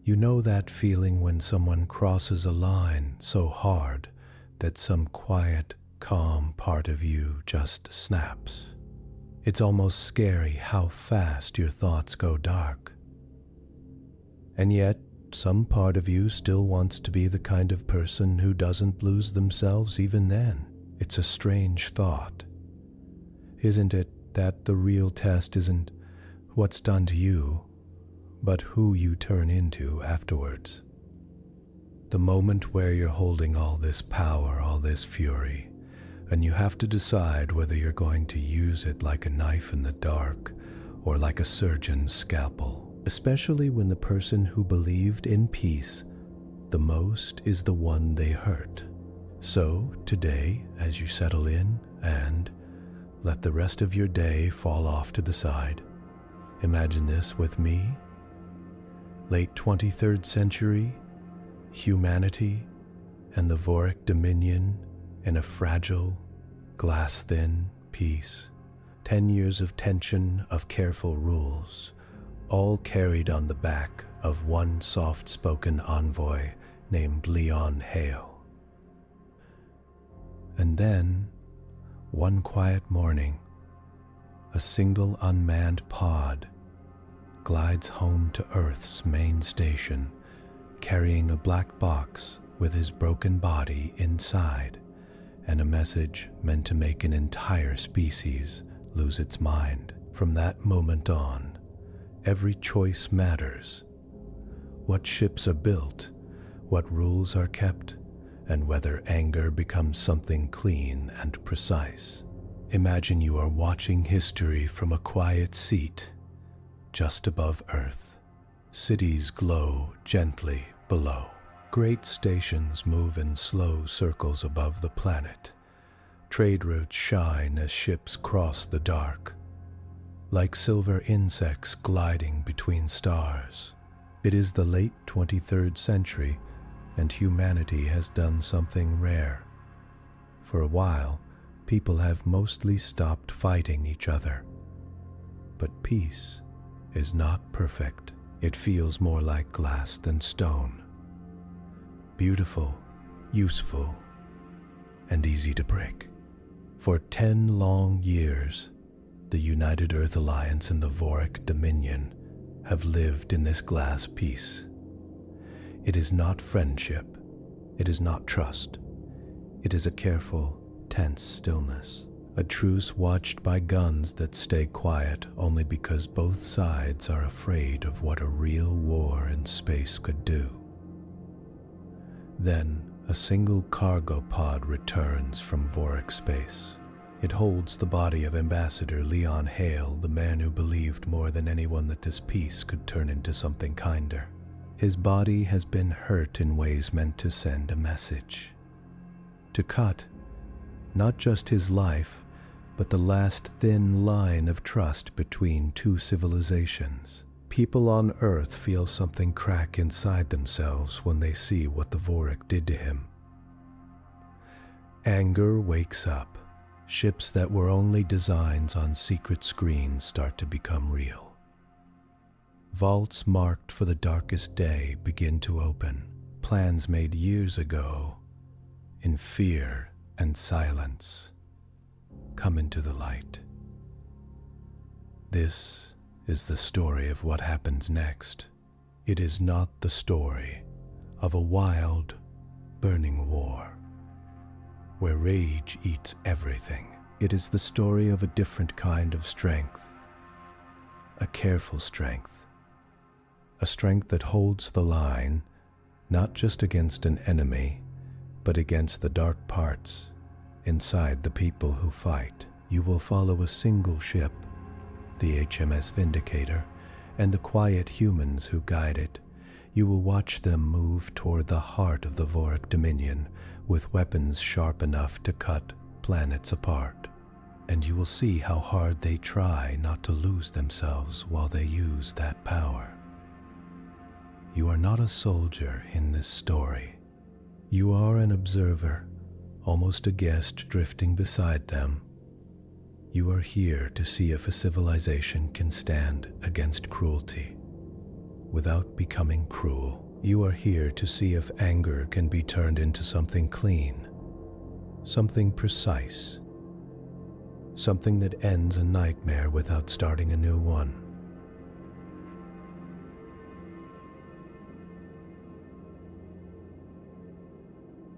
You know that feeling when someone crosses a line so hard that some quiet, calm part of you just snaps. It's almost scary how fast your thoughts go dark. And yet, some part of you still wants to be the kind of person who doesn't lose themselves even then. It's a strange thought. Isn't it that the real test isn't what's done to you, but who you turn into afterwards? The moment where you're holding all this power, all this fury, and you have to decide whether you're going to use it like a knife in the dark or like a surgeon's scalpel, especially when the person who believed in peace the most is the one they hurt. So today, as you settle in and let the rest of your day fall off to the side, imagine this with me. Late 23rd century, humanity and the Voric Dominion in a fragile, glass-thin peace. 10 years of tension, of careful rules, all carried on the back of one soft-spoken envoy named Leon Hale. And then, one quiet morning, a single unmanned pod glides home to Earth's main station, carrying a black box with his broken body inside, and a message meant to make an entire species lose its mind. From that moment on, every choice matters. What ships are built, what rules are kept, and whether anger becomes something clean and precise. Imagine you are watching history from a quiet seat just above Earth. Cities glow gently below. Great stations move in slow circles above the planet. Trade routes shine as ships cross the dark, like silver insects gliding between stars. It is the late 23rd century, and humanity has done something rare. For a while, people have mostly stopped fighting each other. But peace is not perfect. It feels more like glass than stone. Beautiful, useful, and easy to break. For 10 long years, the United Earth Alliance and the Voric Dominion have lived in this glass peace. It is not friendship. It is not trust. It is a careful, tense stillness. A truce watched by guns that stay quiet only because both sides are afraid of what a real war in space could do. Then, a single cargo pod returns from Voric space. It holds the body of Ambassador Leon Hale, the man who believed more than anyone that this peace could turn into something kinder. His body has been hurt in ways meant to send a message. To cut, not just his life, but the last thin line of trust between two civilizations. People on Earth feel something crack inside themselves when they see what the Voric did to him. Anger wakes up. Ships that were only designs on secret screens start to become real. Vaults marked for the darkest day begin to open. Plans made years ago, in fear and silence, come into the light. This is the story of what happens next. It is not the story of a wild, burning war, where rage eats everything. It is the story of a different kind of strength, a careful strength, a strength that holds the line, not just against an enemy, but against the dark parts inside the people who fight. You will follow a single ship, the HMS Vindicator, and the quiet humans who guide it. You will watch them move toward the heart of the Voric Dominion with weapons sharp enough to cut planets apart. And you will see how hard they try not to lose themselves while they use that power. You are not a soldier in this story. You are an observer, almost a guest drifting beside them. You are here to see if a civilization can stand against cruelty. without becoming cruel. You are here to see if anger can be turned into something clean, something precise, something that ends a nightmare without starting a new one.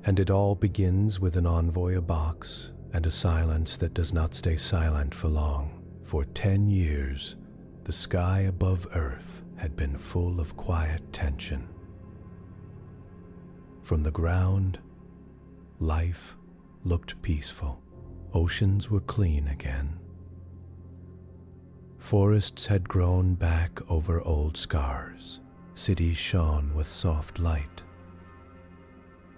And it all begins with an envoy, a box, and a silence that does not stay silent for long. For 10 years, the sky above Earth had been full of quiet tension. From the ground, life looked peaceful. Oceans were clean again. Forests had grown back over old scars. Cities shone with soft light,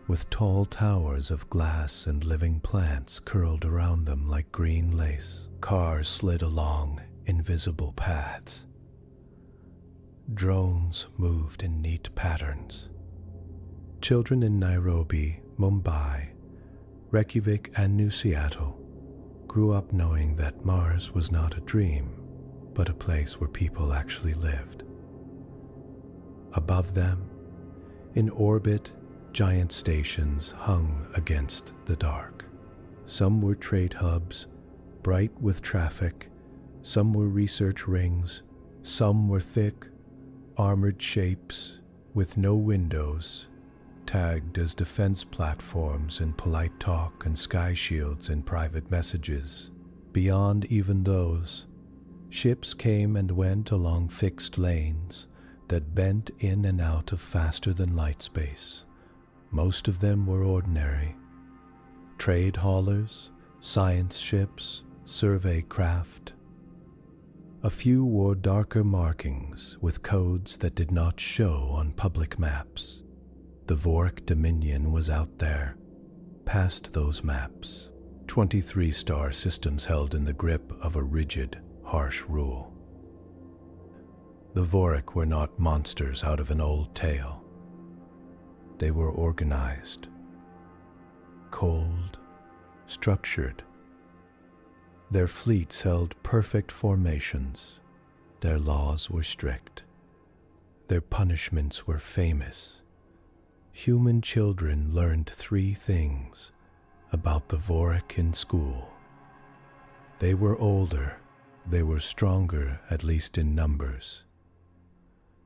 with tall towers of glass and living plants curled around them like green lace. Cars slid along invisible paths. Drones moved in neat patterns. Children in Nairobi, Mumbai, Reykjavik, and New Seattle grew up knowing that Mars was not a dream, but a place where people actually lived. Above them, in orbit, giant stations hung against the dark. Some were trade hubs, bright with traffic. Some were research rings. Some were thick, armored shapes with no windows, tagged as defense platforms in polite talk and sky shields in private messages. Beyond even those, ships came and went along fixed lanes that bent in and out of faster-than-light space. Most of them were ordinary. Trade haulers, science ships, survey craft. A few wore darker markings with codes that did not show on public maps. The Voric Dominion was out there, past those maps. 23 star systems held in the grip of a rigid, harsh rule. The Voric were not monsters out of an old tale. They were organized, cold, structured. Their fleets held perfect formations. Their laws were strict. Their punishments were famous. Human children learned 3 things about the Voric in school. They were older. They were stronger, at least in numbers.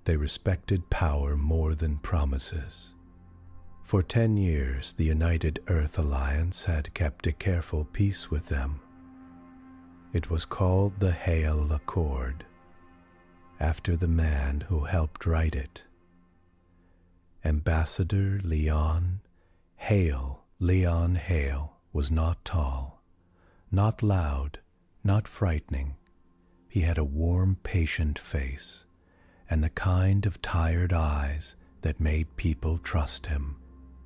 They respected power more than promises. For 10 years, the United Earth Alliance had kept a careful peace with them. It was called the Hale Accord, after the man who helped write it. Ambassador Leon Hale. Leon Hale was not tall, not loud, not frightening. He had a warm, patient face and the kind of tired eyes that made people trust him.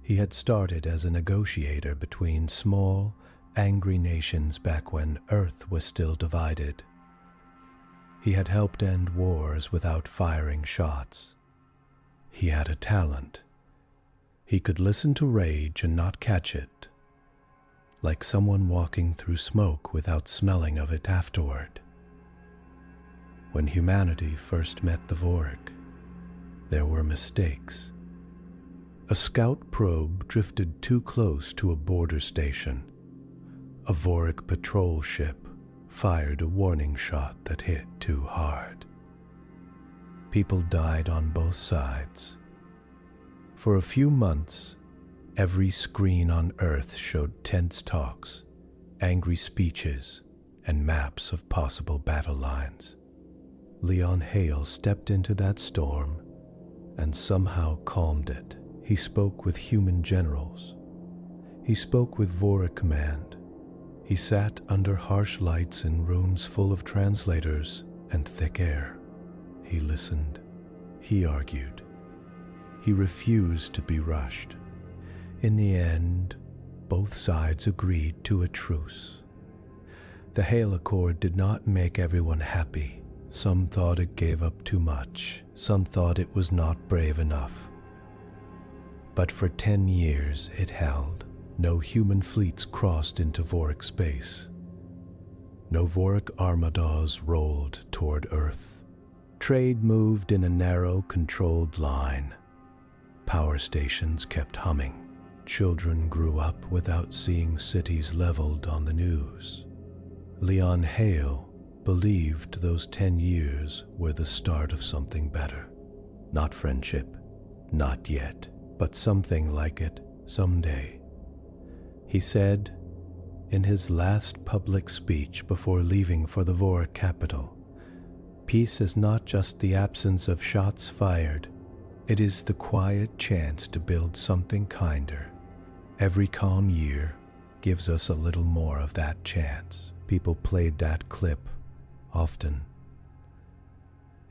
He had started as a negotiator between small, angry nations back when Earth was still divided. He had helped end wars without firing shots. He had a talent. He could listen to rage and not catch it, like someone walking through smoke without smelling of it afterward. When humanity first met the Voric, there were mistakes. A scout probe drifted too close to a border station. A Voric patrol ship fired a warning shot that hit too hard. People died on both sides. For a few months, every screen on Earth showed tense talks, angry speeches, and maps of possible battle lines. Leon Hale stepped into that storm and somehow calmed it. He spoke with human generals. He spoke with Voric Command. He sat under harsh lights in rooms full of translators and thick air. He listened. He argued. He refused to be rushed. In the end, both sides agreed to a truce. The Hale Accord did not make everyone happy. Some thought it gave up too much. Some thought it was not brave enough. But for 10 years it held. No human fleets crossed into Voric space. No Voric armadas rolled toward Earth. Trade moved in a narrow, controlled line. Power stations kept humming. Children grew up without seeing cities leveled on the news. Leon Hale believed those 10 years were the start of something better. Not friendship, not yet, but something like it someday. He said in his last public speech before leaving for the Voric capital, "Peace is not just the absence of shots fired. It is the quiet chance to build something kinder. Every calm year gives us a little more of that chance." People played that clip often.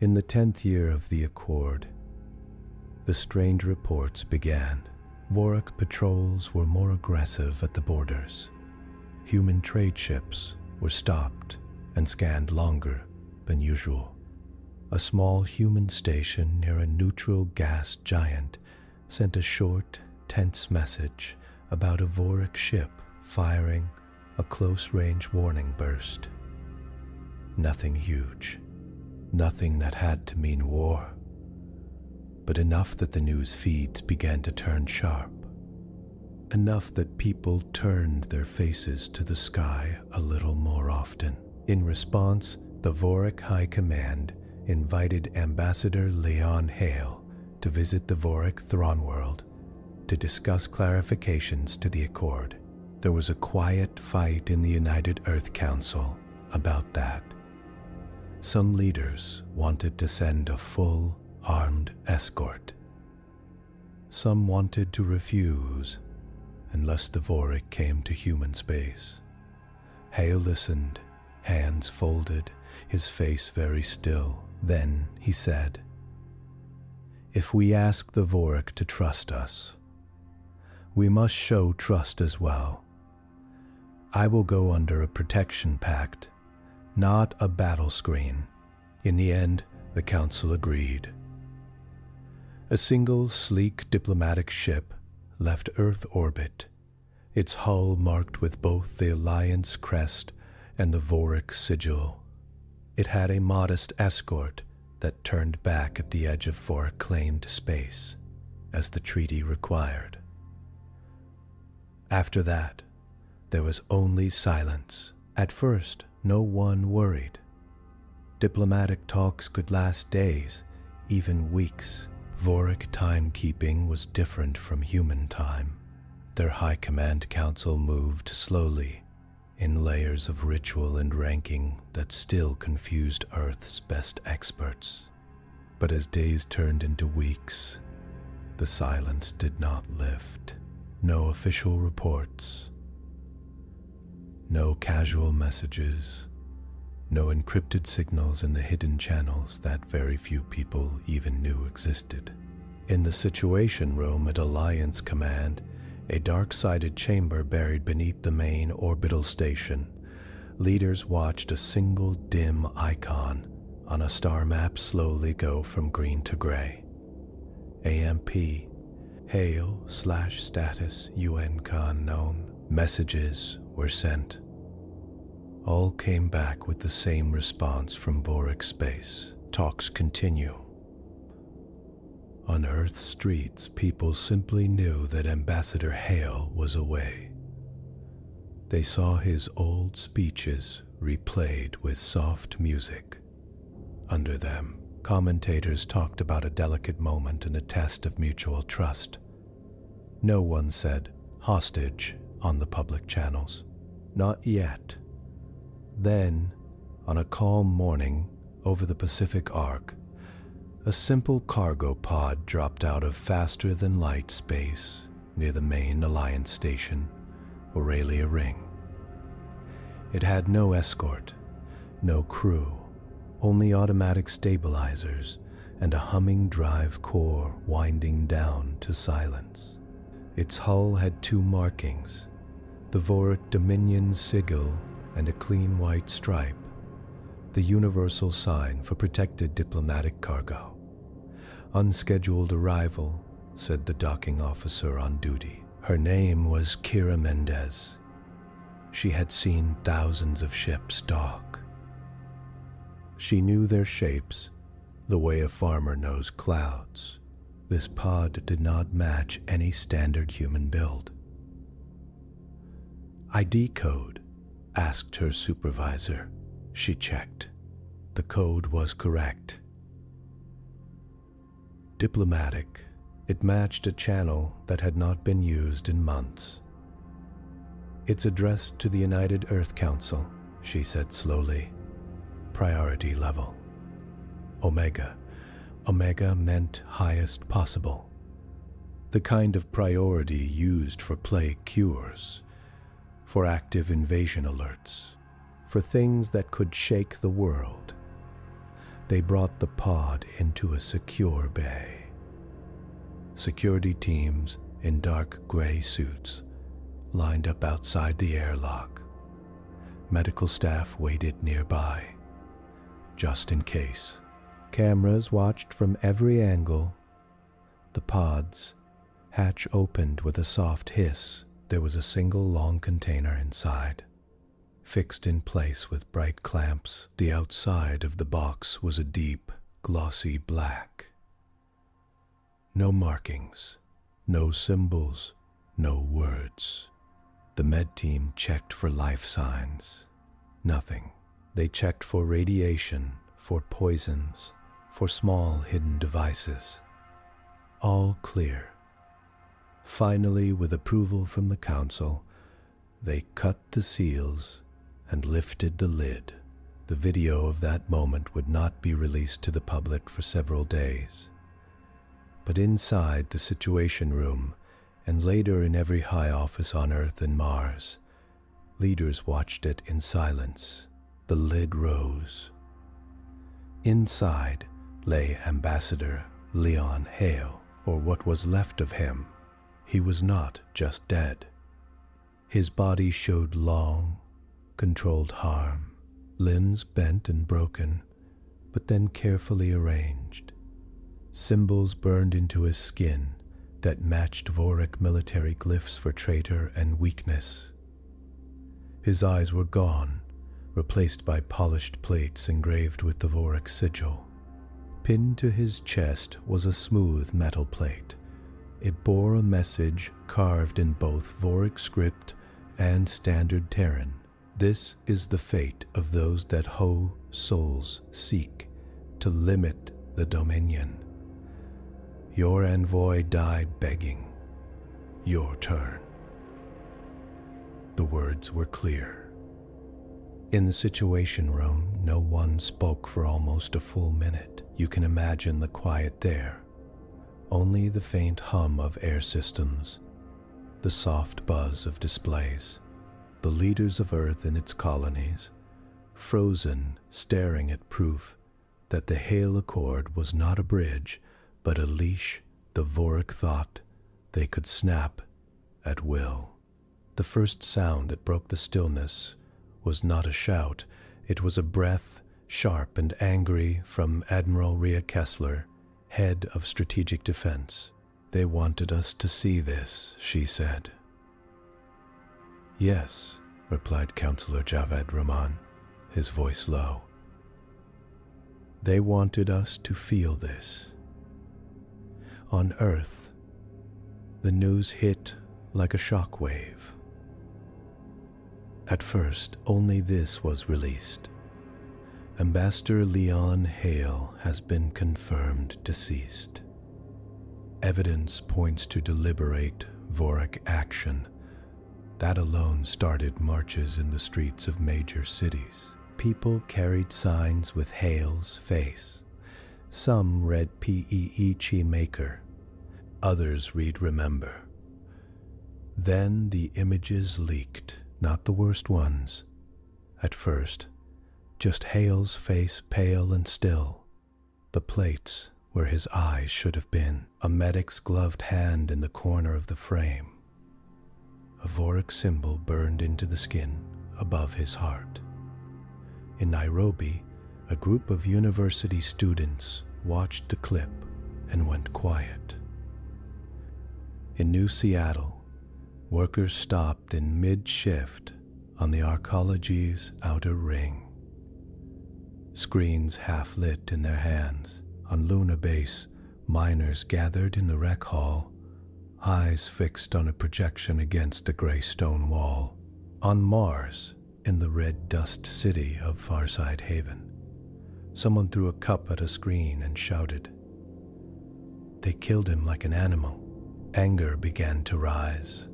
In the 10th year of the Accord, the strange reports began. Voric patrols were more aggressive at the borders. Human trade ships were stopped and scanned longer than usual. A small human station near a neutral gas giant sent a short, tense message about a Voric ship firing a close-range warning burst. Nothing huge, nothing that had to mean war, but enough that the news feeds began to turn sharp. Enough that people turned their faces to the sky a little more often. In response, the Voric High Command invited Ambassador Leon Hale to visit the Voric throne world to discuss clarifications to the Accord. There was a quiet fight in the United Earth Council about that. Some leaders wanted to send a full, armed escort. Some wanted to refuse unless the Voric came to human space. Hale listened, hands folded, his face very still. Then he said, "If we ask the Voric to trust us, we must show trust as well. I will go under a protection pact, not a battle screen." In the end, the council agreed. A single sleek diplomatic ship left Earth orbit, its hull marked with both the Alliance crest and the Voric sigil. It had a modest escort that turned back at the edge of Voric claimed space, as the treaty required. After that, there was only silence. At first, no one worried. Diplomatic talks could last days, even weeks. Voric timekeeping was different from human time. Their High Command Council moved slowly, in layers of ritual and ranking that still confused Earth's best experts. But as days turned into weeks, the silence did not lift. No official reports, no casual messages, no encrypted signals in the hidden channels that very few people even knew existed. In the Situation Room at Alliance Command, a dark-sided chamber buried beneath the main orbital station, leaders watched a single dim icon on a star map slowly go from green to gray. AMP, Hale/status UNK unknown. Messages were sent. All came back with the same response from Voric space. Talks continue. On Earth's streets, people simply knew that Ambassador Hale was away. They saw his old speeches replayed with soft music. Under them, commentators talked about a delicate moment and a test of mutual trust. No one said hostage on the public channels. Not yet. Then, on a calm morning over the Pacific Arc, a simple cargo pod dropped out of faster-than-light space near the main Alliance station, Aurelia Ring. It had no escort, no crew, only automatic stabilizers and a humming drive core winding down to silence. Its hull had two markings, the Voric Dominion sigil and a clean white stripe, the universal sign for protected diplomatic cargo. "Unscheduled arrival," said the docking officer on duty. Her name was Kira Mendez. She had seen thousands of ships dock. She knew their shapes, The way a farmer knows clouds, this pod did not match any standard human build. ID code, asked her supervisor. She checked. The code was correct. Diplomatic, it matched a channel that had not been used in months. It's addressed to the United Earth Council, she said slowly. Priority level. Omega. Omega meant highest possible. The kind of priority used for plague cures, for active invasion alerts, for things that could shake the world. They brought the pod into a secure bay. Security teams in dark gray suits lined up outside the airlock. Medical staff waited nearby, just in case. Cameras watched from every angle. The pod's hatch opened with a soft hiss. There was a single long container inside, fixed in place with bright clamps. The outside of the box was a deep, glossy black. No markings, no symbols, no words. The med team checked for life signs. Nothing. They checked for radiation, for poisons, for small hidden devices. All clear. Finally, with approval from the council, they cut the seals and lifted the lid. The video of that moment would not be released to the public for several days. But inside the Situation Room, and later in every high office on Earth and Mars, leaders watched it in silence. The lid rose. Inside lay Ambassador Leon Hale, or what was left of him. He was not just dead. His body showed long, controlled harm, limbs bent and broken, but then carefully arranged. Symbols burned into his skin that matched Voric military glyphs for traitor and weakness. His eyes were gone, replaced by polished plates engraved with the Voric sigil. Pinned to his chest was a smooth metal plate. It bore a message carved in both Voric script and standard Terran. This is the fate of those that Ho souls seek to limit the Dominion. Your envoy died begging. Your turn. The words were clear. In the Situation Room, no one spoke for almost a full minute. You can imagine the quiet there. Only the faint hum of air systems, the soft buzz of displays, the leaders of Earth and its colonies, frozen, staring at proof that the Hale Accord was not a bridge, but a leash the Voric thought they could snap at will. The first sound that broke the stillness was not a shout. It was a breath, sharp and angry, from Admiral Rhea Kessler, head of strategic defense. They wanted us to see this, she said. Yes, replied Counselor Javed Rahman, his voice low. They wanted us to feel this. On Earth, the news hit like a shockwave. At first, only this was released. Ambassador Leon Hale has been confirmed deceased. Evidence points to deliberate Voric action. That alone started marches in the streets of major cities. People carried signs with Hale's face. Some read P.E.E. Maker. Others read Remember. Then the images leaked, not the worst ones. At first, just Hale's face pale and still. The plates where his eyes should have been. A medic's gloved hand in the corner of the frame. A Voric symbol burned into the skin above his heart. In Nairobi, a group of university students watched the clip and went quiet. In New Seattle, workers stopped in mid-shift on the arcology's outer ring. Screens half lit in their hands, On Luna Base, miners gathered in the rec hall, eyes fixed on a projection against a gray stone wall. On Mars, in the red dust city of Farside Haven, someone threw a cup at a screen and shouted, "They killed him like an animal." Anger began to rise,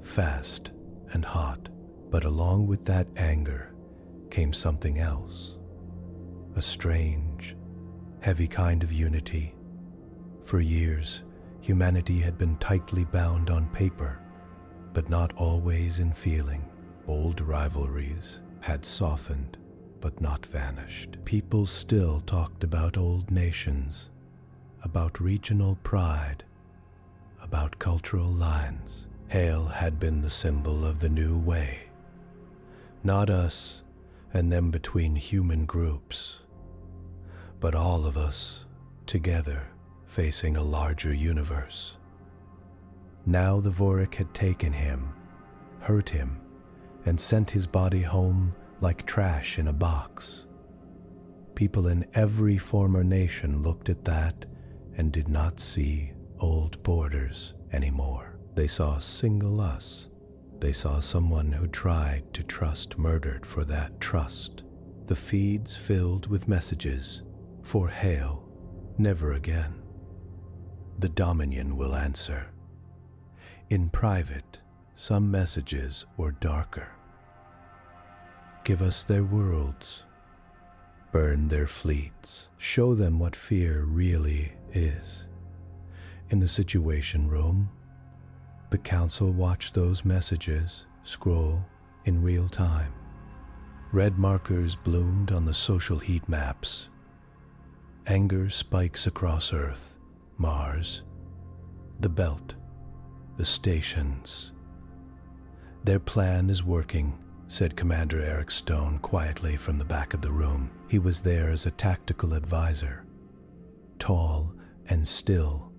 fast and hot, but along with that anger came something else, a strange, heavy kind of unity. For years, humanity had been tightly bound on paper, but not always in feeling. Old rivalries had softened, but not vanished. People still talked about old nations, about regional pride, about cultural lines. Hale had been the symbol of the new way. Not us and them between human groups, but all of us together facing a larger universe. Now the Voric had taken him, hurt him, and sent his body home like trash in a box. People in every former nation looked at that and did not see old borders anymore. They saw single us. They saw someone who tried to trust murdered for that trust. The feeds filled with messages. For Hale, never again. The Dominion will answer. In private, some messages were darker. Give us their worlds. Burn their fleets. Show them what fear really is. In the Situation Room, the Council watched those messages scroll in real time. Red markers bloomed on the social heat maps. Anger spikes across Earth, Mars, the Belt, the stations. Their plan is working, said Commander Eric Stone quietly from the back of the room. He was there as a tactical advisor, tall and still,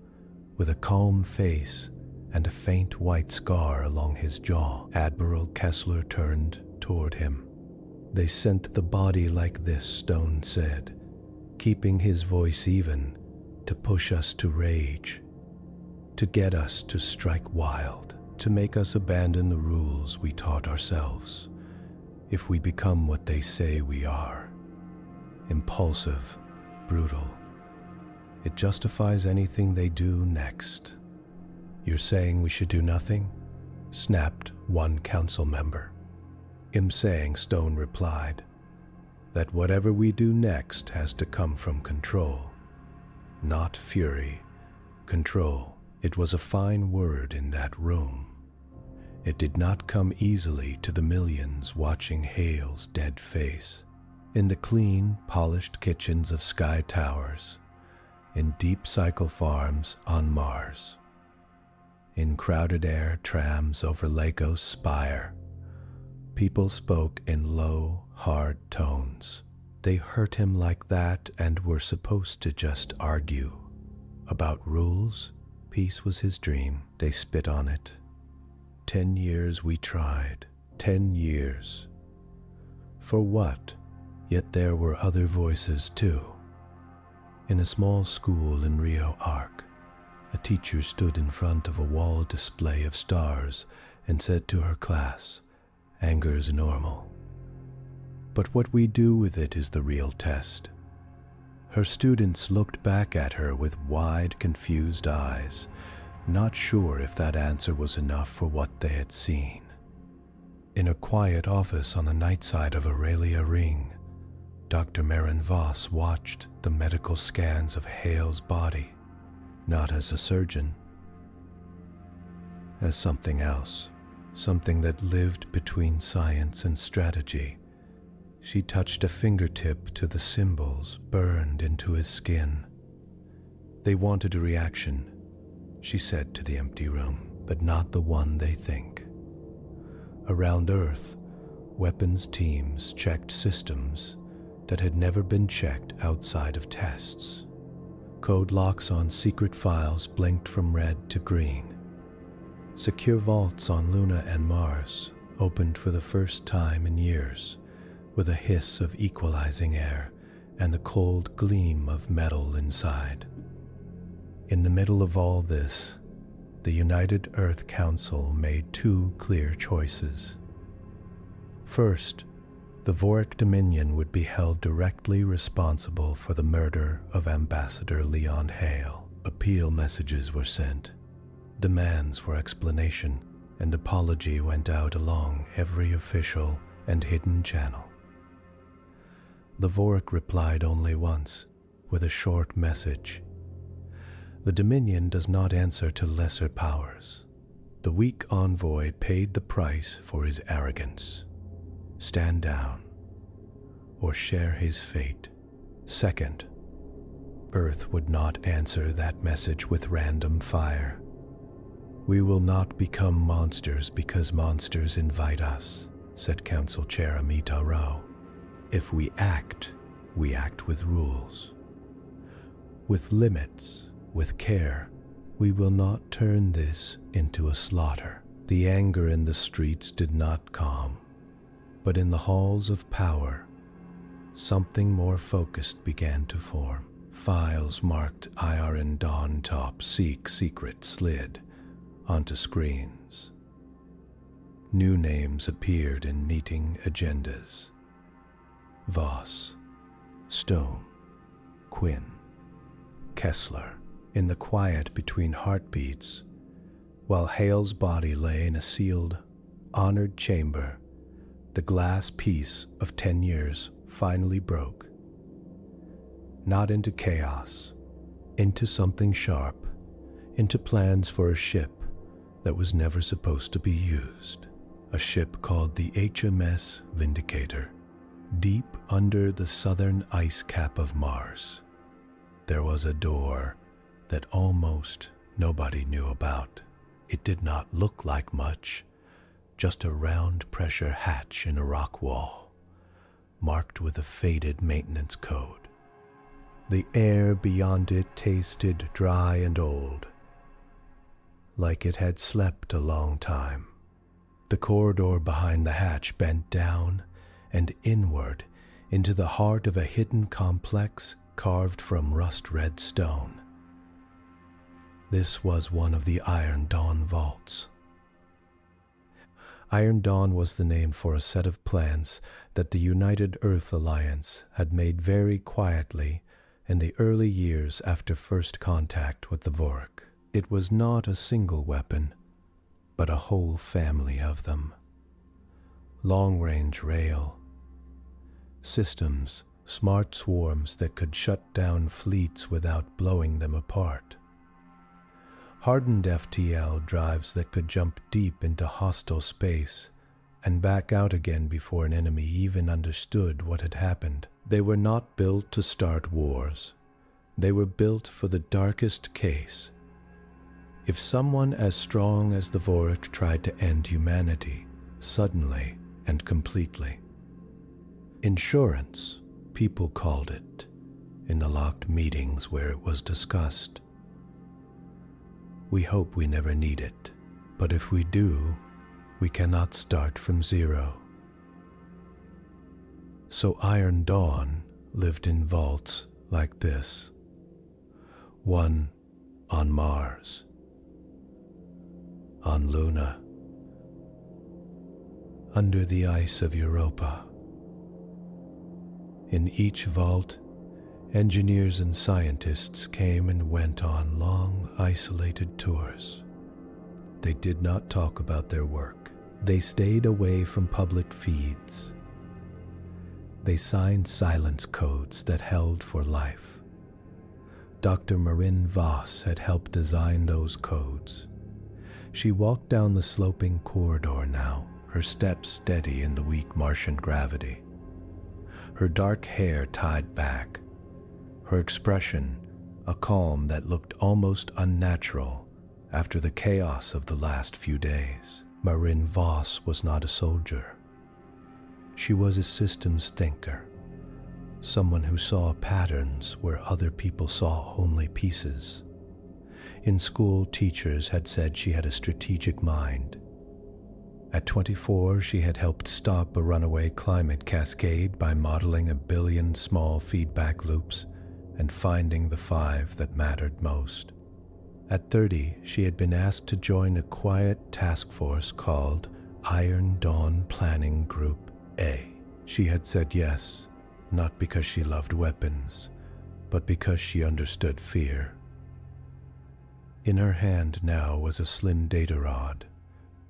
with a calm face and a faint white scar along his jaw. Admiral Kessler turned toward him. They sent the body like this, Stone said, keeping his voice even, to push us to rage, to get us to strike wild, to make us abandon the rules we taught ourselves. If we become what they say we are, impulsive, brutal, it justifies anything they do next. You're saying we should do nothing? Snapped one council member. I'm saying, Stone replied, that whatever we do next has to come from control. Not fury, control. It was a fine word in that room. It did not come easily to the millions watching Hale's dead face. In the clean, polished kitchens of sky towers, in deep cycle farms on Mars, in crowded air trams over Lagos Spire, people spoke in low, hard tones. They hurt him like that and were supposed to just argue. About rules, peace was his dream. They spit on it. 10 years we tried. 10 years. For what? Yet there were other voices too. In a small school in Rio Arc, a teacher stood in front of a wall display of stars and said to her class, "Anger's normal. But what we do with it is the real test." Her students looked back at her with wide, confused eyes, not sure if that answer was enough for what they had seen. In a quiet office on the night side of Aurelia Ring, Dr. Marin Voss watched the medical scans of Hale's body, not as a surgeon, as something else, something that lived between science and strategy. She touched a fingertip to the symbols burned into his skin. They wanted a reaction, she said to the empty room, but not the one they think. Around Earth, weapons teams checked systems that had never been checked outside of tests. Code locks on secret files blinked from red to green. Secure vaults on Luna and Mars opened for the first time in years, with a hiss of equalizing air and the cold gleam of metal inside. In the middle of all this, the United Earth Council made two clear choices. First, the Voric Dominion would be held directly responsible for the murder of Ambassador Leon Hale. Appeal messages were sent, demands for explanation and apology went out along every official and hidden channel. The Voric replied only once, with a short message. The Dominion does not answer to lesser powers. The weak envoy paid the price for his arrogance. Stand down, or share his fate. Second, Earth would not answer that message with random fire. We will not become monsters because monsters invite us, said Council Chair Amita Rao. If we act with rules. With limits, with care, we will not turn this into a slaughter. The anger in the streets did not calm, but in the halls of power, something more focused began to form. Files marked IRN Dawn Top Seek Secret slid onto screens. New names appeared in meeting agendas. Voss, Stone, Quinn, Kessler. In the quiet between heartbeats, while Hale's body lay in a sealed, honored chamber, the glass piece of 10 years finally broke. Not into chaos, into something sharp, into plans for a ship that was never supposed to be used. A ship called the HMS Vindicator. Deep under the southern ice cap of Mars, there was a door that almost nobody knew about. It did not look like much, just a round pressure hatch in a rock wall, marked with a faded maintenance code. The air beyond it tasted dry and old, like it had slept a long time. The corridor behind the hatch bent down and inward into the heart of a hidden complex carved from rust-red stone. This was one of the Iron Dawn vaults. Iron Dawn was the name for a set of plans that the United Earth Alliance had made very quietly in the early years after first contact with the Voric. It was not a single weapon, but a whole family of them. Long-range rail, systems, smart swarms that could shut down fleets without blowing them apart. Hardened FTL drives that could jump deep into hostile space and back out again before an enemy even understood what had happened. They were not built to start wars. They were built for the darkest case. If someone as strong as the Voric tried to end humanity, suddenly and completely. Insurance, people called it, in the locked meetings where it was discussed. We hope we never need it, but if we do, we cannot start from zero. So Iron Dawn lived in vaults like this. One on Mars, on Luna, under the ice of Europa. In each vault, engineers and scientists came and went on long, isolated tours. They did not talk about their work. They stayed away from public feeds. They signed silence codes that held for life. Dr. Marin Voss had helped design those codes. She walked down the sloping corridor now, her steps steady in the weak Martian gravity. Her dark hair tied back, her expression a calm that looked almost unnatural after the chaos of the last few days. Marin Voss was not a soldier. She was a systems thinker, someone who saw patterns where other people saw only pieces. In school, teachers had said she had a strategic mind. At 24, she had helped stop a runaway climate cascade by modeling 1 billion small feedback loops and finding the 5 that mattered most. At 30, she had been asked to join a quiet task force called Iron Dawn Planning Group A. She had said yes, not because she loved weapons, but because she understood fear. In her hand now was a slim data rod,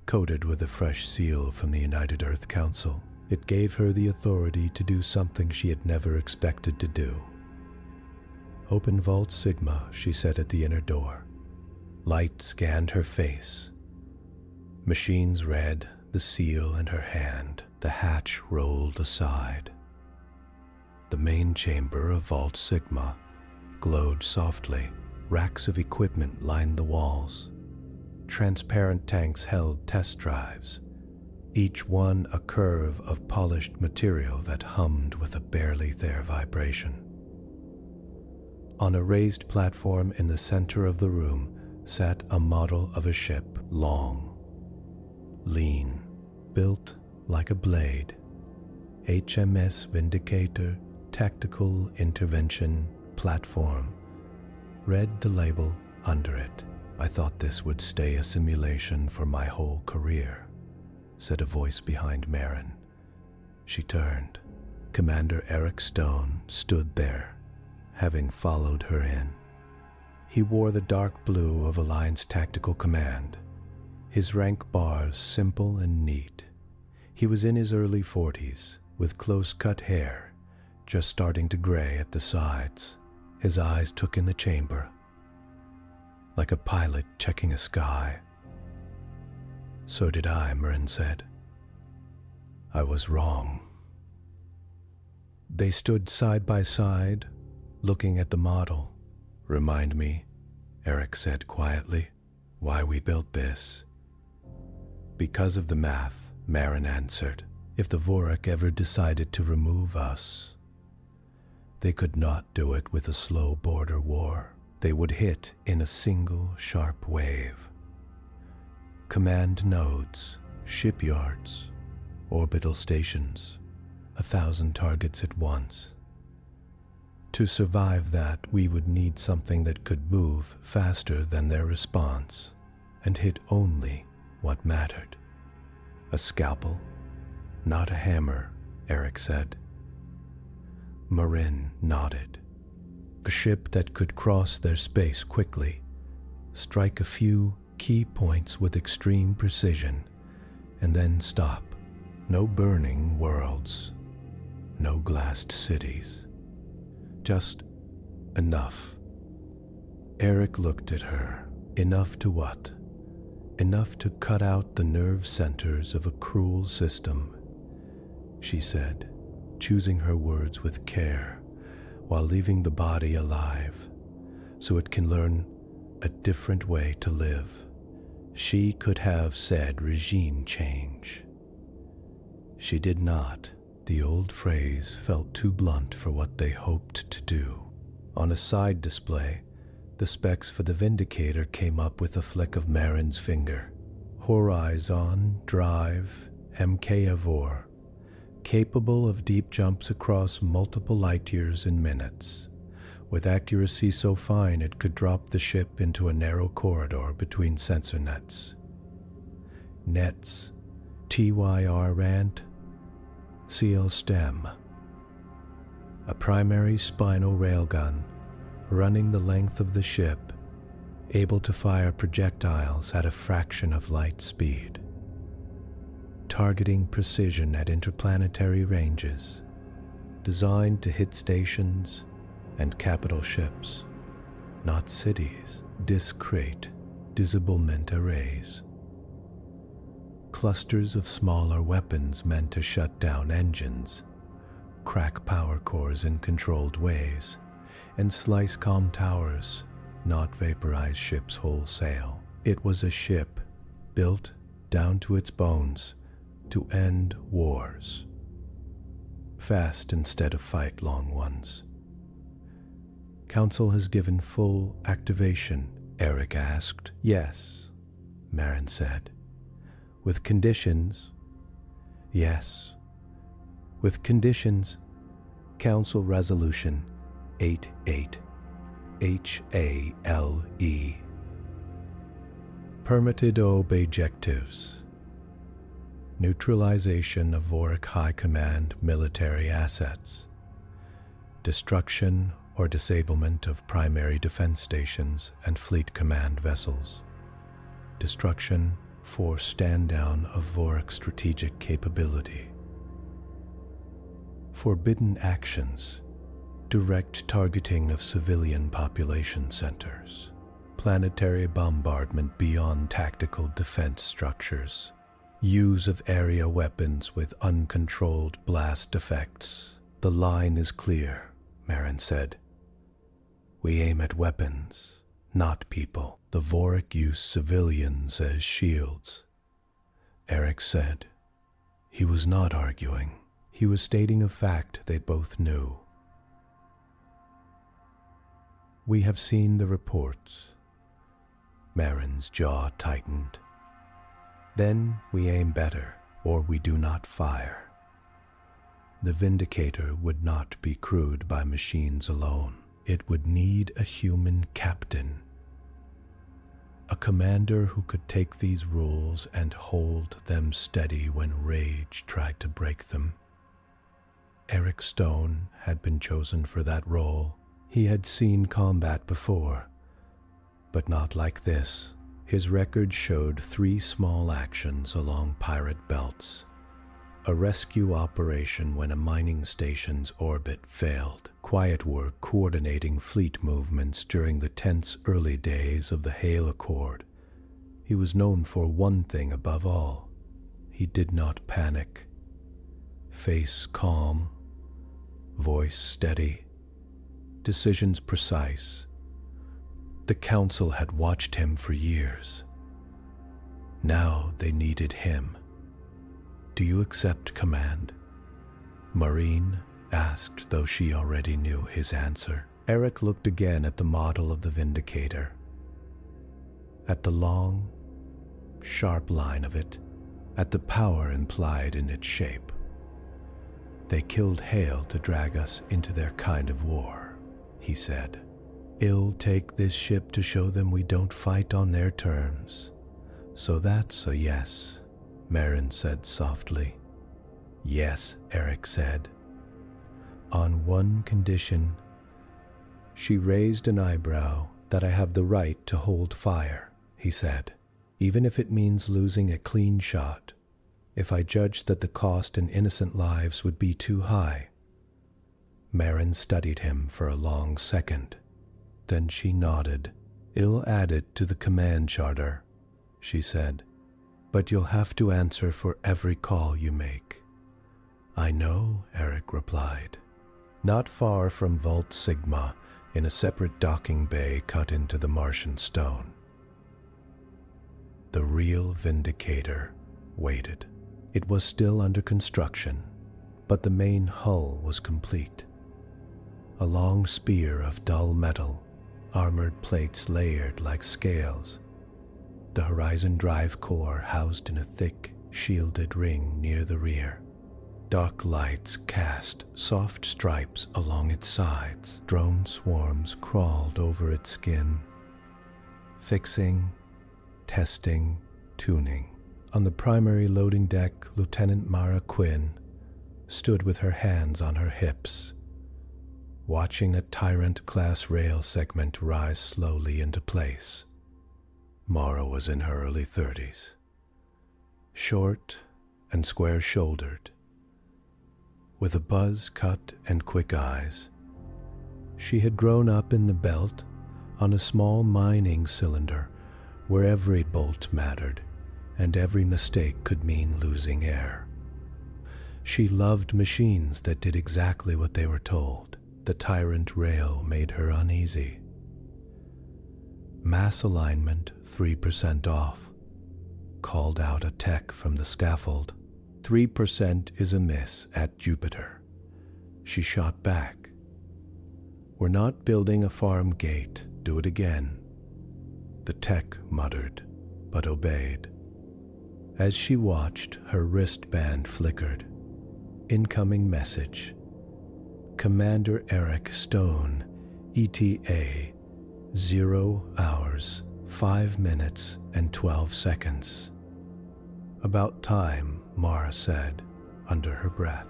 coated with a fresh seal from the United Earth Council. It gave her the authority to do something she had never expected to do. "Open Vault Sigma," she said at the inner door. Light scanned her face. Machines read the seal in her hand. The hatch rolled aside. The main chamber of Vault Sigma glowed softly. Racks of equipment lined the walls. Transparent tanks held test drives, each one a curve of polished material that hummed with a barely there vibration. On a raised platform in the center of the room sat a model of a ship, long, lean, built like a blade. HMS Vindicator, Tactical Intervention Platform. Read the label under it. "I thought this would stay a simulation for my whole career," said a voice behind Marin. She turned. Commander Eric Stone stood there, having followed her in. He wore the dark blue of Alliance Tactical Command, his rank bars simple and neat. He was in his early 40s, with close-cut hair, just starting to gray at the sides. His eyes took in the chamber, like a pilot checking a sky. "So did I," Marin said. "I was wrong." They stood side by side, looking at the model. "Remind me," Eric said quietly, "why we built this." "Because of the math," Marin answered. "If the Voric ever decided to remove us, they could not do it with a slow border war. They would hit in a single sharp wave. Command nodes, shipyards, orbital stations, 1,000 targets at once. To survive that, we would need something that could move faster than their response and hit only what mattered. A scalpel, not a hammer," Eric said. Marin nodded. A ship that could cross their space quickly, strike a few key points with extreme precision, and then stop. No burning worlds, no glassed cities. Just enough. Eric looked at her. Enough to what? Enough to cut out the nerve centers of a cruel system, she said, choosing her words with care, while leaving the body alive, so it can learn a different way to live. She could have said regime change. She did not. The old phrase felt too blunt for what they hoped to do. On a side display, the specs for the Vindicator came up with a flick of Marin's finger. Horizon Drive MK Abhor, capable of deep jumps across multiple light years in minutes, with accuracy so fine it could drop the ship into a narrow corridor between sensor nets. Nets, TYR rant, CL stem. A primary spinal railgun running the length of the ship, able to fire projectiles at a fraction of light speed. Targeting precision at interplanetary ranges, designed to hit stations and capital ships, not cities. Discrete disablement arrays. Clusters of smaller weapons meant to shut down engines, crack power cores in controlled ways, and slice comm towers, not vaporize ships wholesale. It was a ship built down to its bones to end wars. Fast instead of fight-long ones. Council has given full activation, Eric asked. Yes, Marin said. With conditions, yes, with conditions. Council Resolution 88 HALE. Permitted objectives: neutralization of Voric High Command military assets, destruction or disablement of primary defense stations and fleet command vessels, destruction, force stand-down of Voric strategic capability. Forbidden actions: direct targeting of civilian population centers, planetary bombardment beyond tactical defense structures, use of area weapons with uncontrolled blast effects. The line is clear, Marin said. We aim at weapons, not people. The Voric use civilians as shields, Eric said. He was not arguing. He was stating a fact they both knew. We have seen the reports. Marin's jaw tightened. Then we aim better, or we do not fire. The Vindicator would not be crewed by machines alone. It would need a human captain. A commander who could take these rules and hold them steady when rage tried to break them. Eric Stone had been chosen for that role. He had seen combat before, but not like this. His record showed 3 small actions along pirate belts. A rescue operation when a mining station's orbit failed. Quiet work coordinating fleet movements during the tense early days of the Hale Accord. He was known for one thing above all. He did not panic. Face calm, voice steady, decisions precise. The Council had watched him for years. Now they needed him. Do you accept command? Maureen asked, though she already knew his answer. Eric looked again at the model of the Vindicator. At the long, sharp line of it, at the power implied in its shape. They killed Hale to drag us into their kind of war, he said. I'll take this ship to show them we don't fight on their terms. So that's a yes, Marin said softly. Yes, Eric said. On one condition. She raised an eyebrow. That I have the right to hold fire, he said, even if it means losing a clean shot, if I judge that the cost in innocent lives would be too high. Marin studied him for a long second. Then she nodded. I'll add it to the command charter, she said, but you'll have to answer for every call you make. I know, Eric replied. Not far from Vault Sigma, in a separate docking bay cut into the Martian stone. The real Vindicator waited. It was still under construction, but the main hull was complete. A long spear of dull metal, armored plates layered like scales. The Horizon Drive core housed in a thick, shielded ring near the rear. Dark lights cast soft stripes along its sides. Drone swarms crawled over its skin. Fixing, testing, tuning. On the primary loading deck, Lieutenant Mara Quinn stood with her hands on her hips, watching a Tyrant-class rail segment rise slowly into place. Mara was in her early 30s, short and square-shouldered, with a buzz-cut and quick eyes. She had grown up in the belt on a small mining cylinder where every bolt mattered and every mistake could mean losing air. She loved machines that did exactly what they were told. The Tyrant rail made her uneasy. Mass alignment 3% off, called out a tech from the scaffold. 3% is amiss at Jupiter. She shot back. We're not building a farm gate. Do it again. The tech muttered, but obeyed. As she watched, her wristband flickered. Incoming message. Commander Eric Stone, ETA, 0 hours, 5 minutes, and 12 seconds. About time, Mara said, under her breath.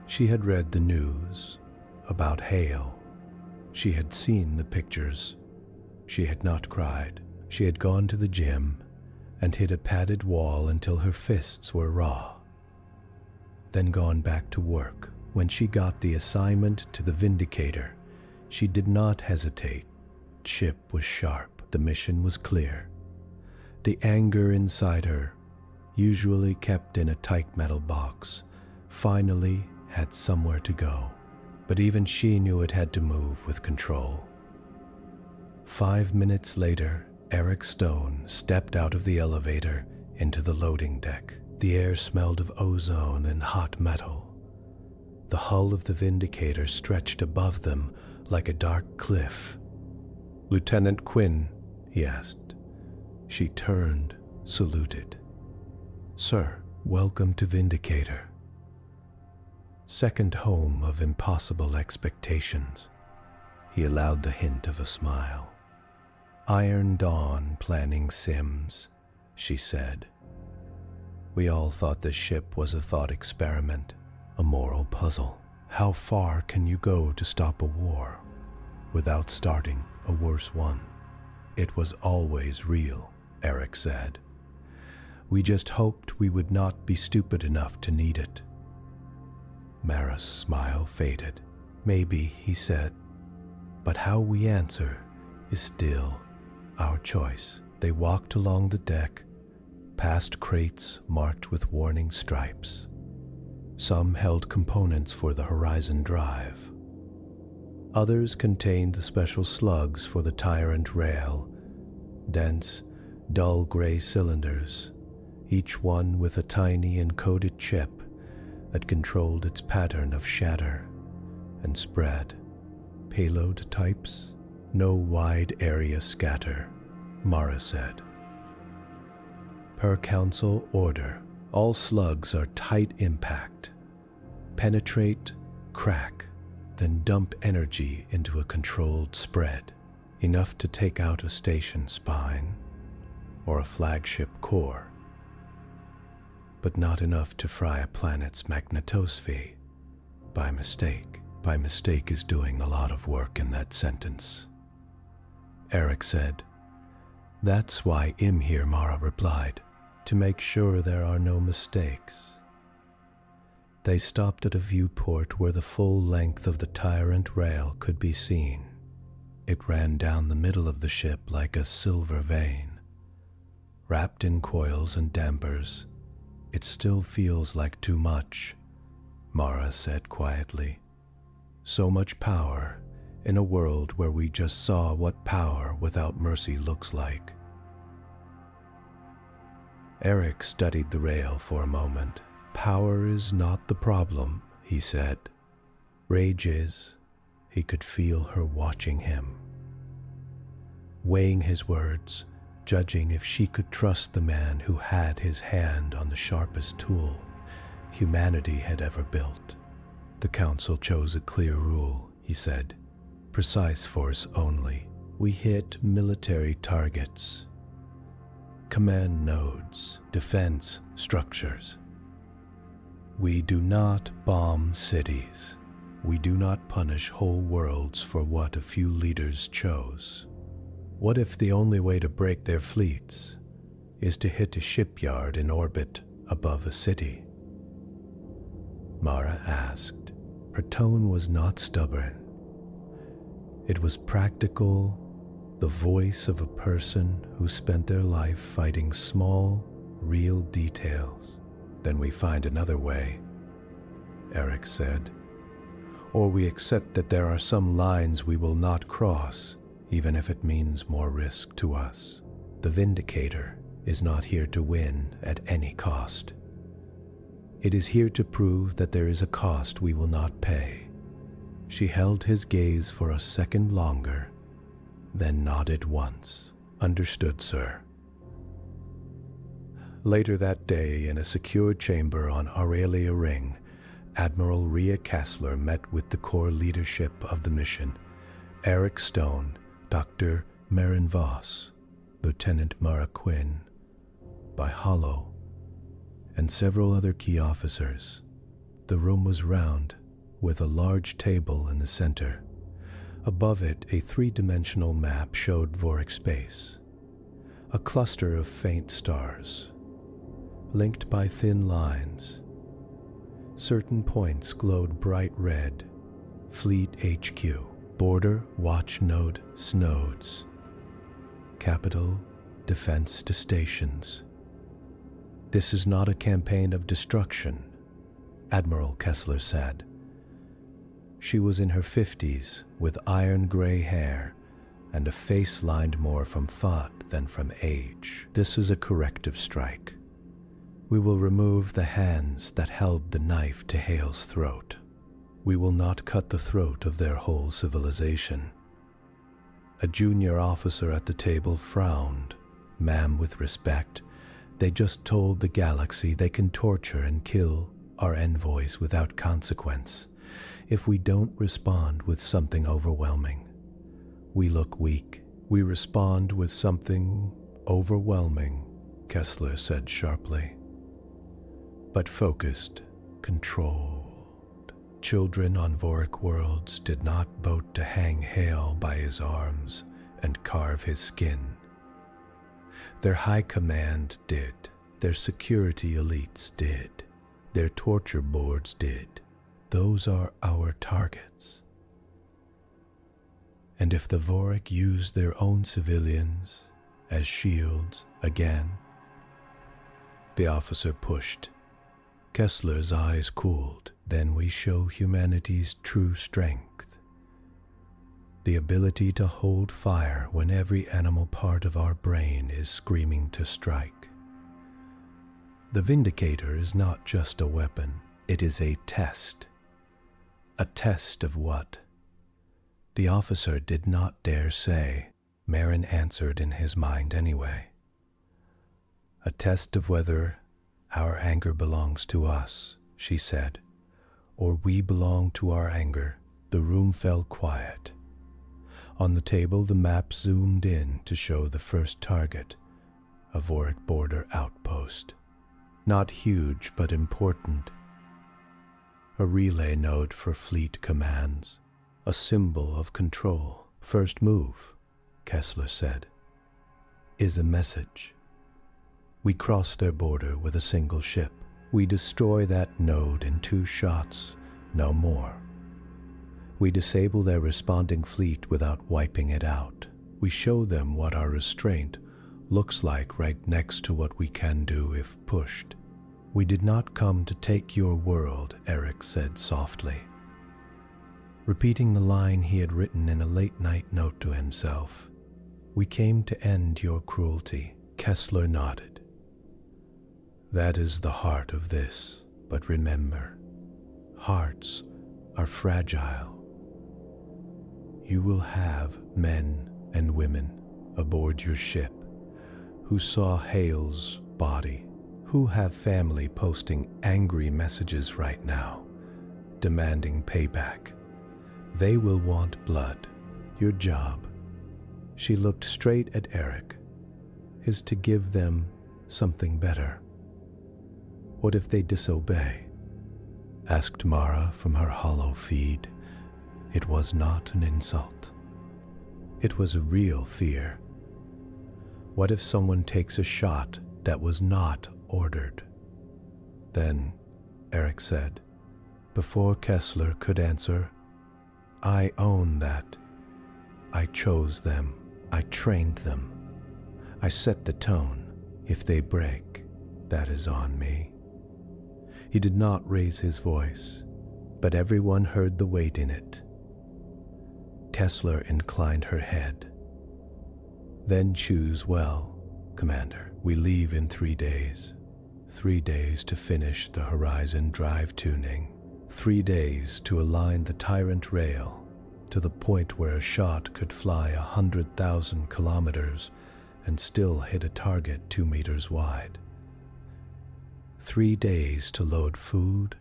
She had read the news about Hale. She had seen the pictures. She had not cried. She had gone to the gym and hit a padded wall until her fists were raw. Then gone back to work. When she got the assignment to the Vindicator, she did not hesitate. Ship was sharp. The mission was clear. The anger inside her, usually kept in a tight metal box, finally had somewhere to go. But even she knew it had to move with control. 5 minutes later, Eric Stone stepped out of the elevator into the loading deck. The air smelled of ozone and hot metal. The hull of the Vindicator stretched above them like a dark cliff. "Lieutenant Quinn," he asked. She turned, saluted. "Sir, welcome to Vindicator." Second home of impossible expectations. He allowed the hint of a smile. "Iron Dawn planning sims," she said. "We all thought this ship was a thought experiment, a moral puzzle. How far can you go to stop a war without starting a worse one?" "It was always real," Eric said. "We just hoped we would not be stupid enough to need it." Mara's smile faded. "Maybe," he said, "but how we answer is still our choice." They walked along the deck, past crates marked with warning stripes. Some held components for the Horizon Drive. Others contained the special slugs for the Tyrant Rail, dense, dull gray cylinders, each one with a tiny encoded chip that controlled its pattern of shatter and spread. Payload types? No wide area scatter, Mara said. Per Council order, all slugs are tight impact. Penetrate, crack, then dump energy into a controlled spread, enough to take out a station spine or a flagship core, but not enough to fry a planet's magnetosphere by mistake. By mistake is doing a lot of work in that sentence. Eric said. "That's why I'm here," Mara replied, "to make sure there are no mistakes." They stopped at a viewport where the full length of the Tyrant Rail could be seen. It ran down the middle of the ship like a silver vein. Wrapped in coils and dampers, it still feels like too much, Mara said quietly. So much power in a world where we just saw what power without mercy looks like. Eric studied the rail for a moment. "Power is not the problem," he said. "Rage is." He could feel her watching him, weighing his words, judging if she could trust the man who had his hand on the sharpest tool humanity had ever built. "The Council chose a clear rule," he said. "Precise force only. We hit military targets, command nodes, defense structures. We do not bomb cities. We do not punish whole worlds for what a few leaders chose. What if the only way to break their fleets is to hit a shipyard in orbit above a city?" Mara asked. Her tone was not stubborn. It was practical, the voice of a person who spent their life fighting small, real details. "Then we find another way," Eric said. "Or we accept that there are some lines we will not cross, even if it means more risk to us. The Vindicator is not here to win at any cost. It is here to prove that there is a cost we will not pay." She held his gaze for a second longer, then nodded once. "Understood, sir." Later that day, in a secure chamber on Aurelia Ring, Admiral Rhea Kessler met with the core leadership of the mission: Eric Stone, Dr. Marin Voss, Lieutenant Mara Quinn, by Hollow, and several other key officers. The room was round, with a large table in the center. Above it, a three-dimensional map showed Voric space, a cluster of faint stars, linked by thin lines. Certain points glowed bright red: Fleet HQ, Border Watch Node Snodes, Capital Defense to Stations. "This is not a campaign of destruction," Admiral Kessler said. She was in her 50s, with iron-gray hair and a face lined more from thought than from age. "This is a corrective strike. We will remove the hands that held the knife to Hale's throat. We will not cut the throat of their whole civilization." A junior officer at the table frowned. "Ma'am, with respect, they just told the galaxy they can torture and kill our envoys without consequence. If we don't respond with something overwhelming, we look weak." "We respond with something overwhelming," Kessler said sharply, "but focused, controlled. Children on Voric worlds did not vote to hang Hale by his arms and carve his skin. Their high command did. Their security elites did. Their torture boards did. Those are our targets. And if the Voric use their own civilians as shields again..." The officer pushed. Kessler's eyes cooled. "Then we show humanity's true strength. The ability to hold fire when every animal part of our brain is screaming to strike. The Vindicator is not just a weapon, it is a test. A test of what?" The officer did not dare say. Marin answered in his mind anyway. "A test of whether our anger belongs to us," she said, "or we belong to our anger." The room fell quiet. On the table, the map zoomed in to show the first target, a Voric border outpost. Not huge, but important. A relay node for fleet commands, a symbol of control. "First move," Kessler said, "is a message. We cross their border with a single ship. We destroy that node in 2 shots, no more. We disable their responding fleet without wiping it out. We show them what our restraint looks like right next to what we can do if pushed." "We did not come to take your world," Eric said softly, repeating the line he had written in a late-night note to himself. "We came to end your cruelty." Kessler nodded. "That is the heart of this, but remember, hearts are fragile. You will have men and women aboard your ship who saw Hale's body, who have family posting angry messages right now, demanding payback. They will want blood. Your job," she looked straight at Eric, "is to give them something better." "What if they disobey?" asked Mara from her hollow feed. It was not an insult. It was a real fear. What if someone takes a shot that was not ordered? "Then," Eric said, before Kessler could answer, "I own that. I chose them. I trained them. I set the tone. If they break, that is on me." He did not raise his voice, but everyone heard the weight in it. Kessler inclined her head. "Then choose well, Commander. We leave in 3 days. 3 days to finish the Horizon drive tuning. 3 days to align the Tyrant rail to the point where a shot could fly 100,000 kilometers and still hit a target 2 meters wide. 3 days to load food,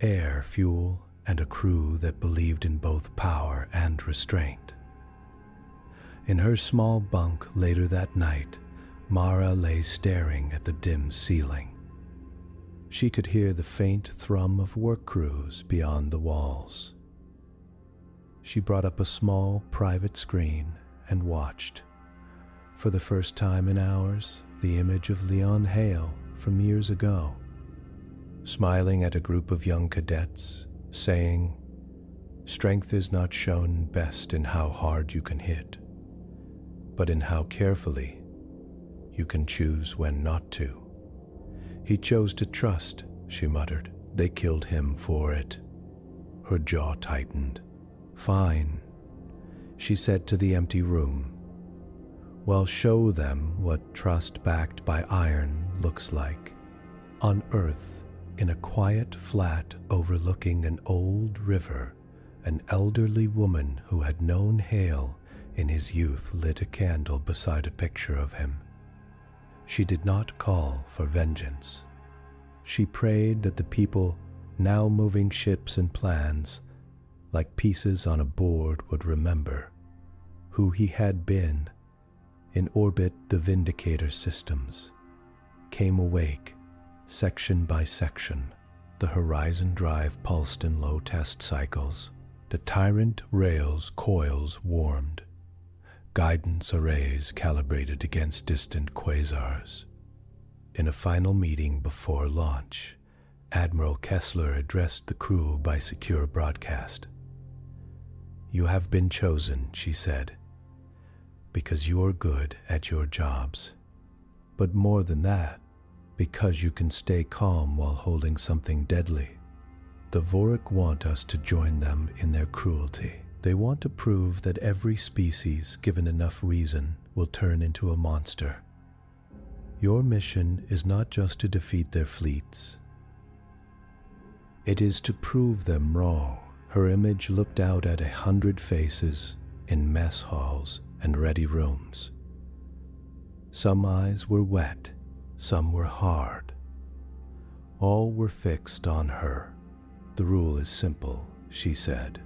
air, fuel, and a crew that believed in both power and restraint. In her small bunk later that night, Mara lay staring at the dim ceiling. She could hear the faint thrum of work crews beyond the walls. She brought up a small private screen and watched, for the first time in hours, the image of Leon Hale from years ago, smiling at a group of young cadets, saying, "Strength is not shown best in how hard you can hit, but in how carefully you can choose when not to." "He chose to trust," she muttered. "They killed him for it." Her jaw tightened. "Fine," she said to the empty room. "Well, show them what trust backed by iron looks like." On Earth, in a quiet flat overlooking an old river, an elderly woman who had known Hale in his youth lit a candle beside a picture of him. She did not call for vengeance. She prayed that the people now moving ships and plans, like pieces on a board, would remember who he had been in orbit. The Vindicator systems came awake, section by section. The Horizon drive pulsed in low test cycles. The Tyrant rails coils warmed. Guidance arrays calibrated against distant quasars. In a final meeting before launch, Admiral Kessler addressed the crew by secure broadcast. "You have been chosen," she said, "because you're good at your jobs. But more than that, because you can stay calm while holding something deadly. The Voric want us to join them in their cruelty. They want to prove that every species, given enough reason, will turn into a monster. Your mission is not just to defeat their fleets. It is to prove them wrong." Her image looked out at 100 faces in mess halls and ready rooms. Some eyes were wet, some were hard. All were fixed on her. "The rule is simple," she said.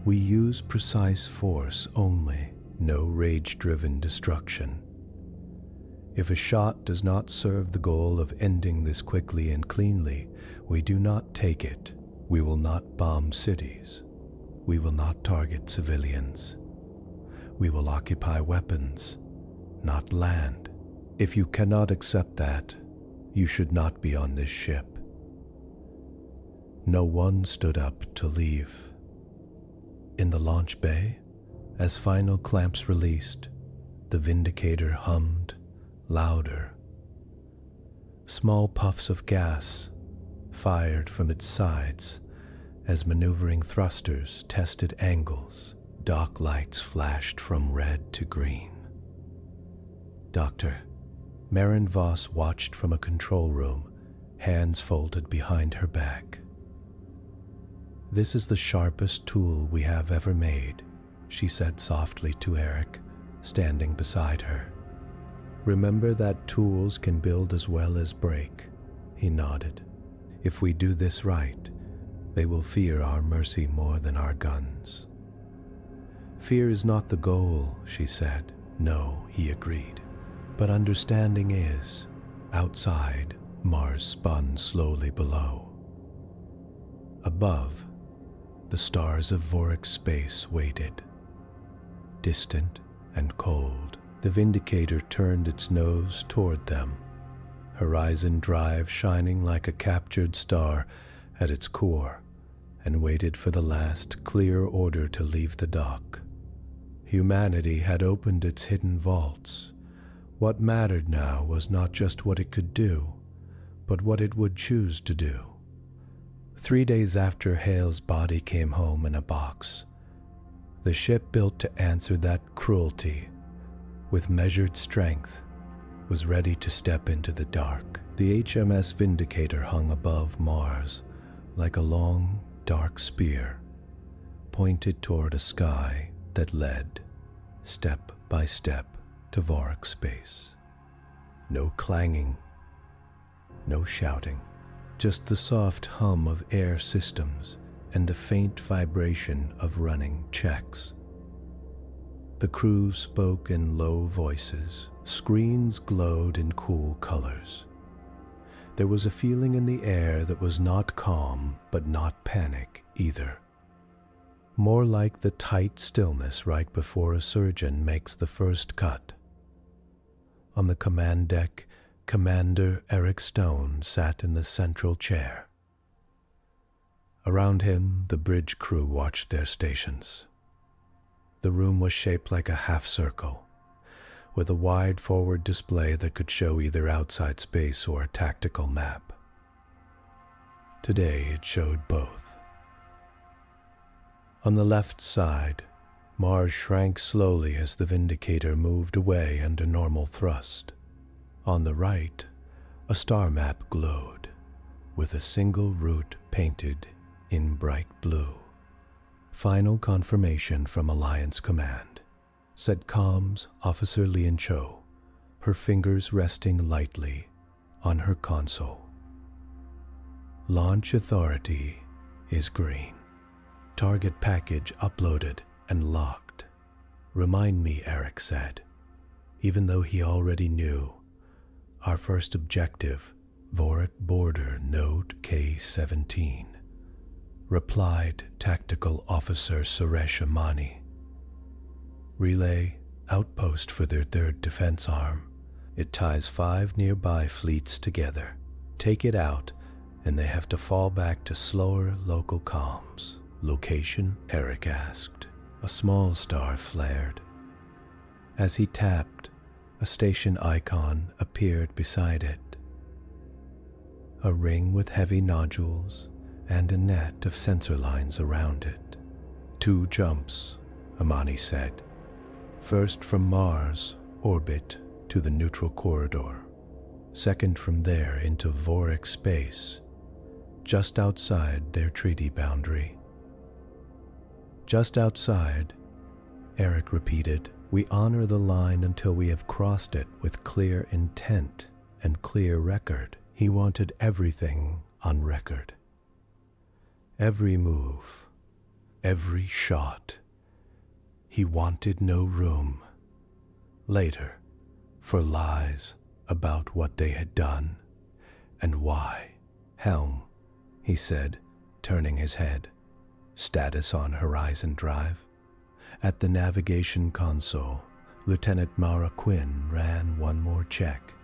"We use precise force only, no rage-driven destruction. If a shot does not serve the goal of ending this quickly and cleanly, we do not take it. We will not bomb cities. We will not target civilians. We will occupy weapons, not land. If you cannot accept that, you should not be on this ship." No one stood up to leave. In the launch bay, as final clamps released, the Vindicator hummed louder. Small puffs of gas fired from its sides as maneuvering thrusters tested angles. Dock lights flashed from red to green. "Doctor," Marin Voss watched from a control room, hands folded behind her back. "This is the sharpest tool we have ever made," she said softly to Eric, standing beside her. "Remember that tools can build as well as break." He nodded. "If we do this right, they will fear our mercy more than our guns." "Fear is not the goal," she said. "No," he agreed. "But understanding is." Outside, Mars spun slowly below. Above, the stars of Voric space waited, distant and cold. The Vindicator turned its nose toward them, Horizon drive shining like a captured star at its core, and waited for the last clear order to leave the dock. Humanity had opened its hidden vaults. What mattered now was not just what it could do, but what it would choose to do. 3 days after Hale's body came home in a box, the ship built to answer that cruelty, with measured strength, was ready to step into the dark. The HMS Vindicator hung above Mars like a long, dark spear, pointed toward a sky that led, step by step, to Voric space. No clanging, No shouting, just the soft hum of air systems and the faint vibration of running checks. The crew spoke in low voices. Screens glowed in cool colors. There was a feeling in the air that was not calm, but not panic either. More like the tight stillness right before a surgeon makes the first cut. On the command deck, Commander Eric Stone sat in the central chair. Around him, the bridge crew watched their stations. The room was shaped like a half circle, with a wide forward display that could show either outside space or a tactical map. Today it showed both. On the left side, Mars shrank slowly as the Vindicator moved away under normal thrust. On the right, a star map glowed, with a single route painted in bright blue. Final confirmation from Alliance Command, said Comms Officer Leon Hale, her fingers resting lightly on her console. Launch authority is green. Target package uploaded and locked. Remind me, Eric said, even though he already knew. Our first objective, Voric Border Node K-17, replied Tactical Officer Suresh Amani. Relay outpost for their 3rd defense arm. It ties 5 nearby fleets together. Take it out, and they have to fall back to slower local comms. Location? Eric asked. A small star flared. As he tapped, a station icon appeared beside it. A ring with heavy nodules and a net of sensor lines around it. 2 jumps, Amani said. First from Mars orbit to the neutral corridor. Second from there into Voric space, just outside their treaty boundary. Just outside, Eric repeated. We honor the line until we have crossed it with clear intent and clear record. He wanted everything on record. Every move, every shot. He wanted no room, later, for lies about what they had done and why. Helm, he said, turning his head. Status on Horizon Drive. At the navigation console, Lieutenant Mara Quinn ran one more check.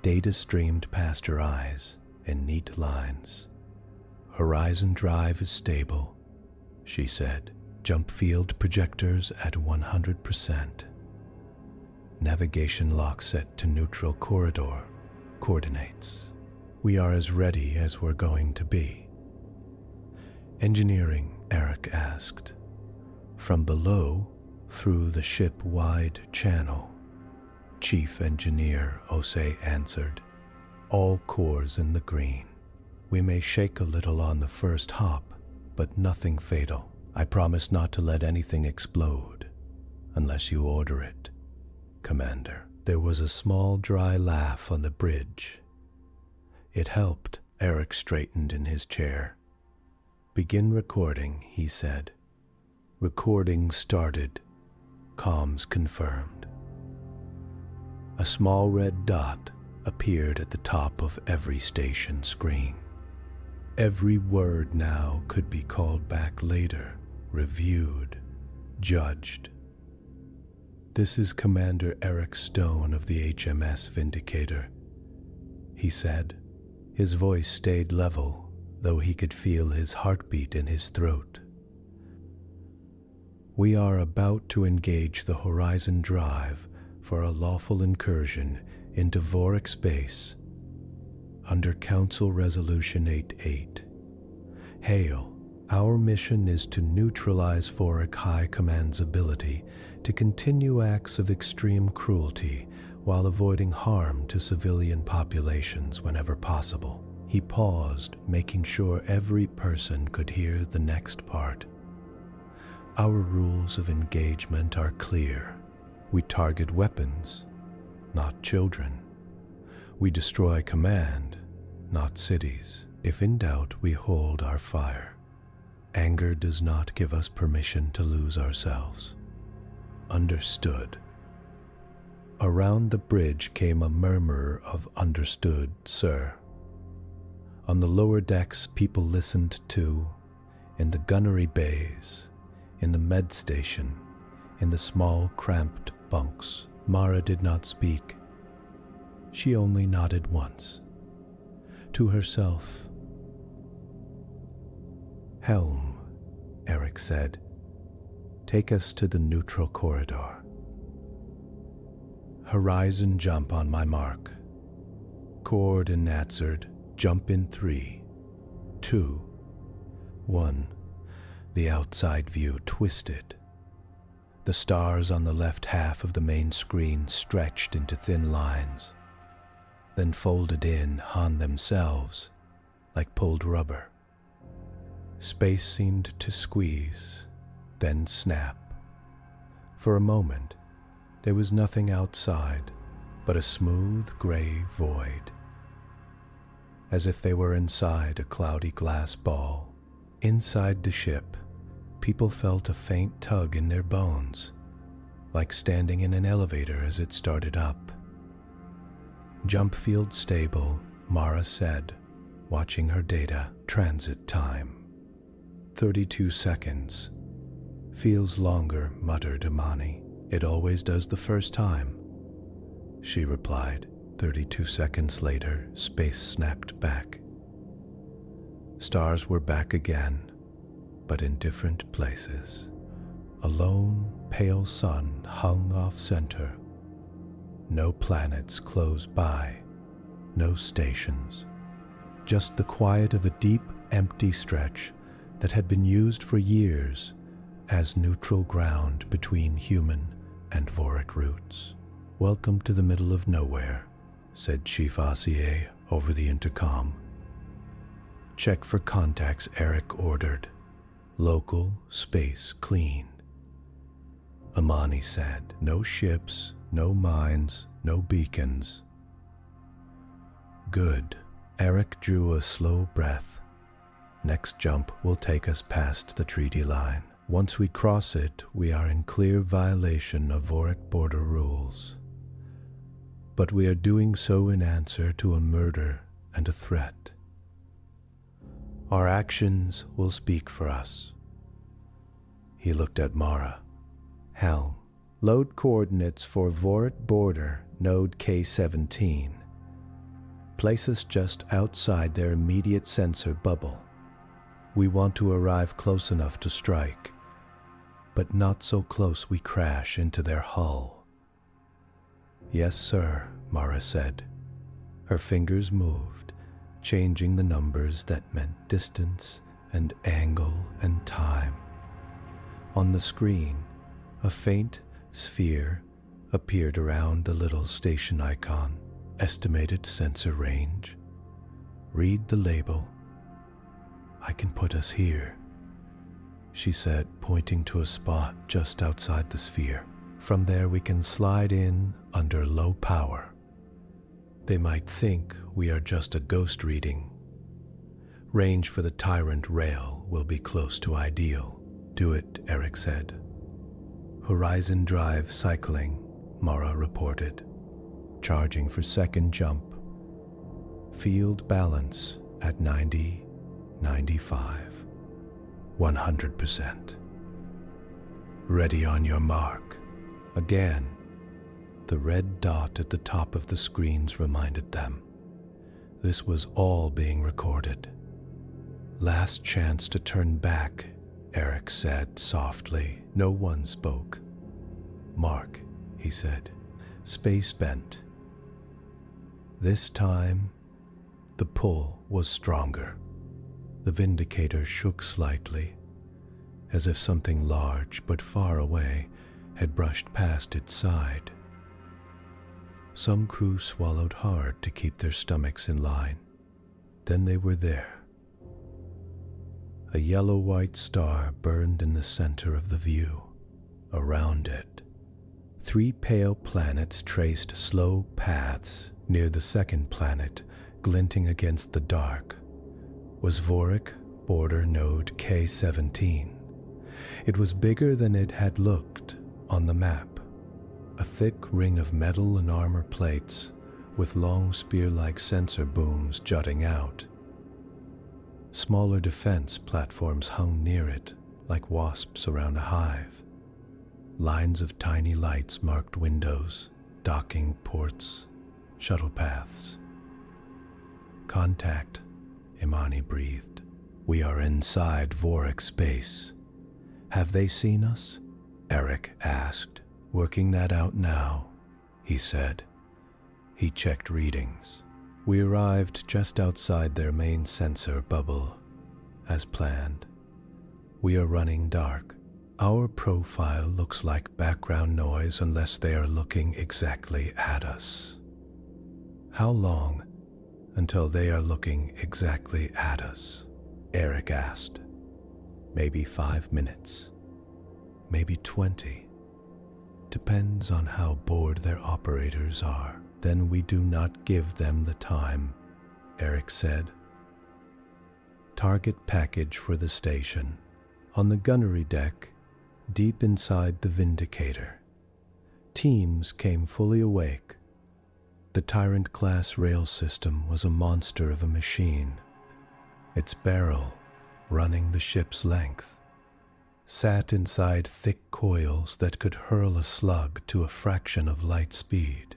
Data streamed past her eyes in neat lines. Horizon Drive is stable, she said. Jump field projectors at 100%. Navigation lock set to neutral corridor. Coordinates. We are as ready as we're going to be. Engineering, Eric asked. From below, through the ship-wide channel. Chief Engineer Osei answered. All cores in the green. We may shake a little on the first hop, but nothing fatal. I promise not to let anything explode, unless you order it, Commander. There was a small dry laugh on the bridge. It helped. Eric straightened in his chair. Begin recording, he said. Recording started. Comms confirmed. A small red dot appeared at the top of every station screen. Every word now could be called back later, reviewed, judged. This is Commander Eric Stone of the HMS Vindicator, he said. His voice stayed level, though he could feel his heartbeat in his throat. We are about to engage the Horizon Drive for a lawful incursion into Voric space under Council Resolution 88. Hale, our mission is to neutralize Voric High Command's ability to continue acts of extreme cruelty while avoiding harm to civilian populations whenever possible. He paused, making sure every person could hear the next part. Our rules of engagement are clear. We target weapons, not children. We destroy command, not cities. If in doubt, we hold our fire. Anger does not give us permission to lose ourselves. Understood. Around the bridge came a murmur of "Understood, sir." On the lower decks, people listened too. In the gunnery bays, in the med station, in the small, cramped bunks. Mara did not speak. She only nodded once. To herself. "Helm," Eric said. "Take us to the neutral corridor." "Horizon jump on my mark." Cord and answered, "Jump in 3, 2, 1. The outside view twisted. The stars on the left half of the main screen stretched into thin lines, then folded in on themselves like pulled rubber. Space seemed to squeeze, then snap. For a moment, there was nothing outside but a smooth gray void, as if they were inside a cloudy glass ball. Inside the ship, people felt a faint tug in their bones, like standing in an elevator as it started up. "Jump field stable," Mara said, watching her data. "Transit time. 32 seconds. Feels longer," muttered Imani. "It always does the first time," she replied. 32 seconds later, space snapped back. Stars were back again, but in different places. A lone, pale sun hung off-center. No planets close by, no stations. Just the quiet of a deep, empty stretch that had been used for years as neutral ground between human and Voric roots. "Welcome to the middle of nowhere," said Chief Asier over the intercom. "Check for contacts," Eric ordered. "Local, space, clean." Imani said, "No ships, no mines, no beacons." "Good." Eric drew a slow breath. "Next jump will take us past the treaty line. Once we cross it, we are in clear violation of Voric border rules. But we are doing so in answer to a murder and a threat. Our actions will speak for us." He looked at Mara. "Helm, load coordinates for Voric border, node K17. Place us just outside their immediate sensor bubble. We want to arrive close enough to strike, but not so close we crash into their hull." "Yes, sir," Mara said. Her fingers moved, changing the numbers that meant distance and angle and time. On the screen, a faint sphere appeared around the little station icon. "Estimated sensor range. Read the label." "I can put us here," she said, pointing to a spot just outside the sphere. "From there we can slide in under low power. They might think we are just a ghost reading. Range for the Tyrant rail will be close to ideal." "Do it," Eric said. "Horizon drive cycling," Mara reported. "Charging for second jump. Field balance at 90, 95, 100%. Ready on your mark." Again, the red dot at the top of the screens reminded them. This was all being recorded. "Last chance to turn back," Eric said softly. No one spoke. "Mark," he said. Space bent. This time, the pull was stronger. The Vindicator shook slightly, as if something large but far away had brushed past its side. Some crew swallowed hard to keep their stomachs in line. Then they were there. A yellow-white star burned in the center of the view. Around it, 3 pale planets traced slow paths Near the second planet, glinting against the dark, was Voric border node K-17. It was bigger than it had looked on the map, a thick ring of metal and armor plates with long spear-like sensor booms jutting out. Smaller defense platforms hung near it like wasps around a hive. Lines of tiny lights marked windows, docking ports, shuttle paths. "Contact," Imani breathed. "We are inside Voric space." "Have they seen us?" Eric asked. "Working that out now," he said. He checked readings. "We arrived just outside their main sensor bubble, as planned. We are running dark. Our profile looks like background noise unless they are looking exactly at us." "How long until they are looking exactly at us?" Eric asked. "Maybe 5 minutes. Maybe 20. Depends on how bored their operators are." "Then we do not give them the time," Eric said. Target package for the station. On the gunnery deck, deep inside the Vindicator, teams came fully awake. The Tyrant-class rail system was a monster of a machine. Its barrel, running the ship's length, sat inside thick coils that could hurl a slug to a fraction of light speed.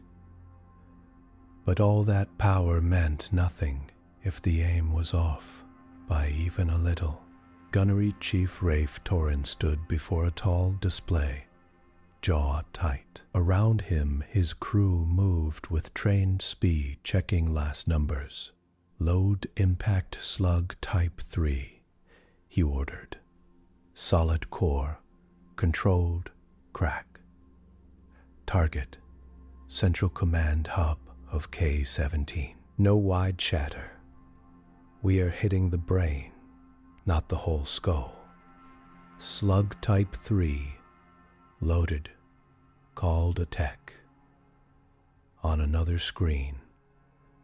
But all that power meant nothing if the aim was off by even a little. Gunnery Chief Rafe Torrin stood before a tall display, jaw tight. Around him, his crew moved with trained speed, checking last numbers. "Load impact slug type 3, he ordered. "Solid core, controlled, crack. Target, Central Command Hub of K-17. No wide chatter. We are hitting the brain, not the whole skull. Slug type 3, loaded, called a tech." On another screen,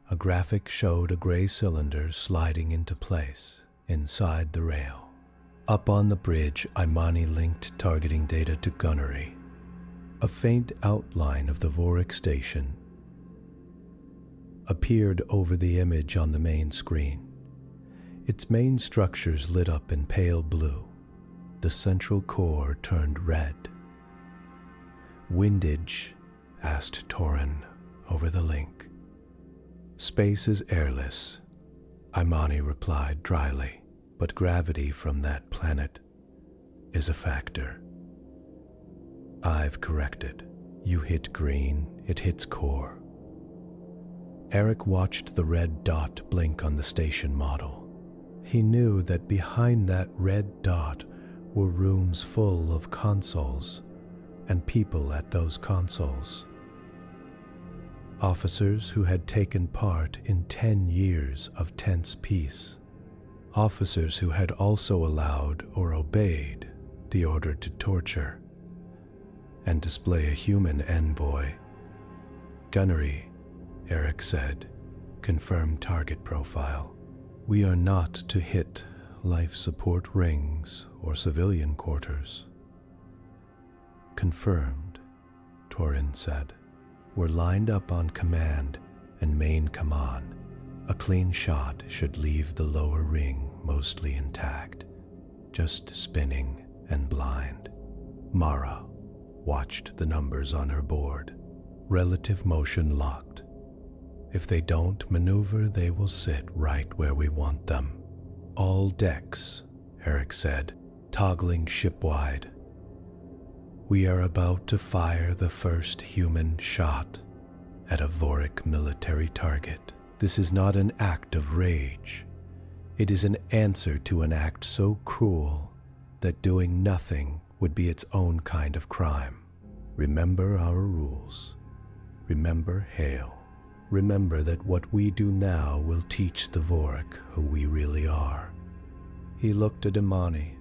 a graphic showed a gray cylinder sliding into place inside the rail. Up on the bridge, Imani linked targeting data to gunnery. A faint outline of the Voric station appeared over the image on the main screen. Its main structures lit up in pale blue. The central core turned red. "Windage?" asked Torrin over the link. "Space is airless," Imani replied dryly, "but gravity from that planet is a factor." "I've corrected. You hit green, it hits core." Eric watched the red dot blink on the station model. He knew that behind that red dot were rooms full of consoles and people at those consoles. Officers who had taken part in 10 years of tense peace. Officers who had also allowed or obeyed the order to torture and display a human envoy. "Gunnery," Eric said, "confirm target profile. We are not to hit life support rings or civilian quarters." "Confirmed," Torrin said. "We're lined up on command and main command. A clean shot should leave the lower ring mostly intact, just spinning and blind." Mara watched the numbers on her board. Relative motion locked. If they don't maneuver, they will sit right where we want them. "All decks," Eric said, toggling shipwide. "We are about to fire the first human shot at a Voric military target. This is not an act of rage. It is an answer to an act so cruel that doing nothing would be its own kind of crime. Remember our rules. Remember Hale. Remember that what we do now will teach the Voric who we really are." He looked at Imani.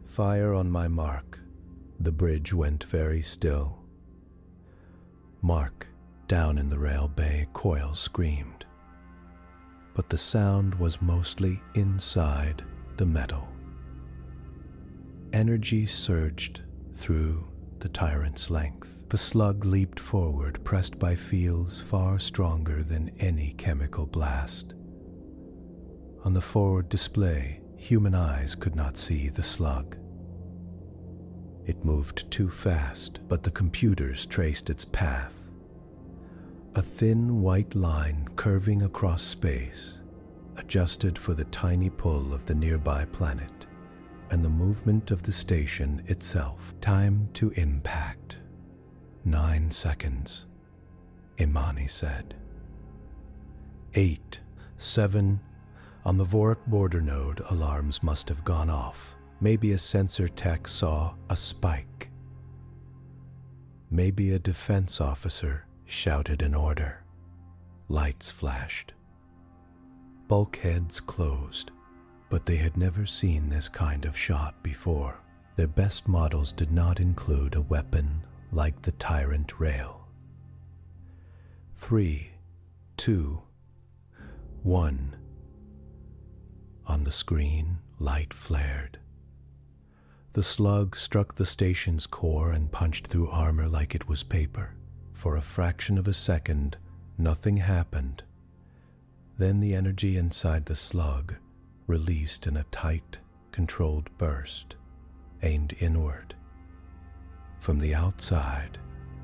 "Fire on my mark." The bridge went very still. "Mark down in the rail bay, coils screamed. But the sound was mostly inside the metal. Energy surged through the tyrant's length. The slug leaped forward, pressed by fields far stronger than any chemical blast. On the forward display, human eyes could not see the slug. It moved too fast, but the computers traced its path. A thin white line curving across space, adjusted for the tiny pull of the nearby planet and the movement of the station itself. Time to impact. 9 seconds, Imani said. 8, 7. On the Voric border node, alarms must have gone off. Maybe a sensor tech saw a spike. Maybe a defense officer shouted an order. Lights flashed. Bulkheads closed, but they had never seen this kind of shot before. Their best models did not include a weapon like the Tyrant rail. 3, 2, 1. On the screen, light flared. The slug struck the station's core and punched through armor like it was paper. For a fraction of a second, nothing happened. Then the energy inside the slug released in a tight, controlled burst, aimed inward. From the outside,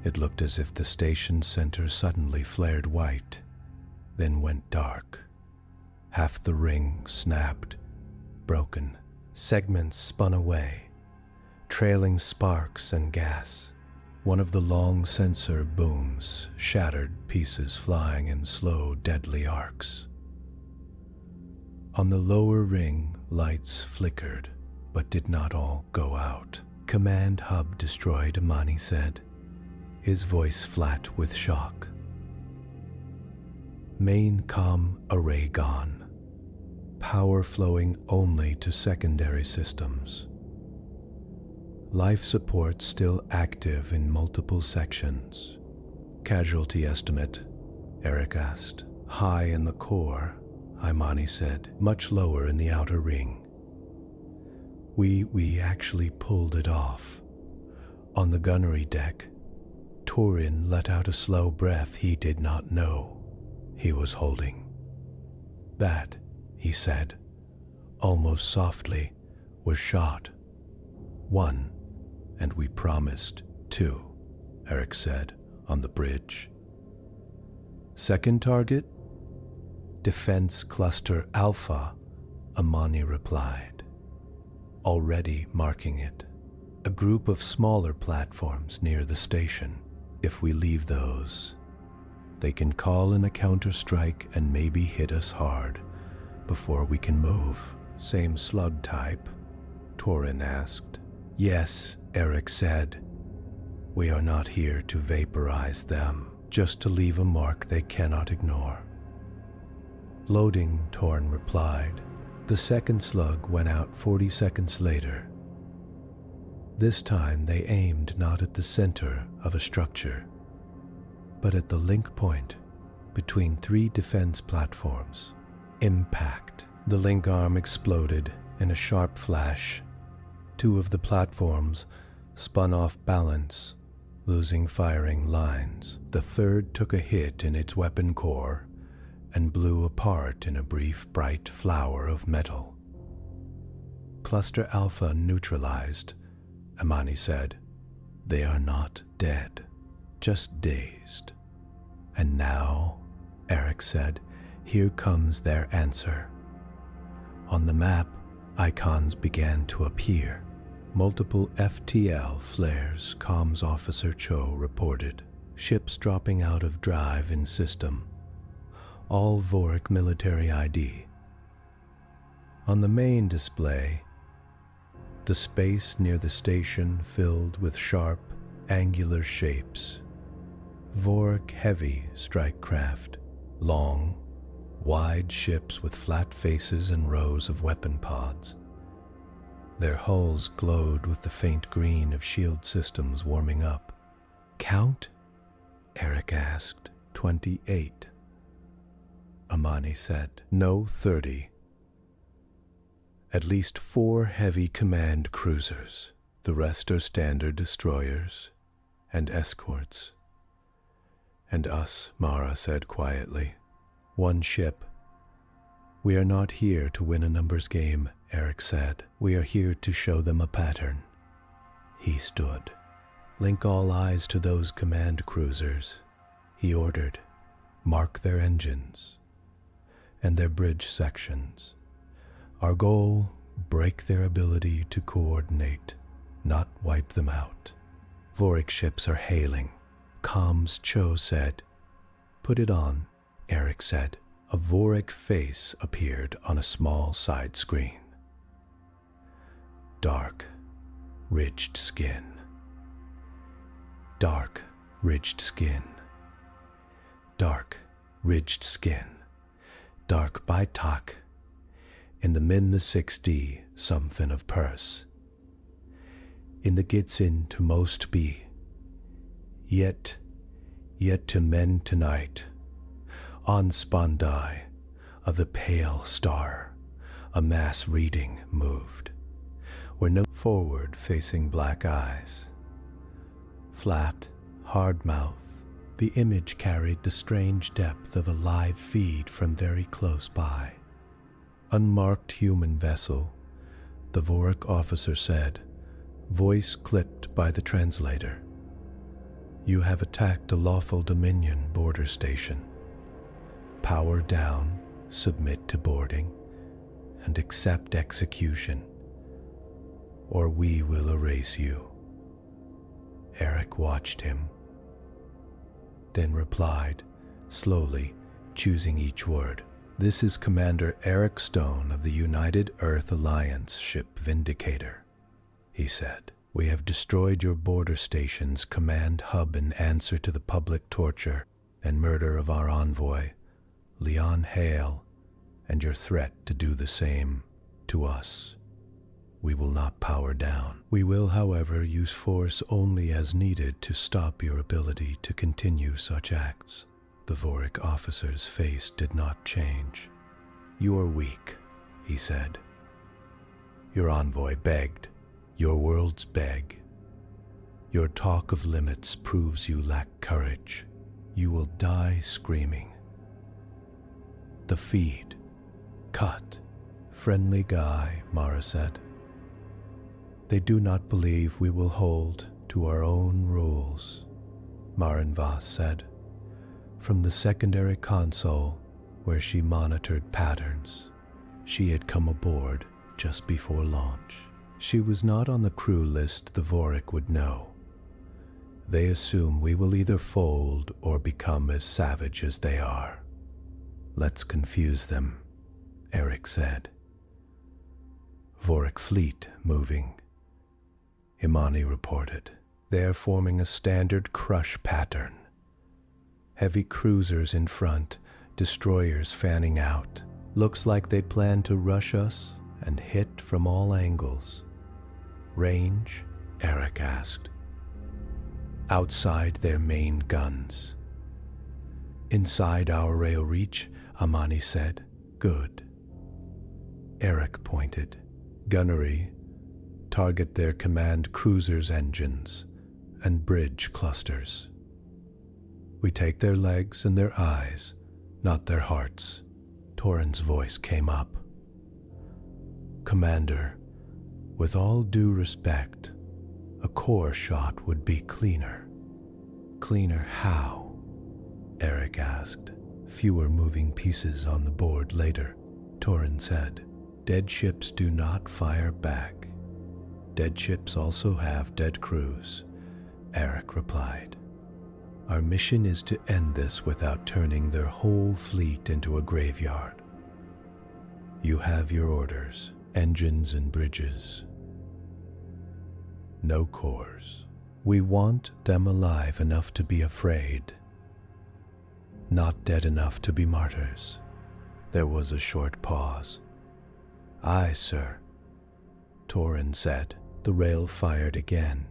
it looked as if the station's center suddenly flared white, then went dark. Half the ring snapped, broken. Segments spun away, trailing sparks and gas. One of the long sensor booms shattered, pieces flying in slow, deadly arcs. On the lower ring, lights flickered, but did not all go out. Command hub destroyed, Imani said, his voice flat with shock. Main comm array gone. Power flowing only to secondary systems. Life support still active in multiple sections. Casualty estimate, Eric asked. High in the core, Imani said, much lower in the outer ring. We actually pulled it off. On the gunnery deck, Turin let out a slow breath he did not know he was holding. That, he said, almost softly, was shot. 1, and we promised 2, Eric said, on the bridge. Second target? Defense Cluster Alpha, Imani replied, already marking it. A group of smaller platforms near the station. If we leave those, they can call in a counter-strike and maybe hit us hard before we can move. Same slug type? Turin asked. Yes, Eric said. We are not here to vaporize them, just to leave a mark they cannot ignore. Loading, Torn replied. The second slug went out 40 seconds later. This time they aimed not at the center of a structure, but at the link point between 3 defense platforms. Impact. The link arm exploded in a sharp flash. 2 of the platforms spun off balance, losing firing lines. The third took a hit in its weapon core and blew apart in a brief, bright flower of metal. Cluster Alpha neutralized, Imani said. They are not dead, just dazed. And now, Eric said, here comes their answer. On the map, icons began to appear. Multiple FTL flares, Comms Officer Cho reported. Ships dropping out of drive in system. All Voric military ID. On the main display, the space near the station filled with sharp, angular shapes. Voric heavy strike craft, long, wide ships with flat faces and rows of weapon pods. Their hulls glowed with the faint green of shield systems warming up. Count? Eric asked. 28, Amani said. No 30. At least 4 heavy command cruisers. The rest are standard destroyers and escorts. And us, Mara said quietly. 1 ship. We are not here to win a numbers game, Eric said. We are here to show them a pattern. He stood. Link all eyes to those command cruisers, he ordered. Mark their engines and their bridge sections. Our goal, break their ability to coordinate, not wipe them out. Voric ships are hailing. Comms Cho said. Put it on, Eric said. A Voric face appeared on a small side screen. Dark, ridged skin. Dark, ridged skin. Dark, ridged skin. Dark by tak. In the min the 6D, something of purse. In the gets in to most be. Yet to men tonight. On spondai of the pale star, a mass reading moved, where no forward-facing black eyes. Flat, hard mouth, the image carried the strange depth of a live feed from very close by. Unmarked human vessel, the Voric officer said, voice clipped by the translator. You have attacked a lawful Dominion border station. Power down, submit to boarding, and accept execution, or we will erase you. Eric watched him, then replied, slowly, choosing each word. This is Commander Eric Stone of the United Earth Alliance ship Vindicator, he said. We have destroyed your border station's command hub in answer to the public torture and murder of our envoy, Leon Hale, and your threat to do the same to us. We will not power down. We will, however, use force only as needed to stop your ability to continue such acts. The Voric officer's face did not change. You are weak, he said. Your envoy begged. Your worlds beg. Your talk of limits proves you lack courage. You will die screaming. The feed. Cut. Friendly guy, Mara said. They do not believe we will hold to our own rules, Marin Voss said. From the secondary console, where she monitored patterns, she had come aboard just before launch. She was not on the crew list the Voric would know. They assume we will either fold or become as savage as they are. Let's confuse them, Eric said. Voric fleet moving, Imani reported. They are forming a standard crush pattern. Heavy cruisers in front, destroyers fanning out. Looks like they plan to rush us and hit from all angles. Range? Eric asked. Outside their main guns. Inside our rail reach, Amani said. Good. Eric pointed. Gunnery. Target their command cruisers' engines and bridge clusters. We take their legs and their eyes, not their hearts. Torin's voice came up. Commander, with all due respect, a core shot would be cleaner. Cleaner how? Eric asked. Fewer moving pieces on the board later, Torin said. Dead ships do not fire back. Dead ships also have dead crews, Eric replied. Our mission is to end this without turning their whole fleet into a graveyard. You have your orders, engines and bridges. No cores. We want them alive enough to be afraid, not dead enough to be martyrs. There was a short pause. Aye, sir, Torin said. The rail fired again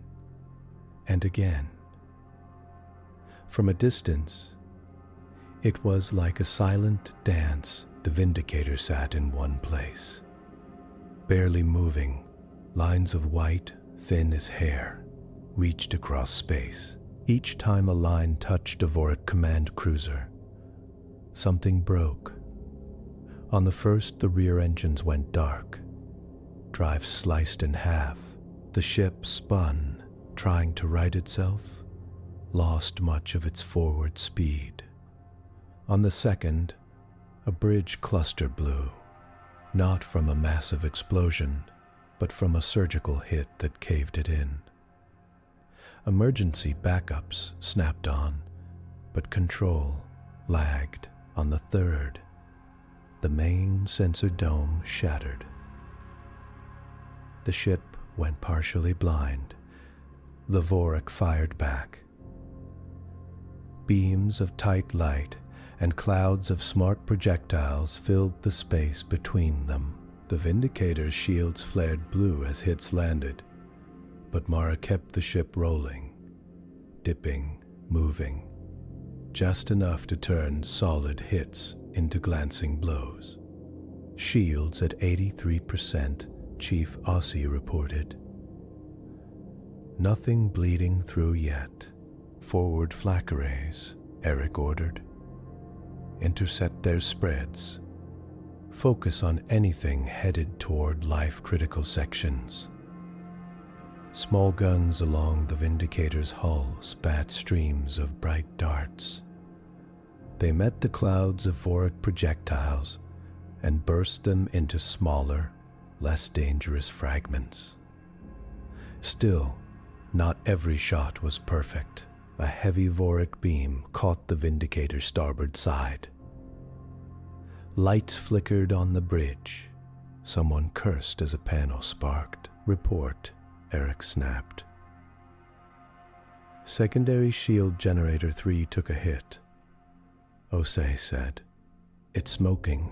and again. From a distance, It was like a silent dance. The Vindicator sat in one place, barely moving. Lines of white, thin as hair, reached across space. Each time a line touched a Voric command cruiser, something broke. On the first, the rear engines went dark, drive sliced in half. The ship spun, trying to right itself, lost much of its forward speed. On the second, a bridge cluster blew, not from a massive explosion, but from a surgical hit that caved it in. Emergency backups snapped on, but control lagged. On the third, the main sensor dome shattered. The ship went partially blind. The Voric fired back. Beams of tight light and clouds of smart projectiles filled the space between them. The Vindicator's shields flared blue as hits landed, but Mara kept the ship rolling, dipping, moving, just enough to turn solid hits into glancing blows. Shields at 83%, Chief Aussie reported. Nothing bleeding through yet. Forward flak arrays, Eric ordered. Intercept their spreads. Focus on anything headed toward life-critical sections. Small guns along the Vindicator's hull spat streams of bright darts. They met the clouds of Voric projectiles and burst them into smaller, less dangerous fragments. Still, not every shot was perfect. A heavy Voric beam caught the Vindicator's starboard side. Lights flickered on the bridge. Someone cursed as a panel sparked. Report, Eric snapped. Secondary shield generator 3 took a hit. Osei said, "It's smoking,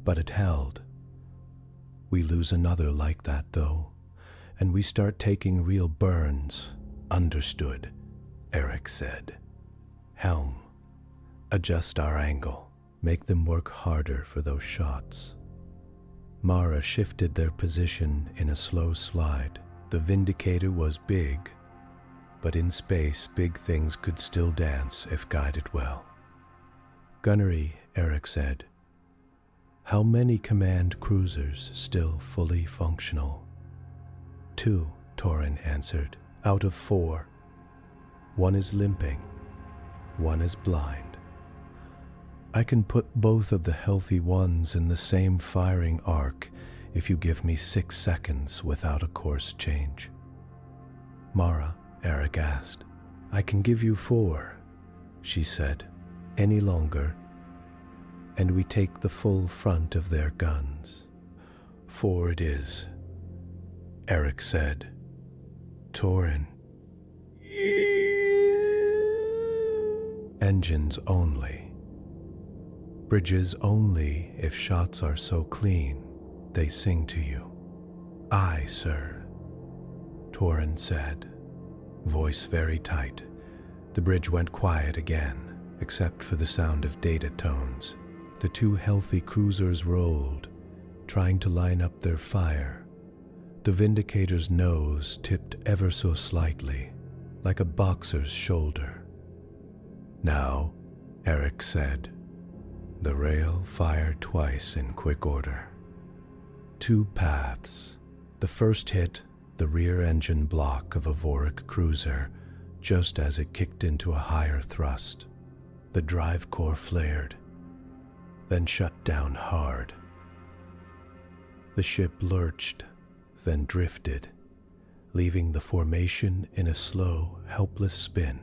but it held. We lose another like that, though, and we start taking real burns." "Understood," Eric said. "Helm, adjust our angle. Make them work harder for those shots." Mara shifted their position in a slow slide. The Vindicator was big, but in space, big things could still dance if guided well. "Gunnery," Eric said. "How many command cruisers still fully functional?" 2, Torin answered, "out of 4. One is limping. One is blind. I can put both of the healthy ones in the same firing arc if you give me 6 seconds without a course change." "Mara," Eric asked. "I can give you 4, she said. "Any longer, and we take the full front of their guns." "4 it is," Eric said. "Torin." "Engines only. Bridges only if shots are so clean they sing to you." "Aye, sir," Torin said, voice very tight. The bridge went quiet again, except for the sound of data tones. The 2 healthy cruisers rolled, trying to line up their fire. The Vindicator's nose tipped ever so slightly, like a boxer's shoulder. "Now," Eric said. The rail fired twice in quick order. 2 paths. The first hit the rear engine block of a Voric cruiser just as it kicked into a higher thrust. The drive core flared, then shut down hard. The ship lurched, then drifted, leaving the formation in a slow, helpless spin.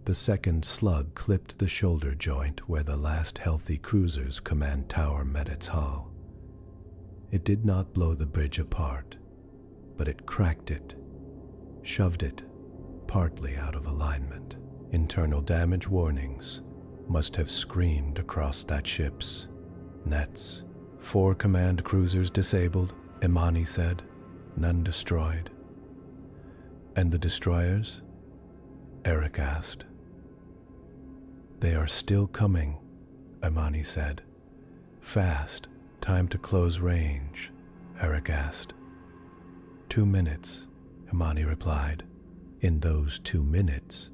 The second slug clipped the shoulder joint where the last healthy cruiser's command tower met its hull. It did not blow the bridge apart, but it cracked it, shoved it partly out of alignment. Internal damage warnings must have screamed across that ship's nets. 4 command cruisers disabled, Imani said, none destroyed. "And the destroyers?" Eric asked. They are still coming, Imani said. Fast, time to close range, Eric asked. 2 minutes, Imani replied. In those 2 minutes,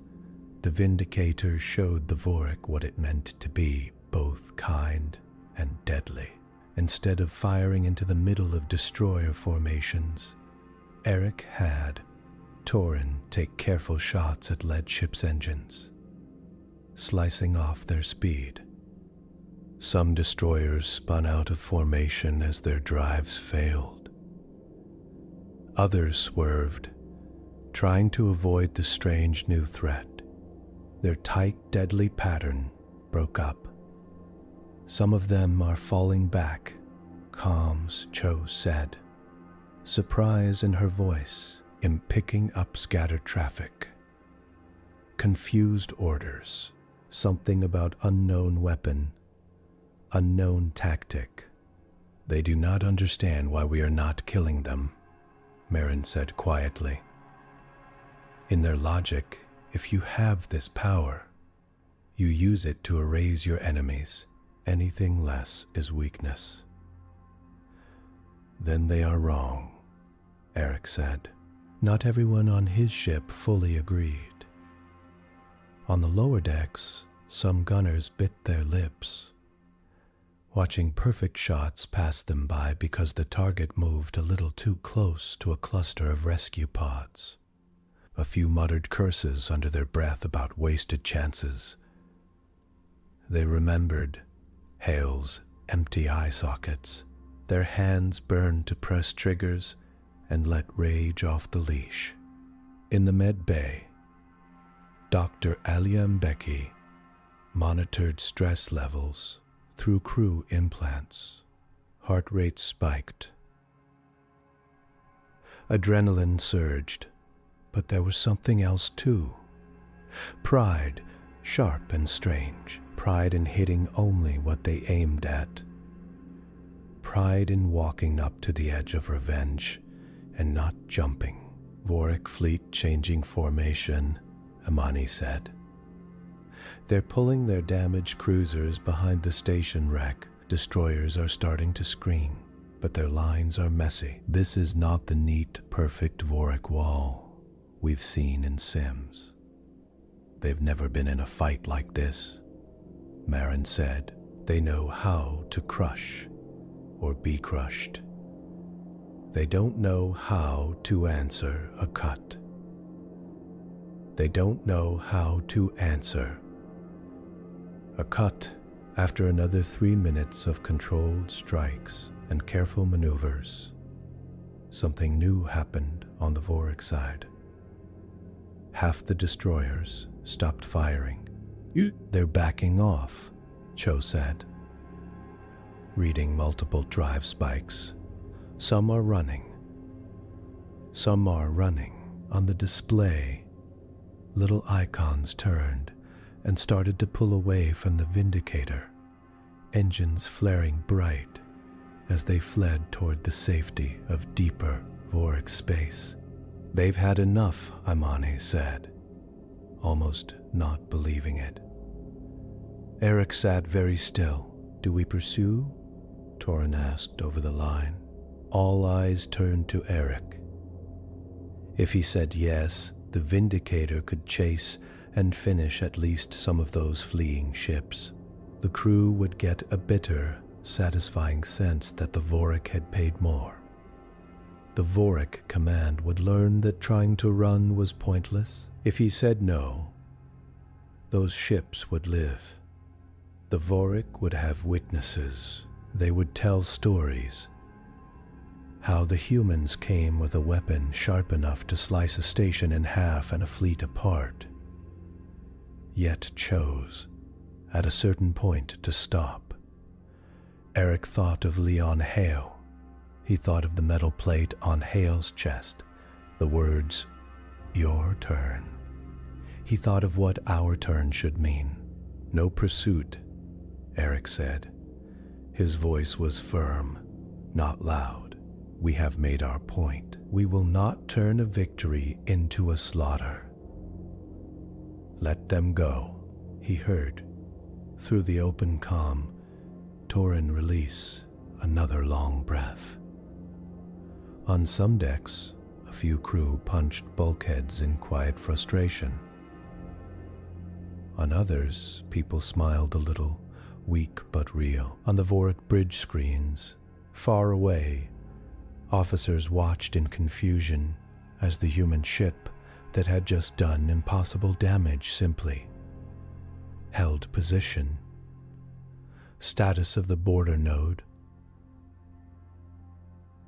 the Vindicator showed the Voric what it meant to be both kind and deadly. Instead of firing into the middle of destroyer formations, Eric had Torin take careful shots at lead ship's engines, slicing off their speed. Some destroyers spun out of formation as their drives failed. Others swerved, trying to avoid the strange new threat. Their tight, deadly pattern broke up. Some of them are falling back, Comms Cho said, surprise in her voice in picking up scattered traffic. Confused orders, something about unknown weapon, unknown tactic. They do not understand why we are not killing them, Marin said quietly. In their logic, if you have this power, you use it to erase your enemies. Anything less is weakness. Then they are wrong, Eric said. Not everyone on his ship fully agreed. On the lower decks, some gunners bit their lips, watching perfect shots pass them by because the target moved a little too close to a cluster of rescue pods. A few muttered curses under their breath about wasted chances. They remembered Hale's empty eye sockets. Their hands burned to press triggers and let rage off the leash. In the med bay, Dr. Alia Mbeki monitored stress levels through crew implants. Heart rate spiked. Adrenaline surged, but there was something else too. Pride, sharp and strange. Pride in hitting only what they aimed at. Pride in walking up to the edge of revenge and not jumping. Voric fleet changing formation, Imani said. They're pulling their damaged cruisers behind the station wreck. Destroyers are starting to screen, but their lines are messy. This is not the neat, perfect Voric wall we've seen in Sims. They've never been in a fight like this, Marin said. They know how to crush or be crushed. They don't know how to answer a cut. They don't know how to answer a cut. After another 3 minutes of controlled strikes and careful maneuvers, something new happened on the Voric side. Half the destroyers stopped firing. They're backing off, Cho said, reading multiple drive spikes. Some are running. Some are running. On the display, little icons turned and started to pull away from the Vindicator, engines flaring bright as they fled toward the safety of deeper Voric space. They've had enough, Imani said, almost not believing it. Eric sat very still. Do we pursue? Torin asked over the line. All eyes turned to Eric. If he said yes, the Vindicator could chase and finish at least some of those fleeing ships. The crew would get a bitter, satisfying sense that the Voric had paid more. The Voric command would learn that trying to run was pointless. If he said no, those ships would live. The Voric would have witnesses. They would tell stories. How the humans came with a weapon sharp enough to slice a station in half and a fleet apart, yet chose, at a certain point, to stop. Eric thought of Leon Hale. He thought of the metal plate on Hale's chest, the words, "Your turn." He thought of what our turn should mean. No pursuit, Eric said. His voice was firm, not loud. We have made our point. We will not turn a victory into a slaughter. Let them go. He heard Through the open calm, Torin released another long breath. On some decks, a few crew punched bulkheads in quiet frustration. On others, people smiled a little, weak but real. On the Voric bridge screens, far away, officers watched in confusion as the human ship that had just done impossible damage simply held position. Status of the border node?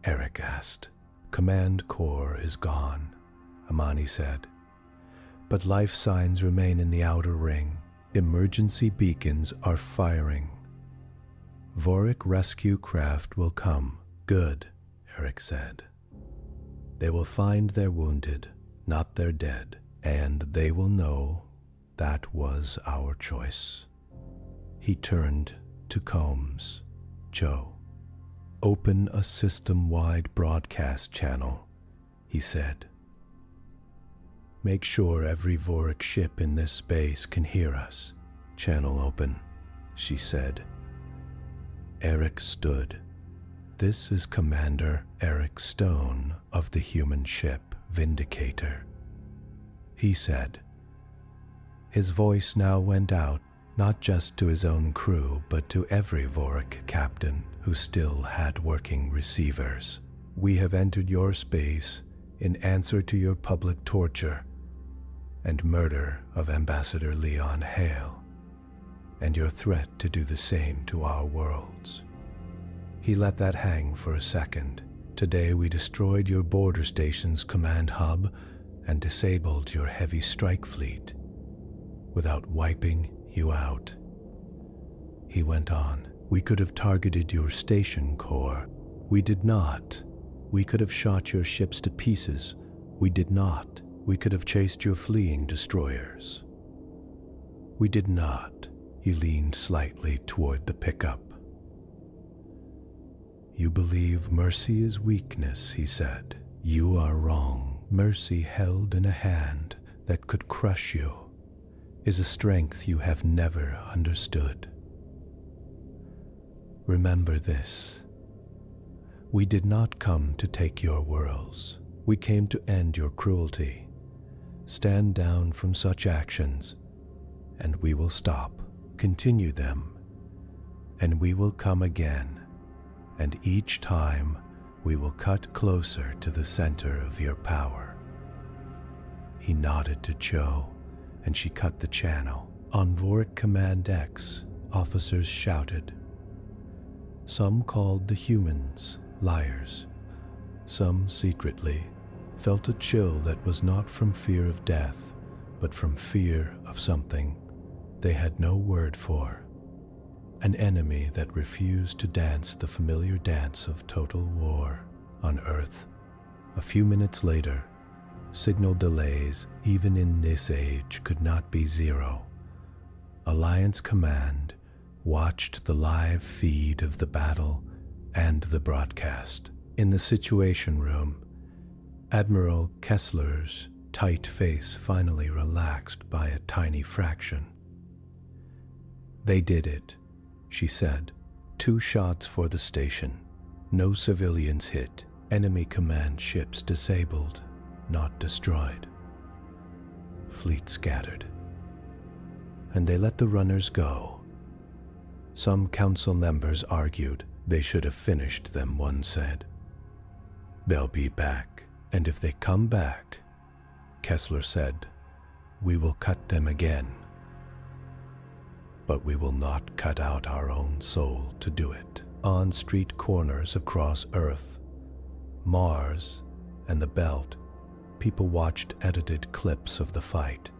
Eric asked. Command core is gone, Amani said. But life signs remain in the outer ring. Emergency beacons are firing. Voric rescue craft will come. Good, Eric said. They will find their wounded, not their dead, and they will know that was our choice. He turned to Combs. Joe, open a system-wide broadcast channel, he said. Make sure every Voric ship in this space can hear us. Channel open, she said. Eric stood. This is Commander Eric Stone of the human ship Vindicator, he said. His voice now went out not just to his own crew, but to every Voric captain who still had working receivers. We have entered your space in answer to your public torture and murder of Ambassador Leon Hale, and your threat to do the same to our worlds. He let that hang for a second. Today we destroyed your border station's command hub and disabled your heavy strike fleet without wiping you out. He went on. We could have targeted your station core. We did not. We could have shot your ships to pieces. We did not. We could have chased your fleeing destroyers. We did not. He leaned slightly toward the pickup. You believe mercy is weakness, he said. You are wrong. Mercy held in a hand that could crush you is a strength you have never understood. Remember this. We did not come to take your worlds. We came to end your cruelty. Stand down from such actions, and we will stop. Continue them, and we will come again. And each time, we will cut closer to the center of your power. He nodded to Joe, and she cut the channel. On Voric Command X, officers shouted. Some called the humans liars. Some secretly felt a chill that was not from fear of death, but from fear of something they had no word for. An enemy that refused to dance the familiar dance of total war on Earth. A few minutes later, signal delays, even in this age, could not be zero. Alliance Command watched the live feed of the battle and the broadcast. In the Situation Room, Admiral Kessler's tight face finally relaxed by a tiny fraction. They did it, she said. 2 shots for the station. No civilians hit. Enemy command ships disabled, not destroyed. Fleet scattered. And they let the runners go. Some council members argued they should have finished them, one said. They'll be back, and if they come back, Kessler said, we will cut them again. But we will not cut out our own soul to do it. On street corners across Earth, Mars, and the Belt, people watched edited clips of the fight.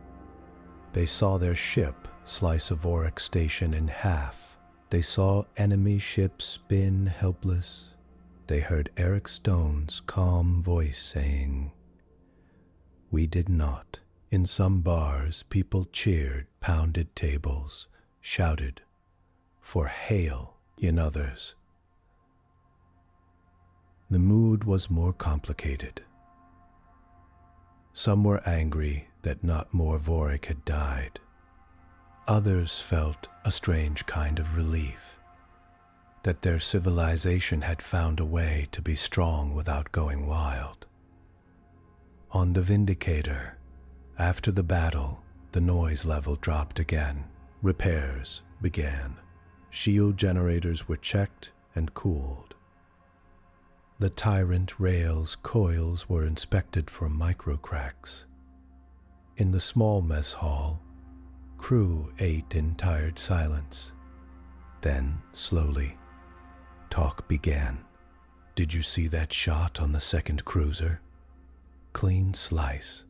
They saw their ship slice a Voric station in half. They saw enemy ships spin helpless. They heard Eric Stone's calm voice saying, we did not. In some bars, people cheered, pounded tables, shouted for Hale. In others, the mood was more complicated. Some were angry that not more Voric had died. Others felt a strange kind of relief, that their civilization had found a way to be strong without going wild. On the Vindicator, after the battle, the noise level dropped again. Repairs began. Shield generators were checked and cooled. The Tyrant rail's coils were inspected for microcracks. In the small mess hall, crew ate in tired silence. Then, slowly, talk began. "Did you see that shot on the second cruiser? Clean slice.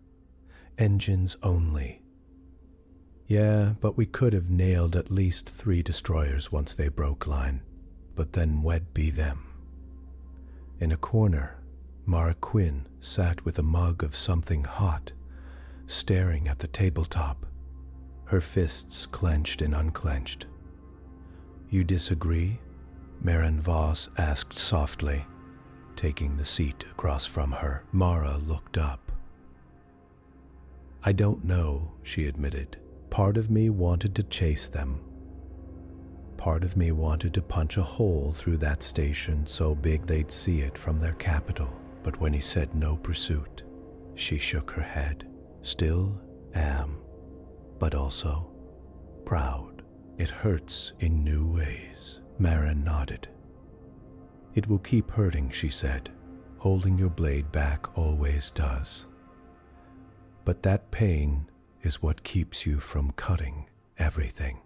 Engines only. Yeah, but we could have nailed at least 3 destroyers once they broke line. But then where'd be them?" In a corner, Mara Quinn sat with a mug of something hot, staring at the tabletop, her fists clenched and unclenched. "You disagree?" Marin Voss asked softly, taking the seat across from her. Mara looked up. "I don't know," she admitted. "Part of me wanted to chase them. Part of me wanted to punch a hole through that station so big they'd see it from their capital. But when he said no pursuit," she shook her head. "Still am, but also proud. It hurts in new ways." Marin nodded. "It will keep hurting," she said. "Holding your blade back always does. But that pain is what keeps you from cutting everything."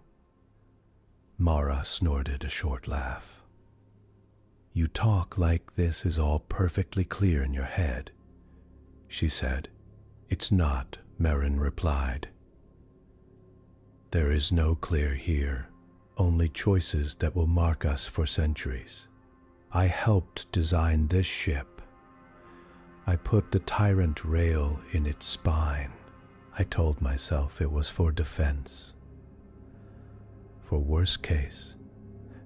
Mara snorted a short laugh. "You talk like this is all perfectly clear in your head," she said. "It's not," Marin replied. "There is no clear here, only choices that will mark us for centuries. I helped design this ship. I put the Tyrant rail in its spine. I told myself it was for defense. For worst case.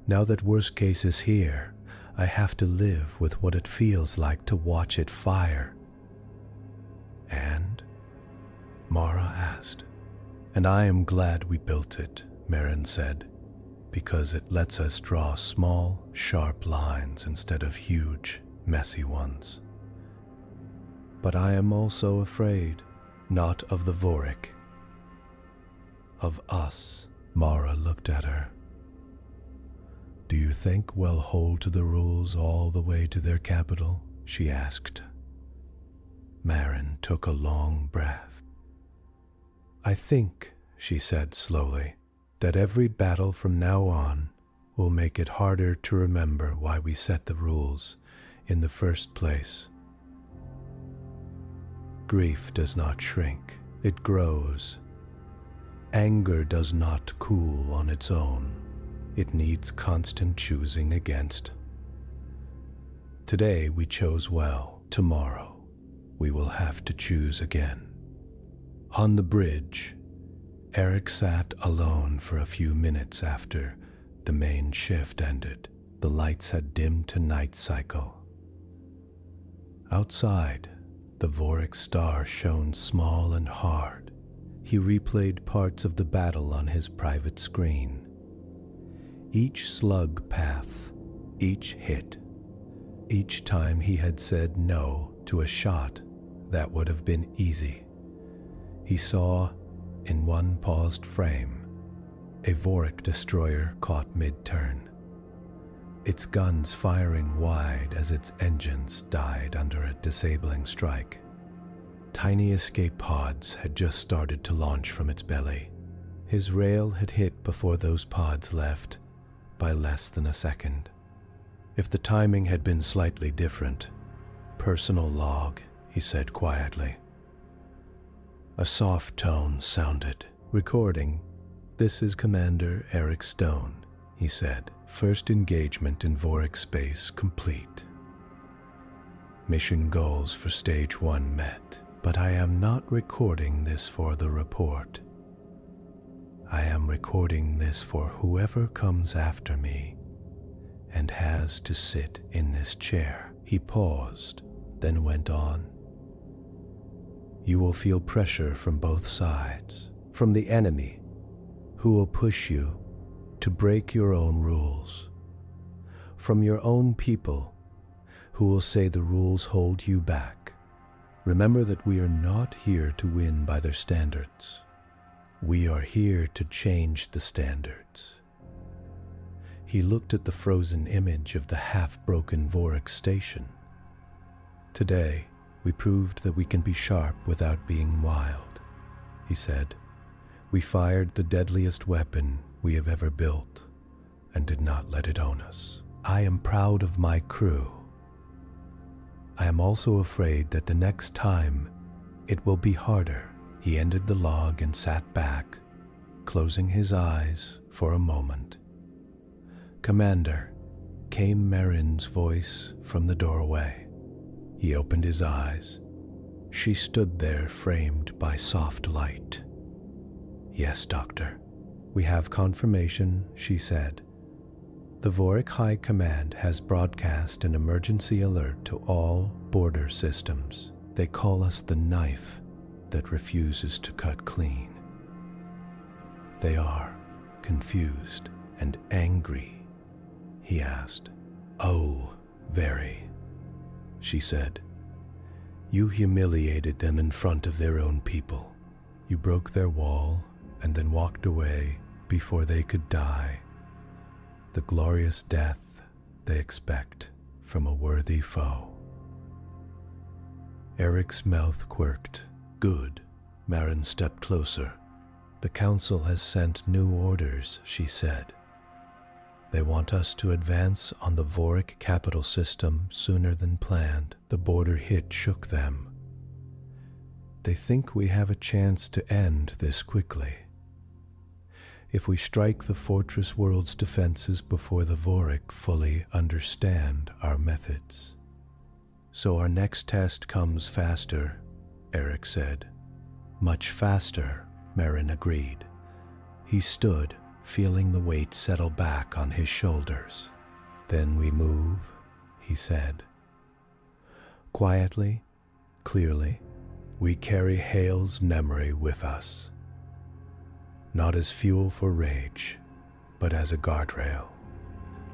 Now that worst case is here, I have to live with what it feels like to watch it fire." "And?" Mara asked. "And I am glad we built it," Marin said, "because it lets us draw small, sharp lines instead of huge, messy ones. But I am also afraid, not of the Voric, of us." Mara looked at her. "Do you think we'll hold to the rules all the way to their capital?" she asked. Marin took a long breath. "I think," she said slowly, "that every battle from now on will make it harder to remember why we set the rules in the first place. Grief does not shrink, it grows. Anger does not cool on its own. It needs constant choosing against. Today we chose well. Tomorrow we will have to choose again." On the bridge, Eric sat alone for a few minutes after the main shift ended. The lights had dimmed to night cycle. Outside, the Voric star shone small and hard. He replayed parts of the battle on his private screen. Each slug path, each hit, each time he had said no to a shot that would have been easy. He saw, in one paused frame, a Voric destroyer caught mid-turn, its guns firing wide as its engines died under a disabling strike. Tiny escape pods had just started to launch from its belly. His rail had hit before those pods left by less than a second. If the timing had been slightly different, "Personal log," he said quietly. A soft tone sounded. "Recording. This is Commander Eric Stone," he said. "First engagement in Voric space complete. Mission goals for Stage 1 met. But I am not recording this for the report. I am recording this for whoever comes after me and has to sit in this chair." He paused, then went on. "You will feel pressure from both sides, from the enemy, who will push you to break your own rules. From your own people, who will say the rules hold you back. Remember that we are not here to win by their standards. We are here to change the standards. He looked at the frozen image of the half-broken Voric station. Today, we proved that we can be sharp without being wild, he said. We fired the deadliest weapon we have ever built and did not let it own us. I am proud of my crew. I am also afraid that the next time it will be harder. He ended the log and sat back, closing his eyes for a moment. Commander, came Marin's voice from the doorway. He opened his eyes. She stood there framed by soft light. Yes, Doctor. We have confirmation, she said. The Voric High Command has broadcast an emergency alert to all border systems. They call us the knife that refuses to cut clean. They are confused and angry, he asked. Oh, very, she said. You humiliated them in front of their own people. You broke their wall and then walked away before they could die. The glorious death they expect from a worthy foe. Eric's mouth quirked. Good. Marin stepped closer. The Council has sent new orders, she said. They want us to advance on the Voric capital system sooner than planned. The border hit shook them. They think we have a chance to end this quickly. If we strike the fortress world's defenses before the Voric fully understand our methods. So our next test comes faster, Eric said. Much faster, Marin agreed. He stood, feeling the weight settle back on his shoulders. Then we move, he said. Quietly, clearly, we carry Hale's memory with us. Not as fuel for rage, but as a guardrail.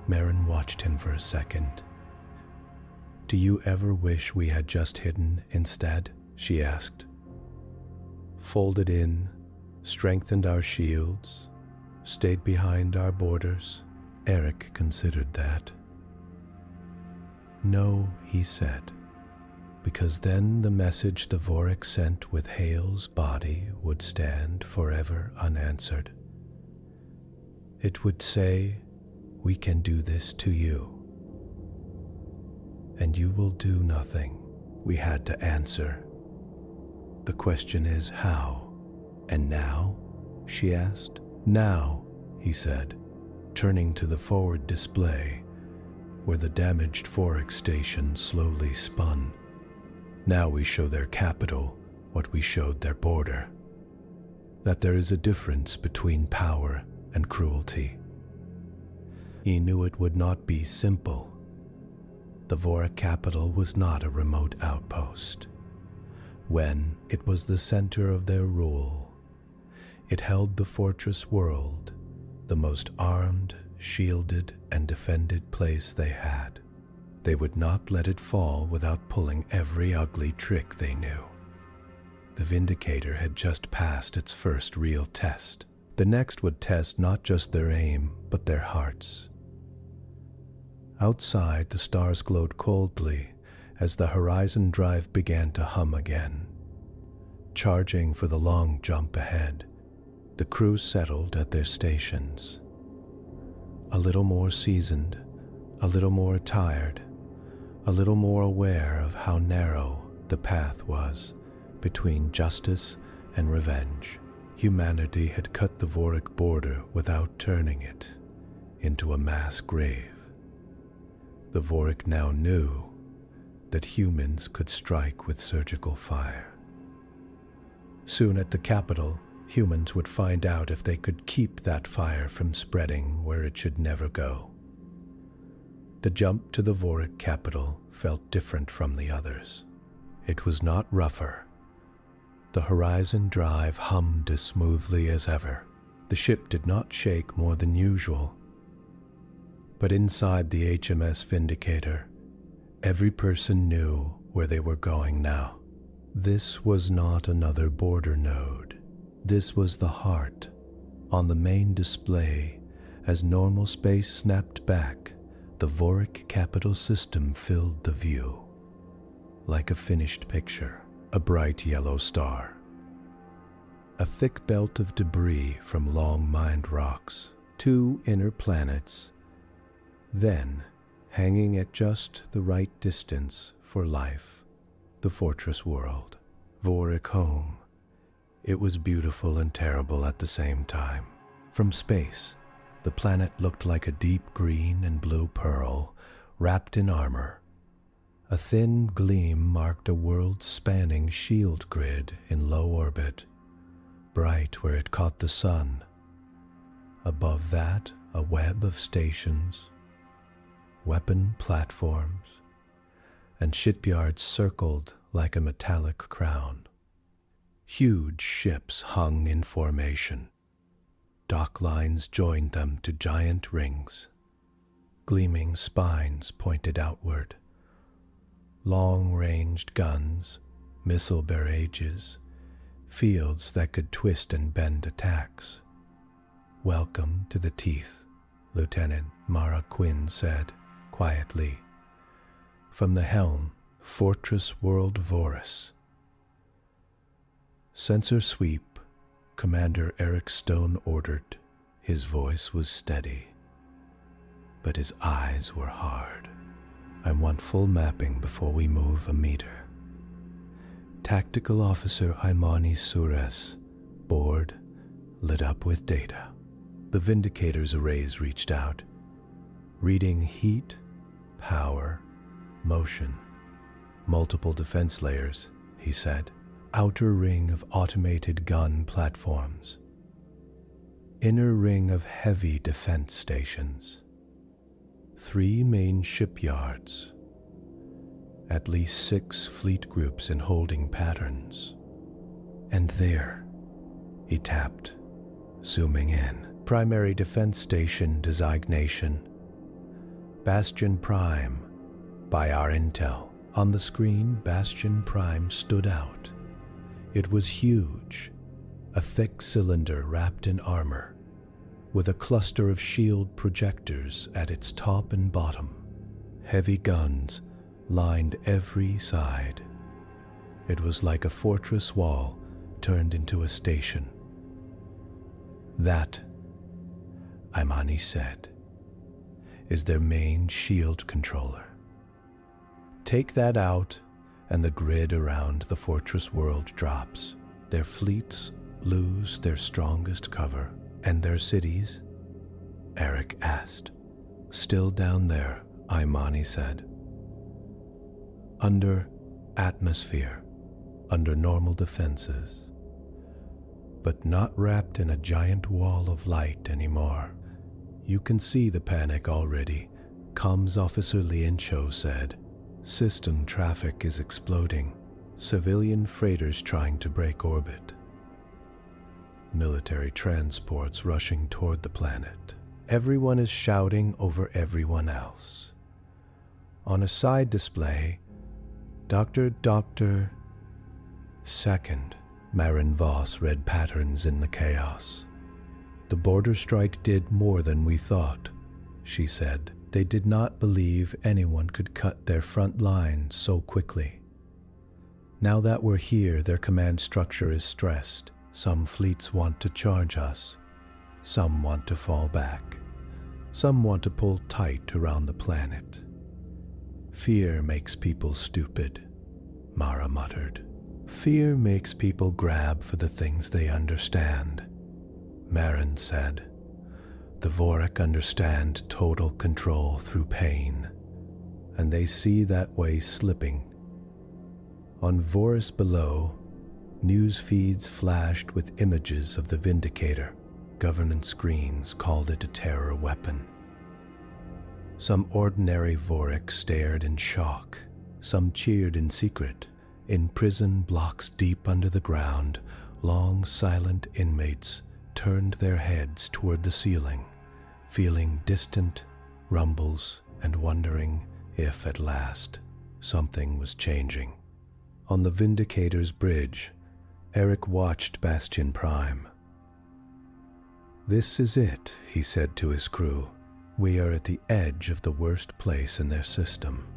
Marin watched him for a second. Do you ever wish we had just hidden instead? She asked. Folded in, strengthened our shields, stayed behind our borders. Eric considered that. No, he said, because then the message the Voric sent with Hale's body would stand forever unanswered. It would say, we can do this to you. And you will do nothing. We had to answer. The question is how? And now? She asked. Now, he said, turning to the forward display, where the damaged Voric station slowly spun. Now we show their capital what we showed their border. That there is a difference between power and cruelty. He knew it would not be simple. The Voric capital was not a remote outpost. When it was the center of their rule, it held the fortress world, the most armed, shielded, and defended place they had. They would not let it fall without pulling every ugly trick they knew. The Vindicator had just passed its first real test. The next would test not just their aim, but their hearts. Outside, the stars glowed coldly as the Horizon drive began to hum again. Charging for the long jump ahead, the crew settled at their stations. A little more seasoned, a little more tired, a little more aware of how narrow the path was between justice and revenge. Humanity had cut the Voric border without turning it into a mass grave. The Voric now knew that humans could strike with surgical fire. Soon at the capital, humans would find out if they could keep that fire from spreading where it should never go. The jump to the Voric capital felt different from the others. It was not rougher. The Horizon drive hummed as smoothly as ever. The ship did not shake more than usual. But inside the HMS Vindicator, every person knew where they were going now. This was not another border node. This was the heart, on the main display. As normal space snapped back, the Voric capital system filled the view. Like a finished picture, a bright yellow star. A thick belt of debris from long-mined rocks, 2 inner planets. Then, hanging at just the right distance for life, the fortress world, Voric home. It was beautiful and terrible at the same time. From space, the planet looked like a deep green and blue pearl wrapped in armor. A thin gleam marked a world-spanning shield grid in low orbit, bright where it caught the sun. Above that, a web of stations, weapon platforms, and shipyards circled like a metallic crown. Huge ships hung in formation. Dock lines joined them to giant rings. Gleaming spines pointed outward. Long-ranged guns, missile barrages, fields that could twist and bend attacks. "Welcome to the teeth," Lieutenant Mara Quinn said, quietly. From the helm, Fortress World Voris. "Sensor sweep," Commander Eric Stone ordered. His voice was steady, but his eyes were hard. "I want full mapping before we move a meter." Tactical Officer Imani Sures, board lit up with data. The Vindicator's arrays reached out, reading heat, power, motion. "Multiple defense layers," he said. "Outer ring of automated gun platforms. Inner ring of heavy defense stations. 3 main shipyards. At least 6 fleet groups in holding patterns. And there," he tapped, zooming in. "Primary defense station designation. Bastion Prime, by our intel." On the screen, Bastion Prime stood out. It was huge, a thick cylinder wrapped in armor, with a cluster of shield projectors at its top and bottom. Heavy guns lined every side. It was like a fortress wall turned into a station. "That," Imani said, "is their main shield controller. Take that out, and the grid around the fortress world drops. Their fleets lose their strongest cover. And their cities?" Eric asked. "Still down there," Imani said. "Under atmosphere, under normal defenses. But not wrapped in a giant wall of light anymore. You can see the panic already," Comms Officer Liencho said. "System traffic is exploding. Civilian freighters trying to break orbit. Military transports rushing toward the planet. Everyone is shouting over everyone else." On a side display, Dr. Second, Marin Voss read patterns in the chaos. "The border strike did more than we thought," she said. "They did not believe anyone could cut their front line so quickly. Now that we're here, their command structure is stressed. Some fleets want to charge us. Some want to fall back. Some want to pull tight around the planet. Fear makes people stupid," Mara muttered. "Fear makes people grab for the things they understand," Marin said. "The Voric understand total control through pain, and they see that way slipping." On Voris below, news feeds flashed with images of the Vindicator. Government screens called it a terror weapon. Some ordinary Voric stared in shock. Some cheered in secret. In prison blocks deep under the ground, long silent inmates turned their heads toward the ceiling, feeling distant rumbles and wondering if at last something was changing. On the Vindicator's bridge, Eric watched Bastion Prime. "This is it," he said to his crew. "We are at the edge of the worst place in their system.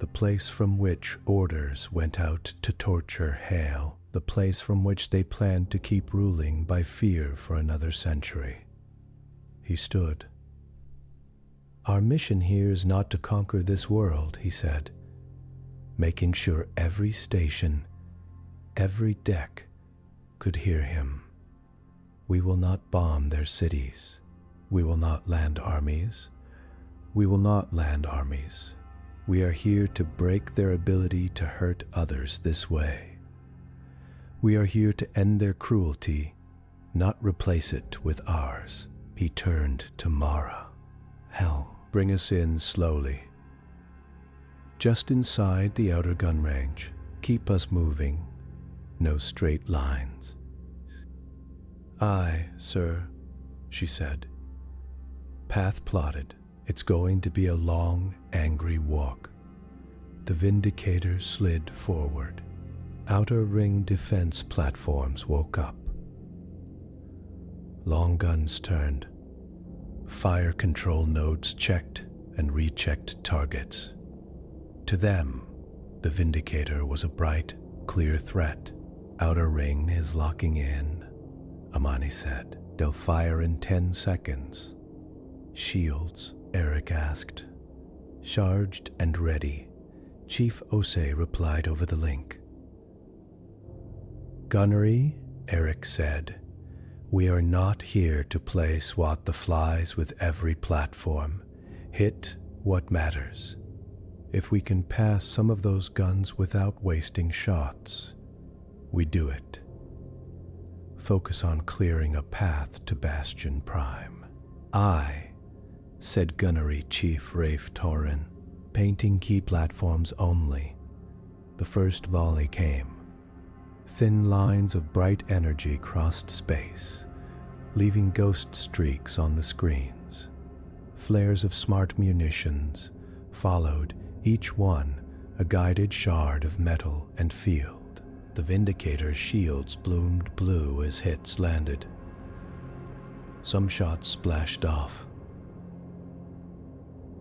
The place from which orders went out to torture Hale, the place from which they planned to keep ruling by fear for another century." He stood. "Our mission here is not to conquer this world," he said, making sure every station, every deck could hear him. "We will not bomb their cities. We will not land armies. We will not land armies. We are here to break their ability to hurt others this way. We are here to end their cruelty, not replace it with ours." He turned to Mara. "Hell, bring us in slowly. Just inside the outer gun range. Keep us moving. No straight lines." "Aye, sir," she said. Path plotted. "It's going to be a long, angry walk." The Vindicator slid forward. Outer ring defense platforms woke up. Long guns turned. Fire control nodes checked and rechecked targets. To them, the Vindicator was a bright, clear threat. "Outer ring is locking in," Amani said. "They'll fire in 10 seconds. "Shields?" Eric asked. "Charged and ready," Chief Osei replied over the link. "Gunnery?" Eric said. "We are not here to play swat the flies with every platform. Hit what matters. If we can pass some of those guns without wasting shots, we do it. Focus on clearing a path to Bastion Prime." "Aye," said Gunnery Chief Rafe Torrin. "Painting key platforms only." The first volley came. Thin lines of bright energy crossed space, leaving ghost streaks on the screens. Flares of smart munitions followed, each one a guided shard of metal and field. The Vindicator's shields bloomed blue as hits landed. Some shots splashed off.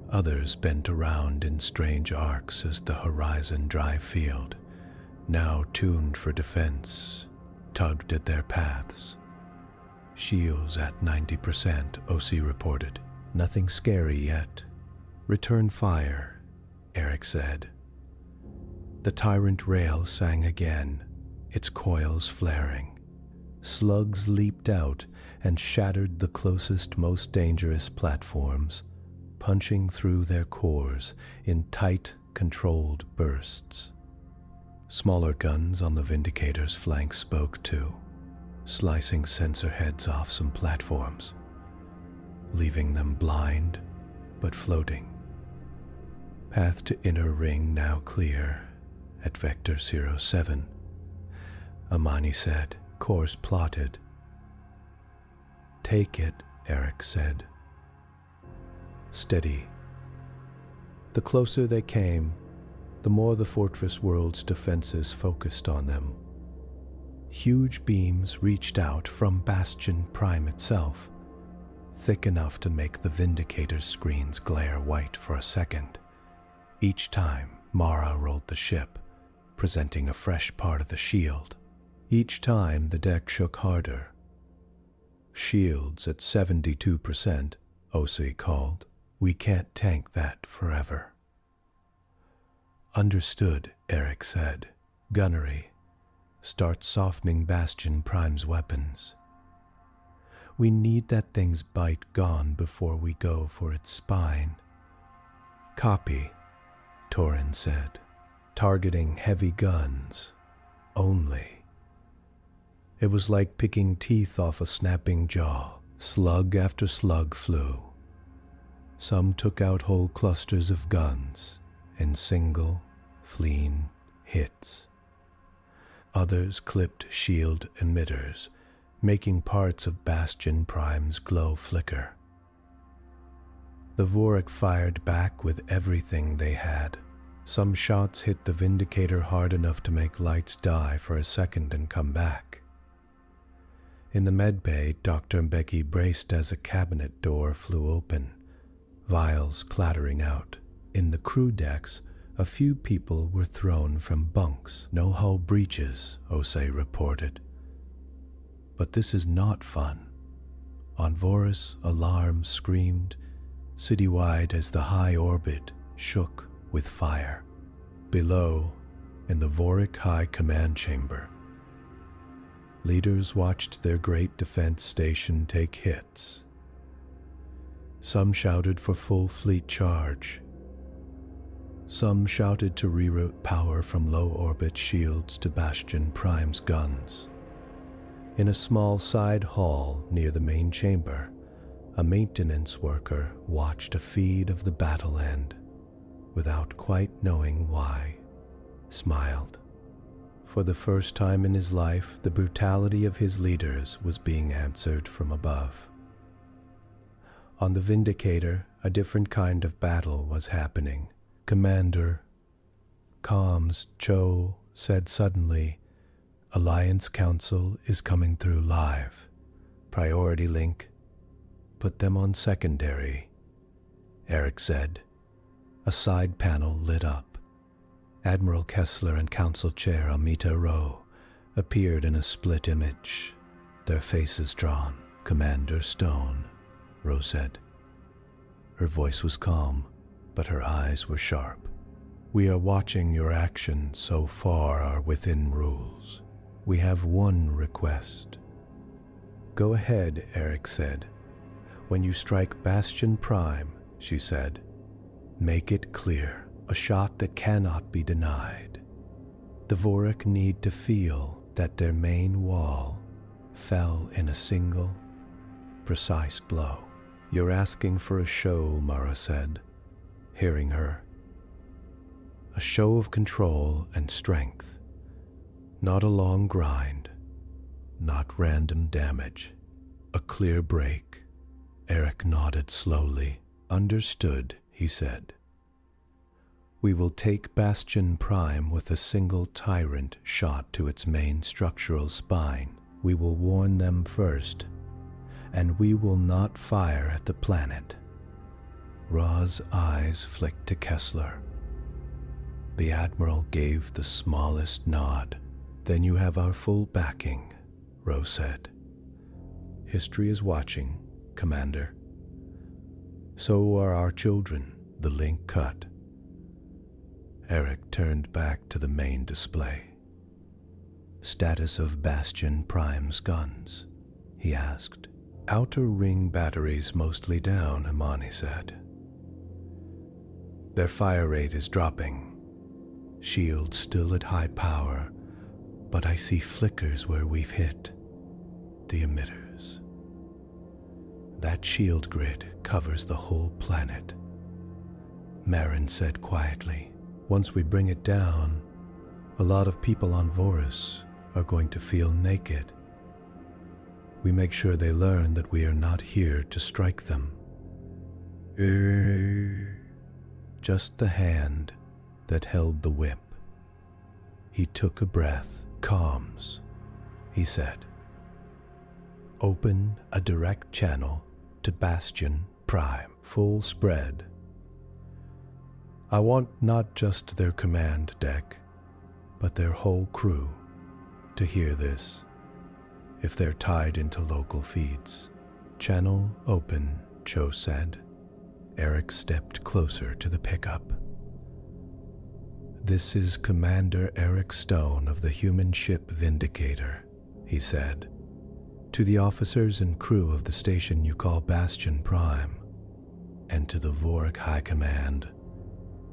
Others bent around in strange arcs as the Horizon Drive field, now tuned for defense, tugged at their paths. "Shields at 90%, OC reported. Nothing scary yet." "Return fire," Eric said. The Tyrant rail sang again, its coils flaring. Slugs leaped out and shattered the closest, most dangerous platforms, punching through their cores in tight, controlled bursts. Smaller guns on the Vindicator's flank spoke too, slicing sensor heads off some platforms, leaving them blind but floating. Path to inner ring now clear at Vector 07, Amani said, course plotted. "Take it," Eric said. "Steady." The closer they came, the more the fortress world's defenses focused on them. Huge beams reached out from Bastion Prime itself, thick enough to make the Vindicator's screens glare white for a second. Each time, Mara rolled the ship, presenting a fresh part of the shield. Each time, the deck shook harder. "Shields at 72%, OC called. "We can't tank that forever." "Understood," Eric said. "Gunnery, start softening Bastion Prime's weapons. We need that thing's bite gone before we go for its spine." "Copy," Torrin said. "Targeting heavy guns only." It was like picking teeth off a snapping jaw. Slug after slug flew. Some took out whole clusters of guns in single, fleeing hits. Others clipped shield emitters, making parts of Bastion Prime's glow flicker. The Voric fired back with everything they had. Some shots hit the Vindicator hard enough to make lights die for a second and come back. In the medbay, Dr. Mbeki braced as a cabinet door flew open, vials clattering out. In the crew decks, a few people were thrown from bunks. No hull breaches, Osei reported. But this is not fun. On Voris, alarms screamed citywide as the high orbit shook with fire. Below, in the Voric High Command Chamber, leaders watched their great defense station take hits. Some shouted for full fleet charge. Some shouted to reroute power from low-orbit shields to Bastion Prime's guns. In a small side hall near the main chamber, a maintenance worker watched a feed of the battle end, without quite knowing why, smiled. For the first time in his life, the brutality of his leaders was being answered from above. On the Vindicator, a different kind of battle was happening. Commander Comms Cho said suddenly, "Alliance Council is coming through live. Priority link. Put them on secondary," Eric said. A side panel lit up. Admiral Kessler and Council Chair Amita Rowe appeared in a split image, their faces drawn. "Commander Stone," Rowe said. Her voice was calm, but her eyes were sharp. "We are watching your actions so far are within rules. We have one request." "Go ahead," Eric said. "When you strike Bastion Prime," she said, "make it clear, a shot that cannot be denied. The Voric need to feel that their main wall fell in a single, precise blow." "You're asking for a show," Mara said, hearing her. "A show of control and strength. Not a long grind, not random damage. A clear break." Eric nodded slowly. "Understood," he said. "We will take Bastion Prime with a single tyrant shot to its main structural spine. We will warn them first, and we will not fire at the planet." Ra's eyes flicked to Kessler. The Admiral gave the smallest nod. "Then you have our full backing," Rose said. "History is watching, Commander. So are our children." The link cut. Eric turned back to the main display. "Status of Bastion Prime's guns?" he asked. "Outer ring batteries mostly down," Imani said. "Their fire rate is dropping. Shields still at high power, but I see flickers where we've hit the emitters. That shield grid covers the whole planet," Marin said quietly. "Once we bring it down, a lot of people on Voris are going to feel naked. We make sure they learn that we are not here to strike them." Just the hand that held the whip. He took a breath. "Comms," he said. "Open a direct channel to Bastion Prime, full spread. I want not just their command deck, but their whole crew to hear this, if they're tied into local feeds." "Channel open," Cho said. Eric stepped closer to the pickup. "This is Commander Eric Stone of the human ship Vindicator," he said. "To the officers and crew of the station you call Bastion Prime, and to the Voric High Command,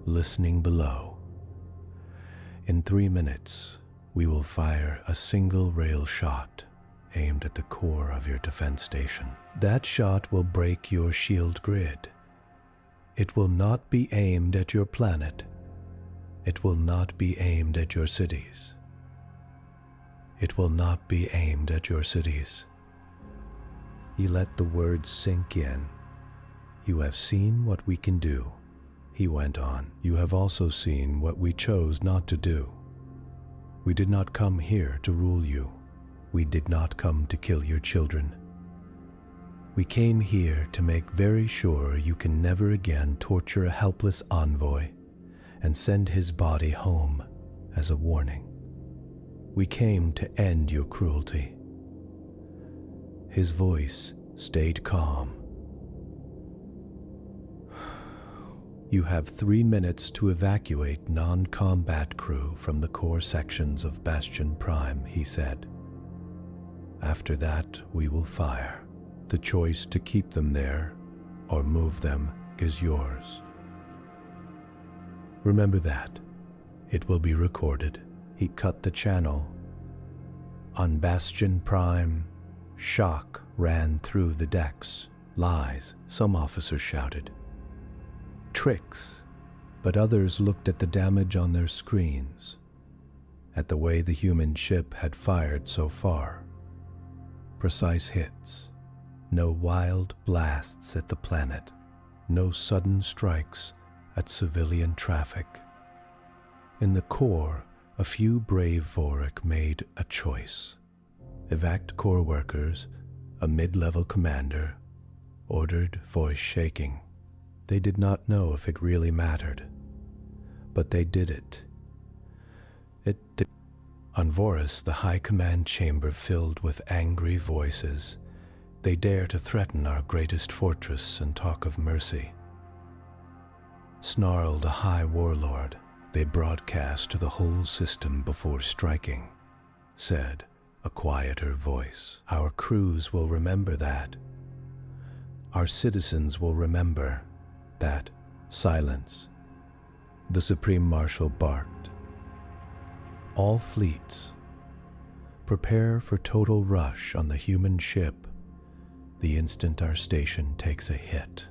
listening below. In 3 minutes, we will fire a single rail shot aimed at the core of your defense station. That shot will break your shield grid. It will not be aimed at your planet. It will not be aimed at your cities. It will not be aimed at your cities." He let the words sink in. "You have seen what we can do," he went on. "You have also seen what we chose not to do. We did not come here to rule you. We did not come to kill your children. We came here to make very sure you can never again torture a helpless envoy and send his body home as a warning. We came to end your cruelty." His voice stayed calm. "You have 3 minutes to evacuate non-combat crew from the core sections of Bastion Prime," he said. "After that, we will fire. The choice to keep them there or move them is yours. Remember that. It will be recorded." He cut the channel. On Bastion Prime, shock ran through the decks. "Lies," some officers shouted. "Tricks," but others looked at the damage on their screens, at the way the human ship had fired so far. Precise hits. No wild blasts at the planet. No sudden strikes at civilian traffic. In the core, a few brave Voric made a choice. Evac core workers, a mid-level commander, ordered, voice shaking. They did not know if it really mattered, but they did it. On Voris, the high command chamber filled with angry voices. They dare to threaten our greatest fortress and talk of mercy. Snarled a high warlord. They broadcast to the whole system before striking. Said a quieter voice. "Our crews will remember that. Our citizens will remember that." Silence. The Supreme Marshal barked. "All fleets, prepare for total rush on the human ship the instant our station takes a hit.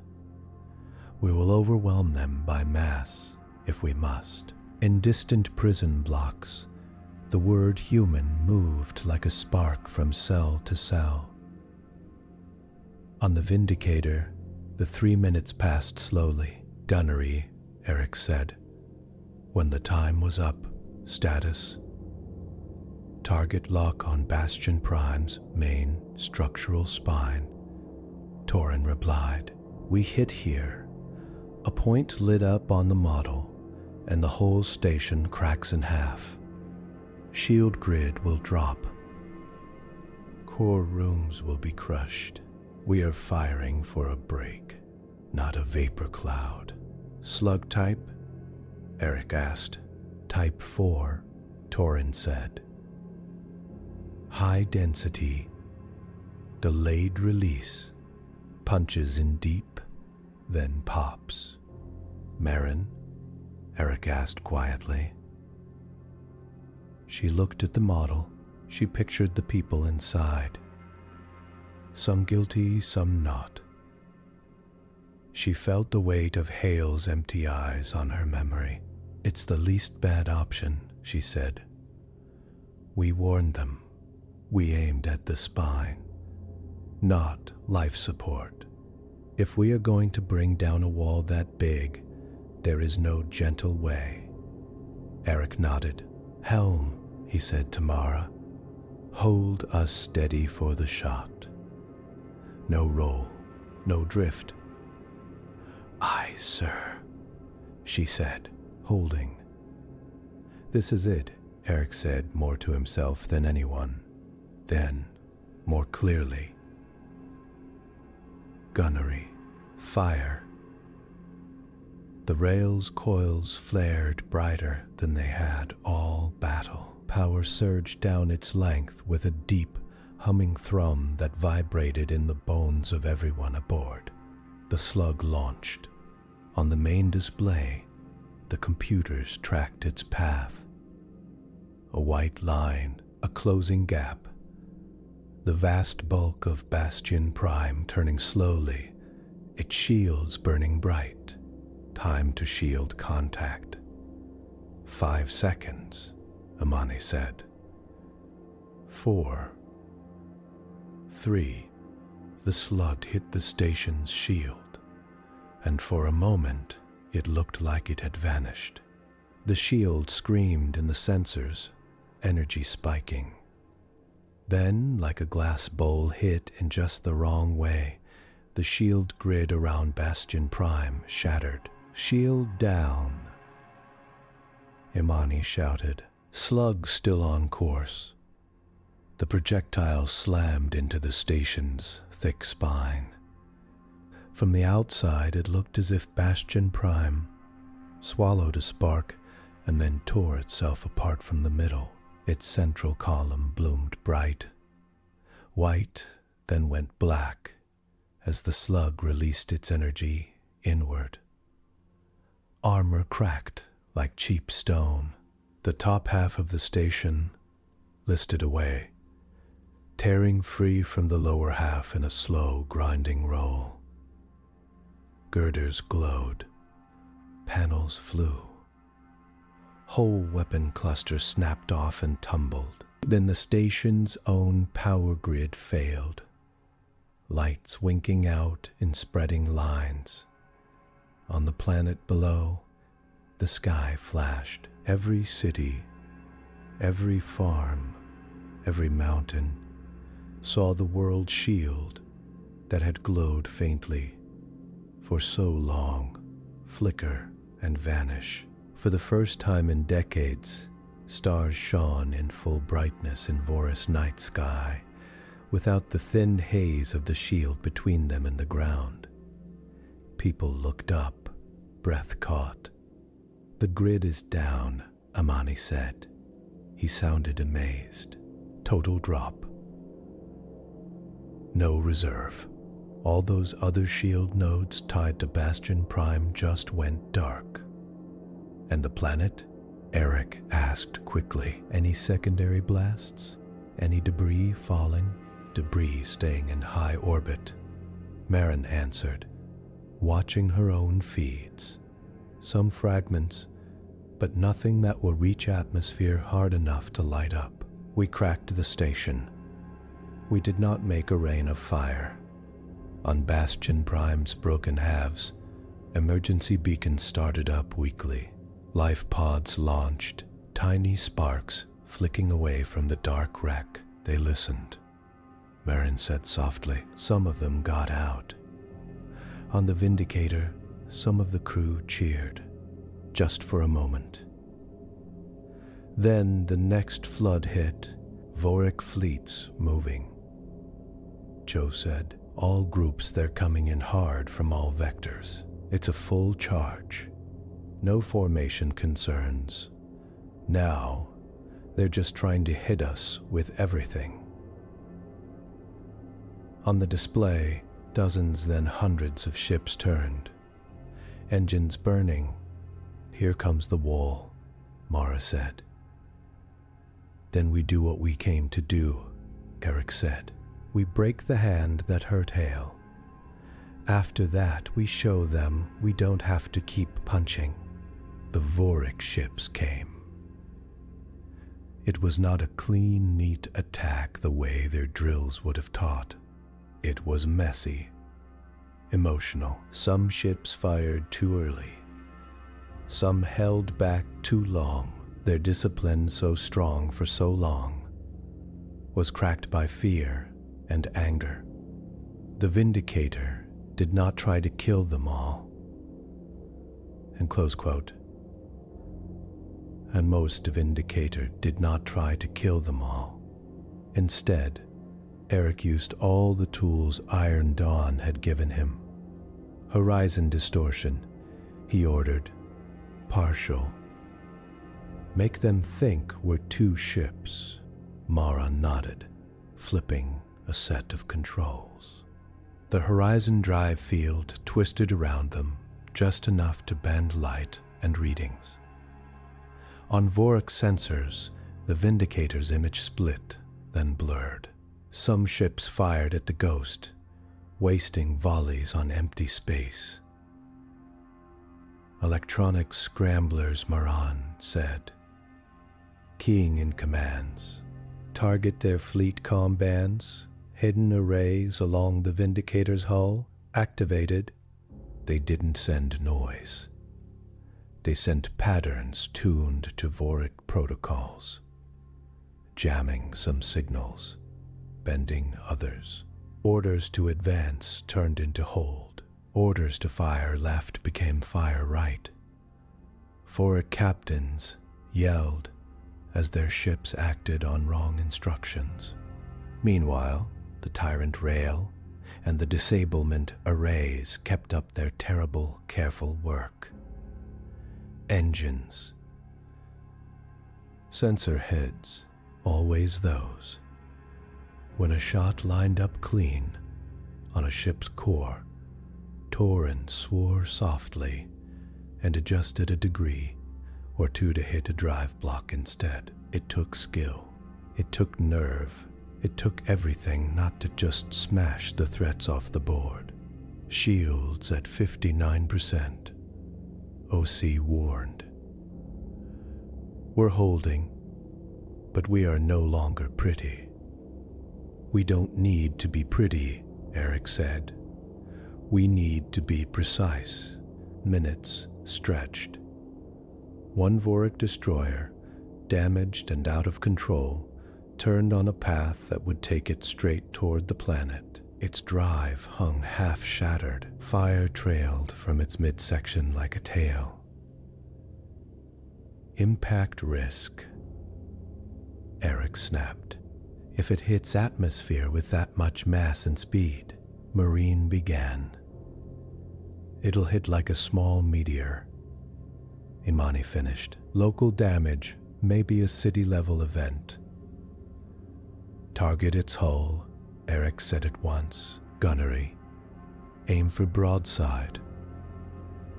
We will overwhelm them by mass if we must." In distant prison blocks, the word human moved like a spark from cell to cell. On the Vindicator, the 3 minutes passed slowly. "Gunnery," Eric said. When the time was up, status. "Target lock on Bastion Prime's main structural spine." Torin replied. "We hit here." A point lit up on the model, and the whole station cracks in half. Shield grid will drop. Core rooms will be crushed. We are firing for a break, not a vapor cloud. "Slug type?" Eric asked. "Type 4, Torin said. "High density, delayed release, punches in deep, then pops." "Marin?" Eric asked quietly. She looked at the model. She pictured the people inside. Some guilty, some not. She felt the weight of Hale's empty eyes on her memory. "It's the least bad option," she said. "We warned them. We aimed at the spine, not life support. If we are going to bring down a wall that big, there is no gentle way." Eric nodded. "Helm," he said to Mara. "Hold us steady for the shot. No roll, no drift." "Aye, sir," she said, holding. "This is it," Eric said, more to himself than anyone. Then, more clearly. "Gunnery. Fire." The rails' coils flared brighter than they had all battle. Power surged down its length with a deep, humming thrum that vibrated in the bones of everyone aboard. The slug launched. On the main display, the computers tracked its path. A white line, a closing gap. The vast bulk of Bastion Prime turning slowly, its shields burning bright. Time to shield contact. 5 seconds, Amani said. 4, 3, The slug hit the station's shield, and for a moment it looked like it had vanished. The shield screamed in the sensors, energy spiking. Then, like a glass bowl hit in just the wrong way, the shield grid around Bastion Prime shattered. "Shield down," Imani shouted. Slug still on course. The projectile slammed into the station's thick spine. From the outside, it looked as if Bastion Prime swallowed a spark and then tore itself apart from the middle. Its central column bloomed bright. White then went black as the slug released its energy inward. Armor cracked like cheap stone. The top half of the station listed away, tearing free from the lower half in a slow, grinding roll. Girders glowed. Panels flew. Whole weapon clusters snapped off and tumbled. Then the station's own power grid failed, lights winking out in spreading lines. On the planet below, the sky flashed. Every city, every farm, every mountain saw the world shield that had glowed faintly for so long flicker and vanish. For the first time in decades, stars shone in full brightness in Vor's night sky, without the thin haze of the shield between them and the ground. People looked up, breath caught. "The grid is down," Imani said. He sounded amazed. Total drop. No reserve. All those other shield nodes tied to Bastion Prime just went dark. "And the planet?" Eric asked quickly. "Any secondary blasts? Any debris falling?" "Debris staying in high orbit," Marin answered, watching her own feeds. "Some fragments, but nothing that will reach atmosphere hard enough to light up. We cracked the station. We did not make a rain of fire. On Bastion Prime's broken halves, emergency beacons started up weakly. Life pods launched, tiny sparks flicking away from the dark wreck. They listened," Marin said softly. "Some of them got out. On the Vindicator, some of the crew cheered, just for a moment. Then the next flood hit, Voric fleets moving." Joe said, "All groups, they're coming in hard from all vectors. It's a full charge. No formation concerns. Now, they're just trying to hit us with everything." On the display, dozens then hundreds of ships turned. Engines burning. "Here comes the wall," Mara said. "Then we do what we came to do," Eric said. "We break the hand that hurt Hale. After that, we show them we don't have to keep punching." The Voric ships came. It was not a clean, neat attack the way their drills would have taught. It was messy, emotional. Some ships fired too early. Some held back too long. Their discipline, so strong for so long, was cracked by fear and anger. The Vindicator did not try to kill them all. And close quote. And most Vindicator did not try to kill them all. Instead, Eric used all the tools Iron Dawn had given him. Horizon distortion, he ordered. Partial. Make them think we're two ships. Mara nodded, flipping a set of controls. The horizon drive field twisted around them, just enough to bend light and readings. On Voric sensors, the Vindicator's image split, then blurred. Some ships fired at the Ghost, wasting volleys on empty space. "Electronic scramblers," Maran said, keying in commands. "Target their fleet comm bands, Hidden arrays along the Vindicator's hull activated. They didn't send noise. They sent patterns tuned to Voric protocols, jamming some signals, bending others. Orders to advance turned into hold. Orders to fire left became fire right. Voric captains yelled as their ships acted on wrong instructions. Meanwhile, the tyrant rail and the disablement arrays kept up their terrible, careful work. Engines, sensor heads, always those. When a shot lined up clean on a ship's core, Torin swore softly and adjusted a degree or two to hit a drive block instead. It took skill. It took nerve. It took everything not to just smash the threats off the board. Shields at 59%. OC warned. We're holding, but we are no longer pretty. We don't need to be pretty, Eric said. We need to be precise. Minutes stretched. One Voric destroyer, damaged and out of control, turned on a path that would take it straight toward the planet. Its drive hung half-shattered. Fire trailed from its midsection like a tail. Impact risk, Eric snapped. If it hits atmosphere with that much mass and speed, Marine began. It'll hit like a small meteor. Imani finished. Local damage may be a city-level event. Target its hull, Eric said at once. Gunnery. Aim for broadside.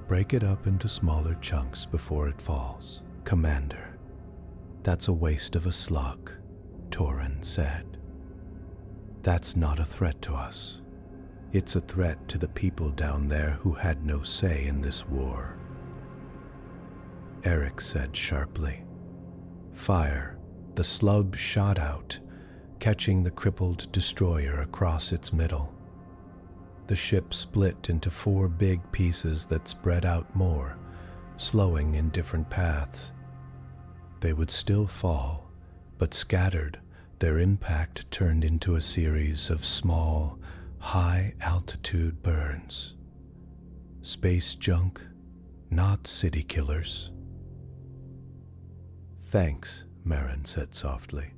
Break it up into smaller chunks before it falls. Commander. That's a waste of a slug, Torin said. That's not a threat to us. It's a threat to the people down there who had no say in this war. Eric said sharply. Fire. The slug shot out, catching the crippled destroyer across its middle. The ship split into 4 big pieces that spread out more, slowing in different paths. They would still fall, but scattered, their impact turned into a series of small, high-altitude burns. Space junk, not city killers. Thanks, Marin said softly.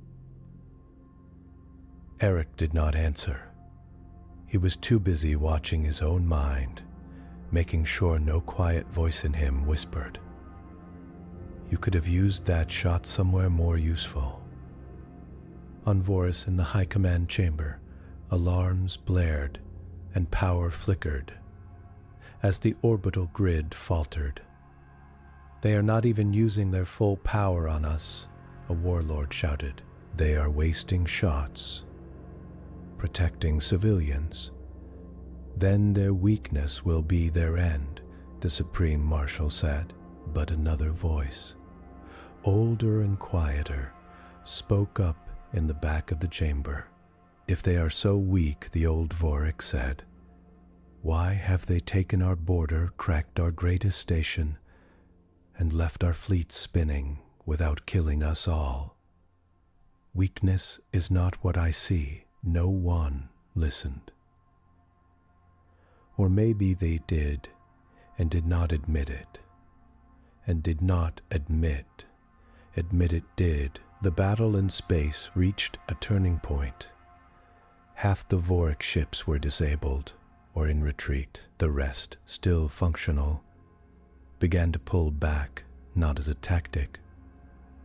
Eric did not answer. He was too busy watching his own mind, making sure no quiet voice in him whispered. You could have used that shot somewhere more useful. On Voris in the High Command chamber, alarms blared and power flickered as the orbital grid faltered. They are not even using their full power on us, a warlord shouted. They are wasting shots, protecting civilians. Then their weakness will be their end, the Supreme Marshal said. But another voice, older and quieter, spoke up in the back of the chamber. If they are so weak, the old Voric said, why have they taken our border, cracked our greatest station, and left our fleet spinning without killing us all? Weakness is not what I see. No one listened. Or maybe they did and did not admit it. And did not admit it did. The battle in space reached a turning point. Half the Voric ships were disabled or in retreat. The rest, still functional, began to pull back, not as a tactic,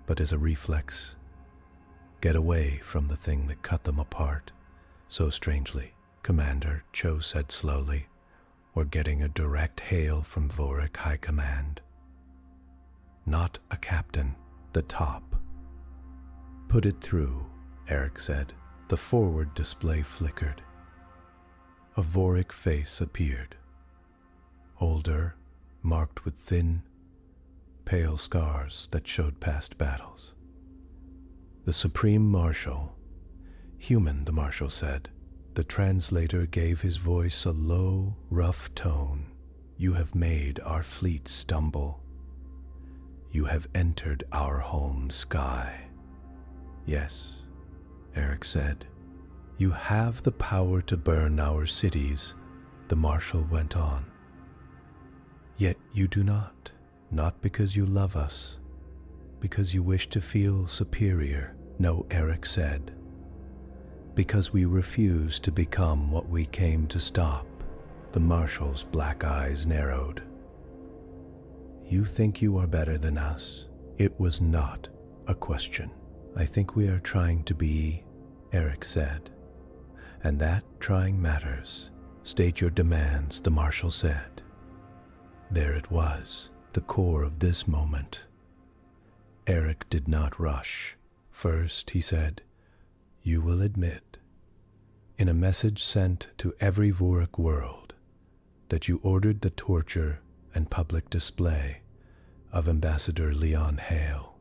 but as a reflex. Get away from the thing that cut them apart so strangely, Commander, Cho said slowly, or getting a direct hail from Voric High Command. Not a captain, the top. Put it through, Eric said. The forward display flickered. A Voric face appeared. Older, marked with thin, pale scars that showed past battles. The Supreme Marshal. Human, the Marshal said. The translator gave his voice a low, rough tone. You have made our fleet stumble. You have entered our home sky. Yes, Eric said. You have the power to burn our cities, the Marshal went on. Yet you do not because you love us, because you wish to feel superior. No, Eric said. Because we refuse to become what we came to stop. The Marshal's black eyes narrowed. You think you are better than us? It was not a question. I think we are trying to be, Eric said. And that trying matters. State your demands, the Marshal said. There it was, the core of this moment. Eric did not rush. First, he said, you will admit, in a message sent to every Voric world, that you ordered the torture and public display of Ambassador Leon Hale.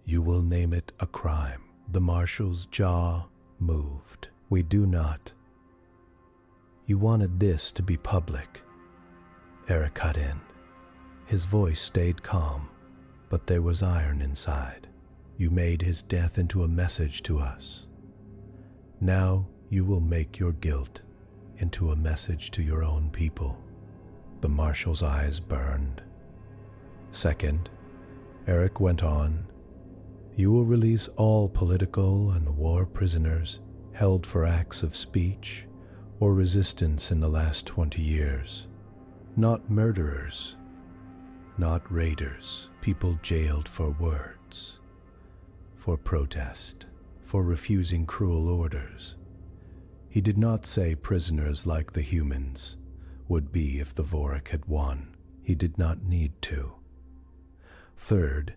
You will name it a crime. The Marshal's jaw moved. We do not. You wanted this to be public. Eric cut in. His voice stayed calm, but there was iron inside. You made his death into a message to us. Now you will make your guilt into a message to your own people. The Marshal's eyes burned. Second, Eric went on, you will release all political and war prisoners held for acts of speech or resistance in the last 20 years. Not murderers, not raiders, people jailed for words, for protest, for refusing cruel orders. He did not say prisoners like the humans would be if the Voric had won. He did not need to. Third,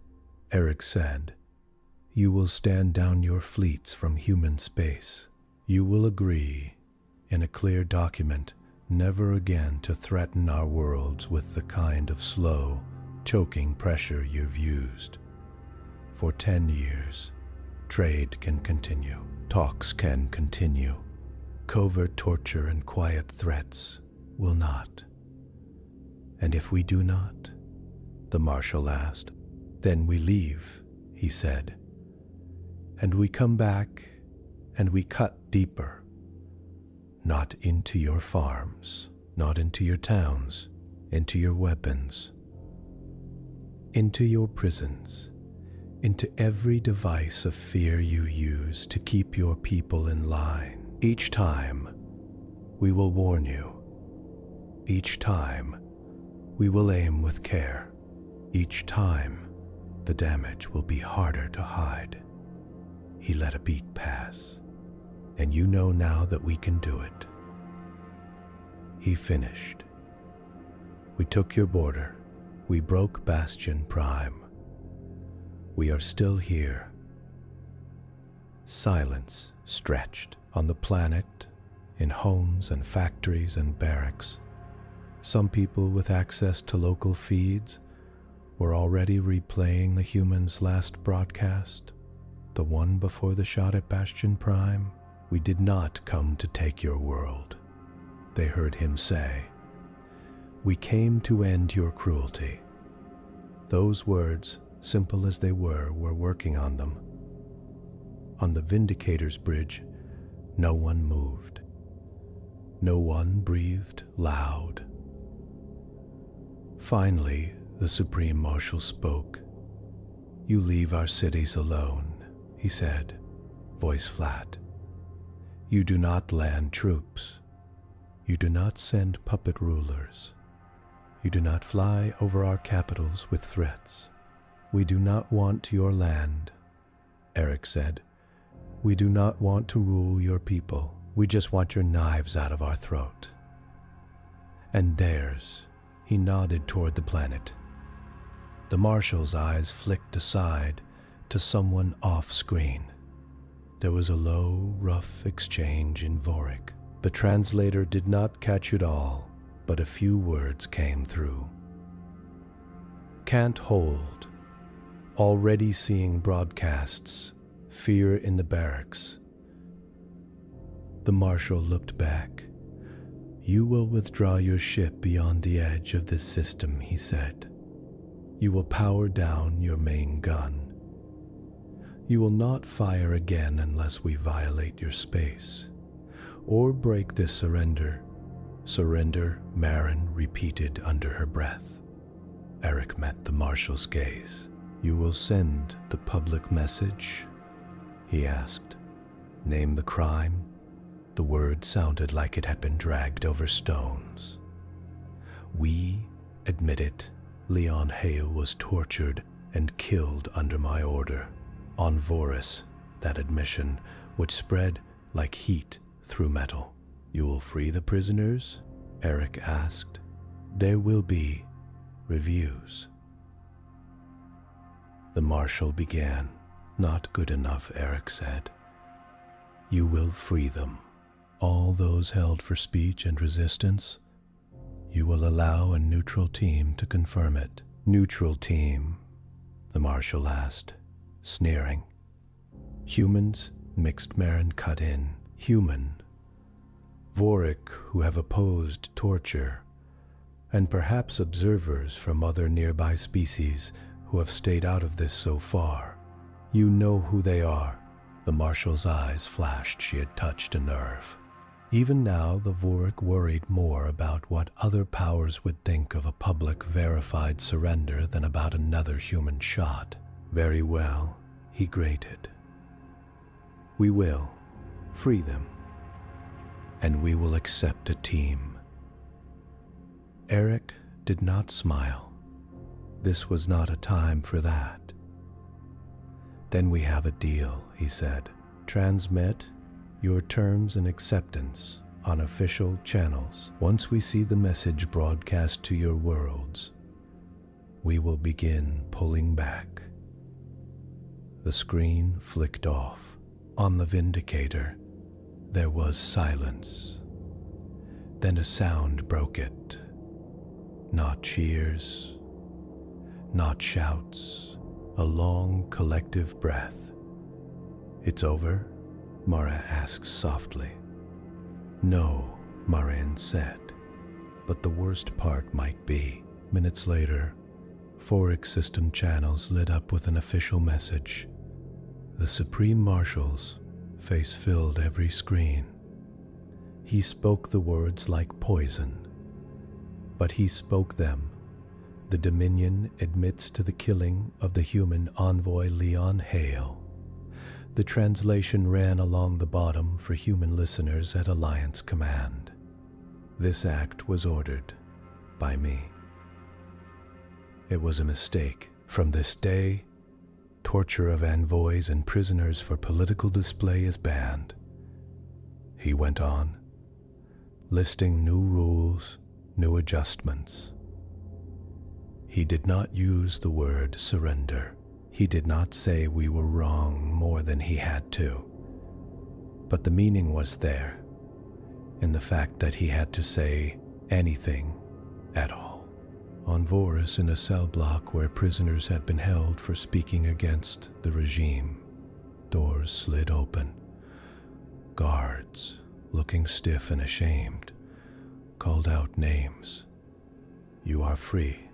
Eric said, you will stand down your fleets from human space. You will agree, in a clear document, never again to threaten our worlds with the kind of slow, choking pressure you've used. For 10 years, trade can continue, talks can continue, covert torture and quiet threats will not. And if we do not, the Marshal asked, then we leave, he said. And we come back and we cut deeper. Not into your farms, not into your towns, into your weapons, into your prisons, into every device of fear you use to keep your people in line. Each time, we will warn you. Each time, we will aim with care. Each time, the damage will be harder to hide. He let a beat pass, and you know now that we can do it. He finished. We took your border. We broke Bastion Prime. We are still here. Silence stretched on the planet, in homes and factories and barracks. Some people with access to local feeds were already replaying the humans' last broadcast, the one before the shot at Bastion Prime. We did not come to take your world, they heard him say. We came to end your cruelty. Those words, simple as they were working on them. On the Vindicator's bridge, no one moved. No one breathed loud. Finally, the Supreme Marshal spoke. You leave our cities alone, he said, voice flat. You do not land troops. You do not send puppet rulers. You do not fly over our capitals with threats. We do not want your land, Eric said. We do not want to rule your people. We just want your knives out of our throat. And theirs. He nodded toward the planet. The Marshal's eyes flicked aside to someone off-screen. There was a low, rough exchange in Voric. The translator did not catch it all, but a few words came through. Can't hold. Already seeing broadcasts. Fear in the barracks. The Marshal looked back. "You will withdraw your ship beyond the edge of this system," he said. "You will power down your main gun. You will not fire again unless we violate your space, or break this surrender." "Surrender," Marin repeated under her breath. Eric met the Marshal's gaze. "You will send the public message?" he asked. "Name the crime." The word sounded like it had been dragged over stones. "We admit it. Leon Hale was tortured and killed under my order. On Voris, that admission would spread like heat through metal." "You will free the prisoners?" Eric asked. "There will be reviews." The Marshal began. "Not good enough," Eric said. "You will free them. All those held for speech and resistance. You will allow a neutral team to confirm it." "Neutral team?" the Marshal asked, sneering. "Humans?" Mixed Marin cut in. "Human. Voric who have opposed torture, and perhaps observers from other nearby species who have stayed out of this so far. You know who they are." The Marshal's eyes flashed. She had touched a nerve. Even now, the Voric worried more about what other powers would think of a public verified surrender than about another human shot. "Very well," he grated. "We will free them, and we will accept a team." Eric did not smile. This was not a time for that. "Then we have a deal," he said. "Transmit your terms and acceptance on official channels. Once we see the message broadcast to your worlds, we will begin pulling back." The screen flicked off. On the Vindicator, there was silence. Then a sound broke it. Not cheers, not shouts, a long collective breath. "It's over?" Mara asked softly. "No," Marin said, "but the worst part might be." Minutes later, Voric system channels lit up with an official message. The Supreme Marshal's face filled every screen. He spoke the words like poison, but he spoke them. "The Dominion admits to the killing of the human Envoy Leon Hale." The translation ran along the bottom for human listeners at Alliance command. "This act was ordered by me. It was a mistake. From this day, torture of envoys and prisoners for political display is banned." He went on, listing new rules, new adjustments. He did not use the word surrender. He did not say we were wrong more than he had to. But the meaning was there, in the fact that he had to say anything at all. On Voris, in a cell block where prisoners had been held for speaking against the regime, doors slid open. Guards, looking stiff and ashamed, called out names. "You are free."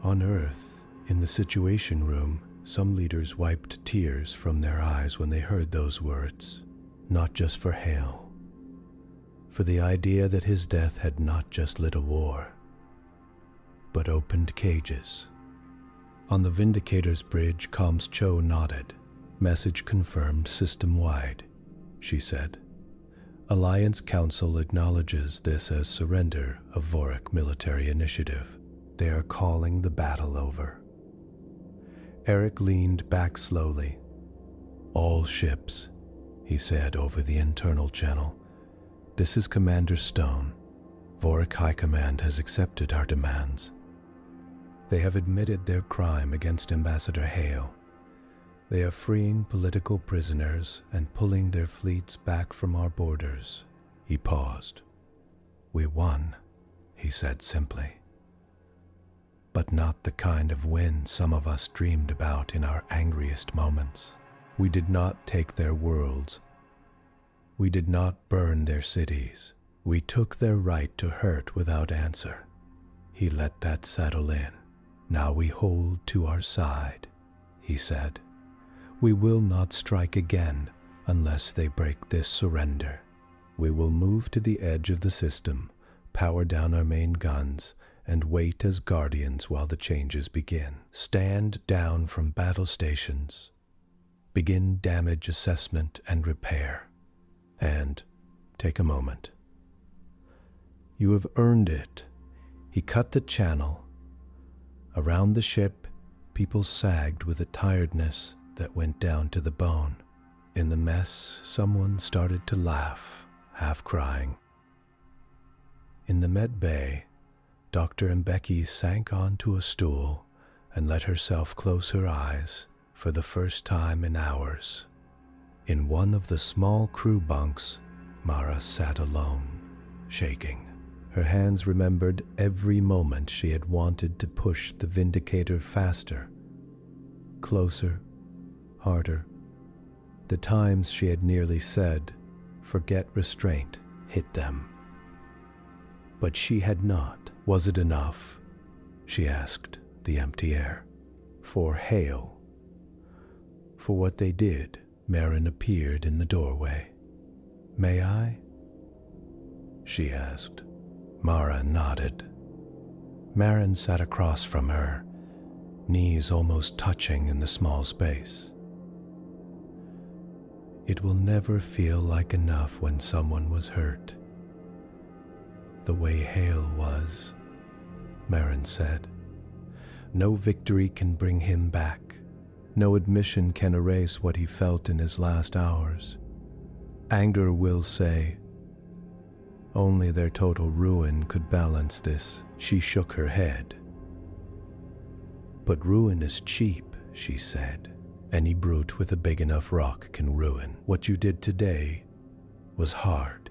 On Earth, in the Situation Room, some leaders wiped tears from their eyes when they heard those words, not just for Hale, for the idea that his death had not just lit a war, but opened cages. On the Vindicator's bridge, Comms Cho nodded. "Message confirmed system-wide," she said. "Alliance Council acknowledges this as surrender of Voric military initiative. They are calling the battle over." Eric leaned back slowly. "All ships," he said over the internal channel. "This is Commander Stone. Voric High Command has accepted our demands. They have admitted their crime against Ambassador Hale. They are freeing political prisoners and pulling their fleets back from our borders." He paused. "We won," he said simply. "But not the kind of win some of us dreamed about in our angriest moments. We did not take their worlds. We did not burn their cities. We took their right to hurt without answer. He let that settle in. Now we hold to our side, he said. We will not strike again unless they break this surrender. We will move to the edge of the system, power down our main guns, and wait as guardians while the changes begin. Stand down from battle stations. Begin damage assessment and repair. And take a moment. You have earned it. He cut the channel. Around the ship, people sagged with a tiredness that went down to the bone. In the mess, someone started to laugh, half crying. In the med bay, Dr. Mbeki sank onto a stool and let herself close her eyes for the first time in hours. In one of the small crew bunks, Mara sat alone, shaking. Her hands remembered every moment she had wanted to push the Vindicator faster, closer, harder. The times she had nearly said, "Forget restraint," hit them. But she had not. Was it enough? She asked the empty air. For Hale. For what they did, Marin appeared in the doorway. "May I?" she asked. Mara nodded. Marin sat across from her, knees almost touching in the small space. It will never feel like enough when someone was hurt. The way Hale was, Marin said. No victory can bring him back. No admission can erase what he felt in his last hours. Anger will say, only their total ruin could balance this. She shook her head. But ruin is cheap, she said. Any brute with a big enough rock can ruin. What you did today was hard.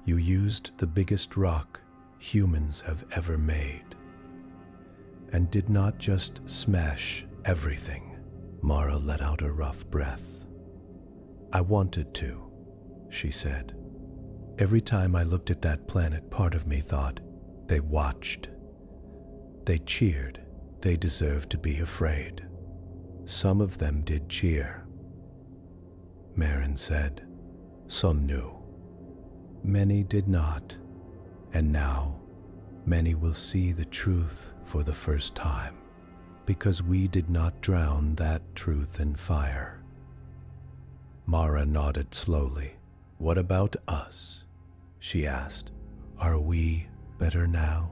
You used the biggest rock humans have ever made. And did not just smash everything. Mara let out a rough breath. I wanted to, she said. Every time I looked at that planet, part of me thought, they watched. They cheered. They deserved to be afraid. Some of them did cheer. Marin said. Some knew. Many did not. And now, many will see the truth for the first time, because we did not drown that truth in fire. Mara nodded slowly. What about us? She asked. Are we better now?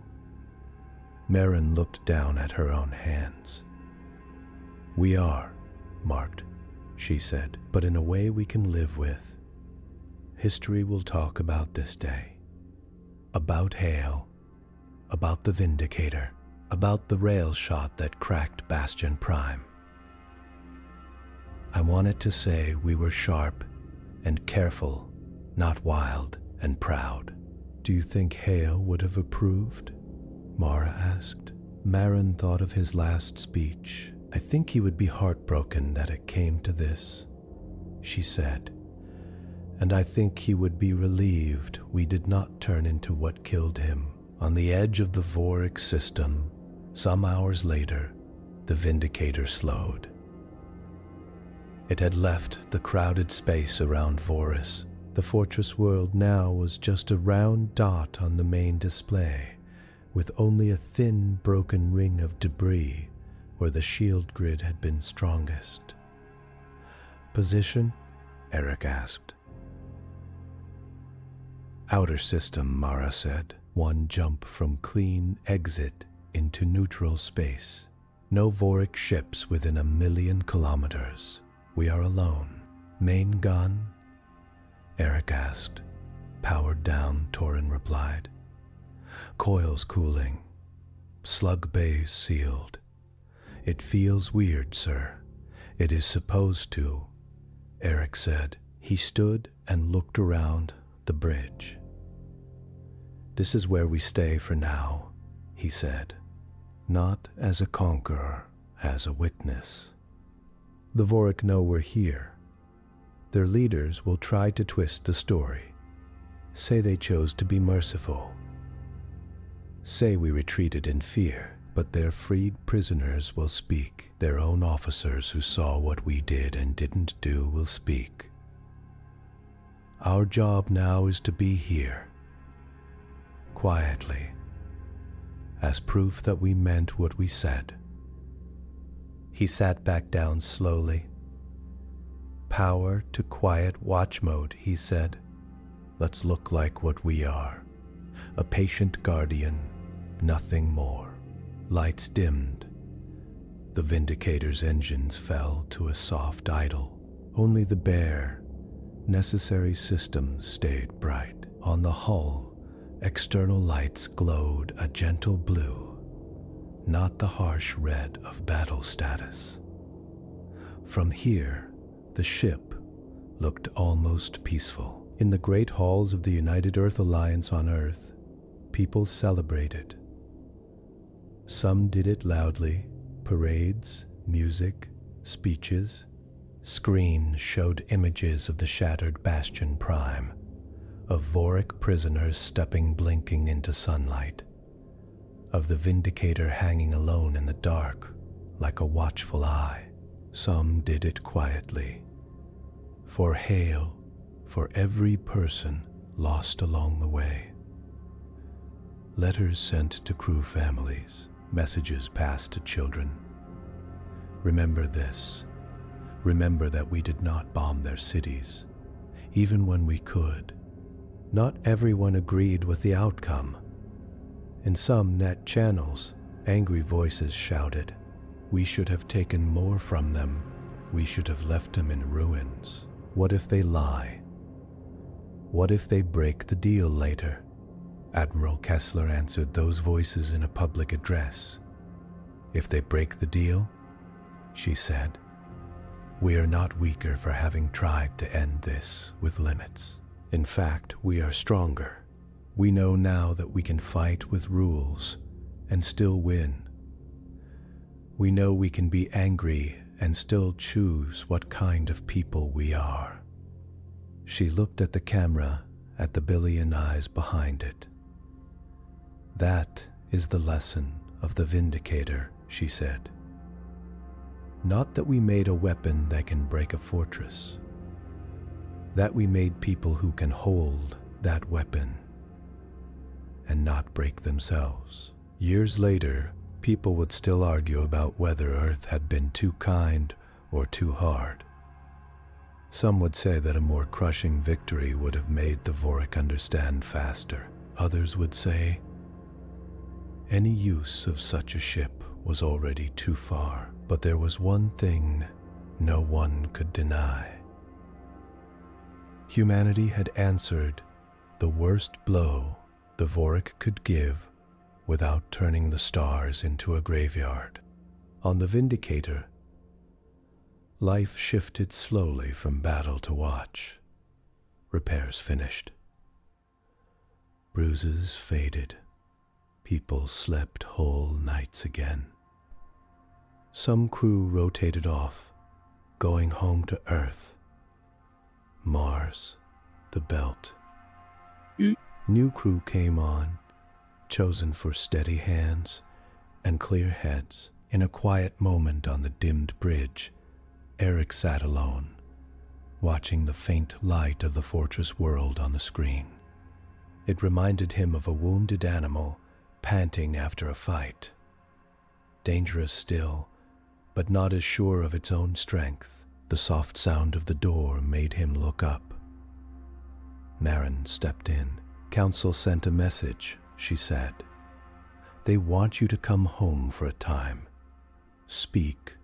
Marin looked down at her own hands. We are, marked, she said, but in a way we can live with. History will talk about this day. About Hale. About the Vindicator. About the rail shot that cracked Bastion Prime. I wanted to say we were sharp and careful, not wild and proud. Do you think Hale would have approved? Mara asked. Marin thought of his last speech. I think he would be heartbroken that it came to this, she said. And I think he would be relieved we did not turn into what killed him. On the edge of the Voric system, some hours later, the Vindicator slowed. It had left the crowded space around Voris. The fortress world now was just a round dot on the main display, with only a thin, broken ring of debris where the shield grid had been strongest. Position? Eric asked. Outer system, Mara said. One jump from clean exit into neutral space. No Voric ships within 1,000,000 kilometers. We are alone. Main gun? Eric asked. Powered down, Torin replied. Coils cooling. Slug bays sealed. It feels weird, sir. It is supposed to, Eric said. He stood and looked around the bridge. This is where we stay for now, he said. Not as a conqueror, as a witness. The Voric know we're here. Their leaders will try to twist the story, say they chose to be merciful, say we retreated in fear, but their freed prisoners will speak. Their own officers who saw what we did and didn't do will speak. Our job now is to be here, quietly, as proof that we meant what we said. He sat back down slowly. Power to quiet watch mode, he said. Let's look like what we are. A patient guardian, nothing more. Lights dimmed. The Vindicator's engines fell to a soft idle. Only the bare, necessary systems stayed bright. On the hull, external lights glowed a gentle blue, not the harsh red of battle status. From here, the ship looked almost peaceful. In the great halls of the United Earth Alliance on Earth, people celebrated. Some did it loudly, parades, music, speeches. Screens showed images of the shattered Bastion Prime, of Voric prisoners stepping blinking into sunlight, of the Vindicator hanging alone in the dark like a watchful eye. Some did it quietly. For Hale, for every person lost along the way. Letters sent to crew families, messages passed to children. Remember this. Remember that we did not bomb their cities, even when we could. Not everyone agreed with the outcome. In some net channels, angry voices shouted, "We should have taken more from them. We should have left them in ruins. What if they lie? What if they break the deal later?" Admiral Kessler answered those voices in a public address. "If they break the deal," she said, "we are not weaker for having tried to end this with limits. In fact, we are stronger. We know now that we can fight with rules and still win. We know we can be angry and still choose what kind of people we are." She looked at the camera, at the billion eyes behind it. "That is the lesson of the Vindicator," she said. "Not that we made a weapon that can break a fortress. That we made people who can hold that weapon and not break themselves." Years later, people would still argue about whether Earth had been too kind or too hard. Some would say that a more crushing victory would have made the Voric understand faster. Others would say any use of such a ship was already too far. But there was one thing no one could deny. Humanity had answered the worst blow the Voric could give without turning the stars into a graveyard. On the Vindicator, life shifted slowly from battle to watch. Repairs finished. Bruises faded. People slept whole nights again. Some crew rotated off, going home to Earth, Mars, the Belt. New crew came on, chosen for steady hands and clear heads. In a quiet moment on the dimmed bridge, Eric sat alone, watching the faint light of the fortress world on the screen. It reminded him of a wounded animal panting after a fight. Dangerous still, but not as sure of its own strength. The soft sound of the door made him look up. Marin stepped in. "Council sent a message," she said. "They want you to come home for a time. Speak.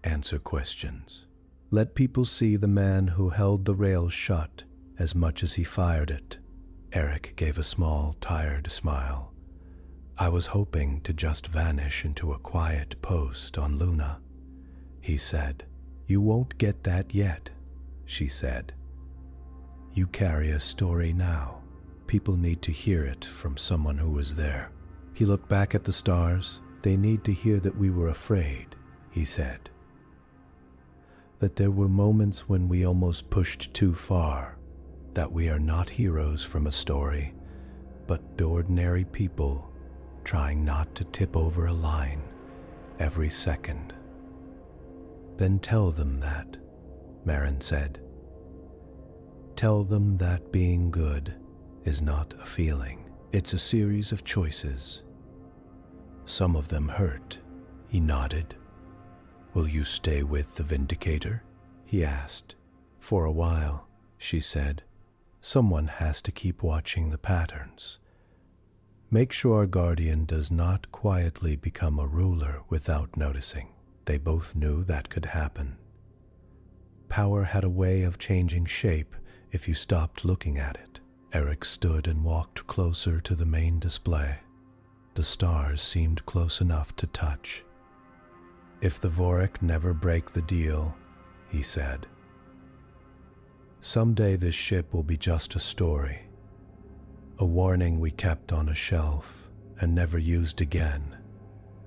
Answer questions. Let people see the man who held the rail shut as much as he fired it." Eric gave a small, tired smile. "I was hoping to just vanish into a quiet post on Luna," he said. "You won't get that yet," she said. "You carry a story now. People need to hear it from someone who was there." He looked back at the stars. "They need to hear that we were afraid," he said. that there were moments when we almost pushed too far, that we are not heroes from a story, but ordinary people trying not to tip over a line every second. Then tell them that, Marin said. Tell them that being good is not a feeling. It's a series of choices. Some of them hurt. He nodded. Will you stay with the Vindicator? He asked. For a while, she said. Someone has to keep watching the patterns. Make sure our guardian does not quietly become a ruler without noticing. They both knew that could happen. Power had a way of changing shape if you stopped looking at it. Eric stood and walked closer to the main display. The stars seemed close enough to touch. If the Voric never break the deal, he said, someday this ship will be just a story. A warning we kept on a shelf and never used again.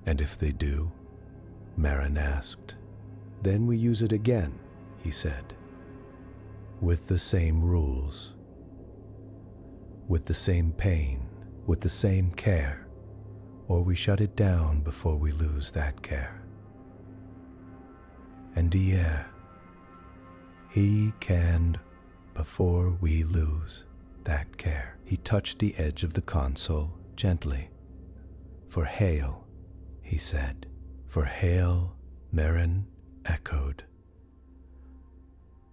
And if they do? Marin asked. Then we use it again, he said. With the same rules. With the same pain, with the same care. Or we shut it down before we lose that care. And yeah, he can before we lose that care. He touched the edge of the console gently. For Hale, he said. For Hale, Marin echoed.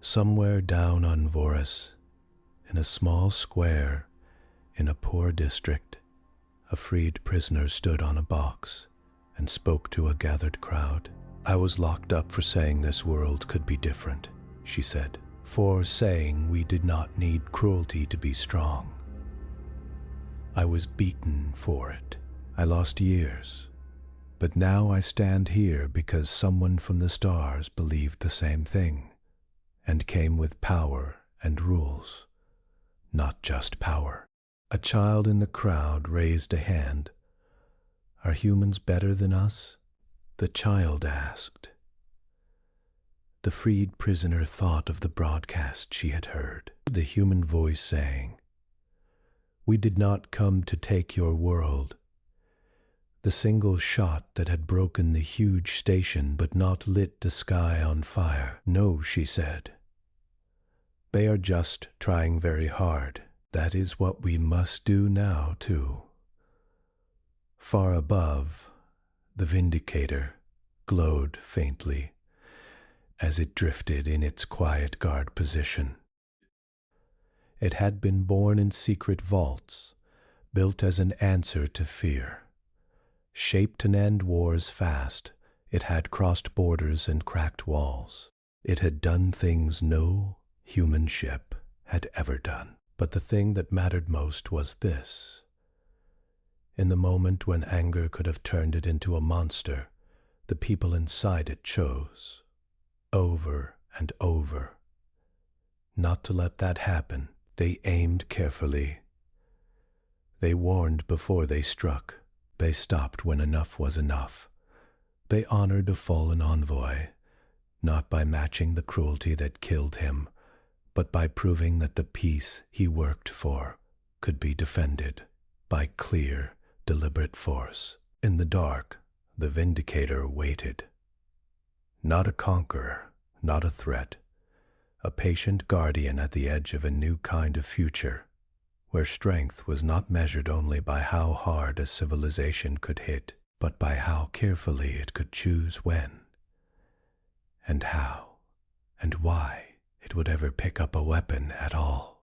Somewhere down on Voris, in a small square, in a poor district, a freed prisoner stood on a box and spoke to a gathered crowd. I was locked up for saying this world could be different, she said. For saying we did not need cruelty to be strong. I was beaten for it. I lost years. But now I stand here because someone from the stars believed the same thing and came with power and rules, not just power. A child in the crowd raised a hand. Are humans better than us? The child asked. The freed prisoner thought of the broadcast she had heard. The human voice saying, we did not come to take your world. The single shot that had broken the huge station but not lit the sky on fire. No, she said. They are just trying very hard. That is what we must do now, too. Far above, the Vindicator glowed faintly as it drifted in its quiet guard position. It had been born in secret vaults, built as an answer to fear. Shaped to end wars fast, it had crossed borders and cracked walls. It had done things no human ship had ever done. But the thing that mattered most was this. In the moment when anger could have turned it into a monster, the people inside it chose, over and over, not to let that happen. They aimed carefully. They warned before they struck. They stopped when enough was enough. They honored a fallen envoy, not by matching the cruelty that killed him, but by proving that the peace he worked for could be defended by clear, deliberate force. In the dark, the Vindicator waited. Not a conqueror, not a threat, a patient guardian at the edge of a new kind of future, where strength was not measured only by how hard a civilization could hit, but by how carefully it could choose when, and how, and why it would ever pick up a weapon at all.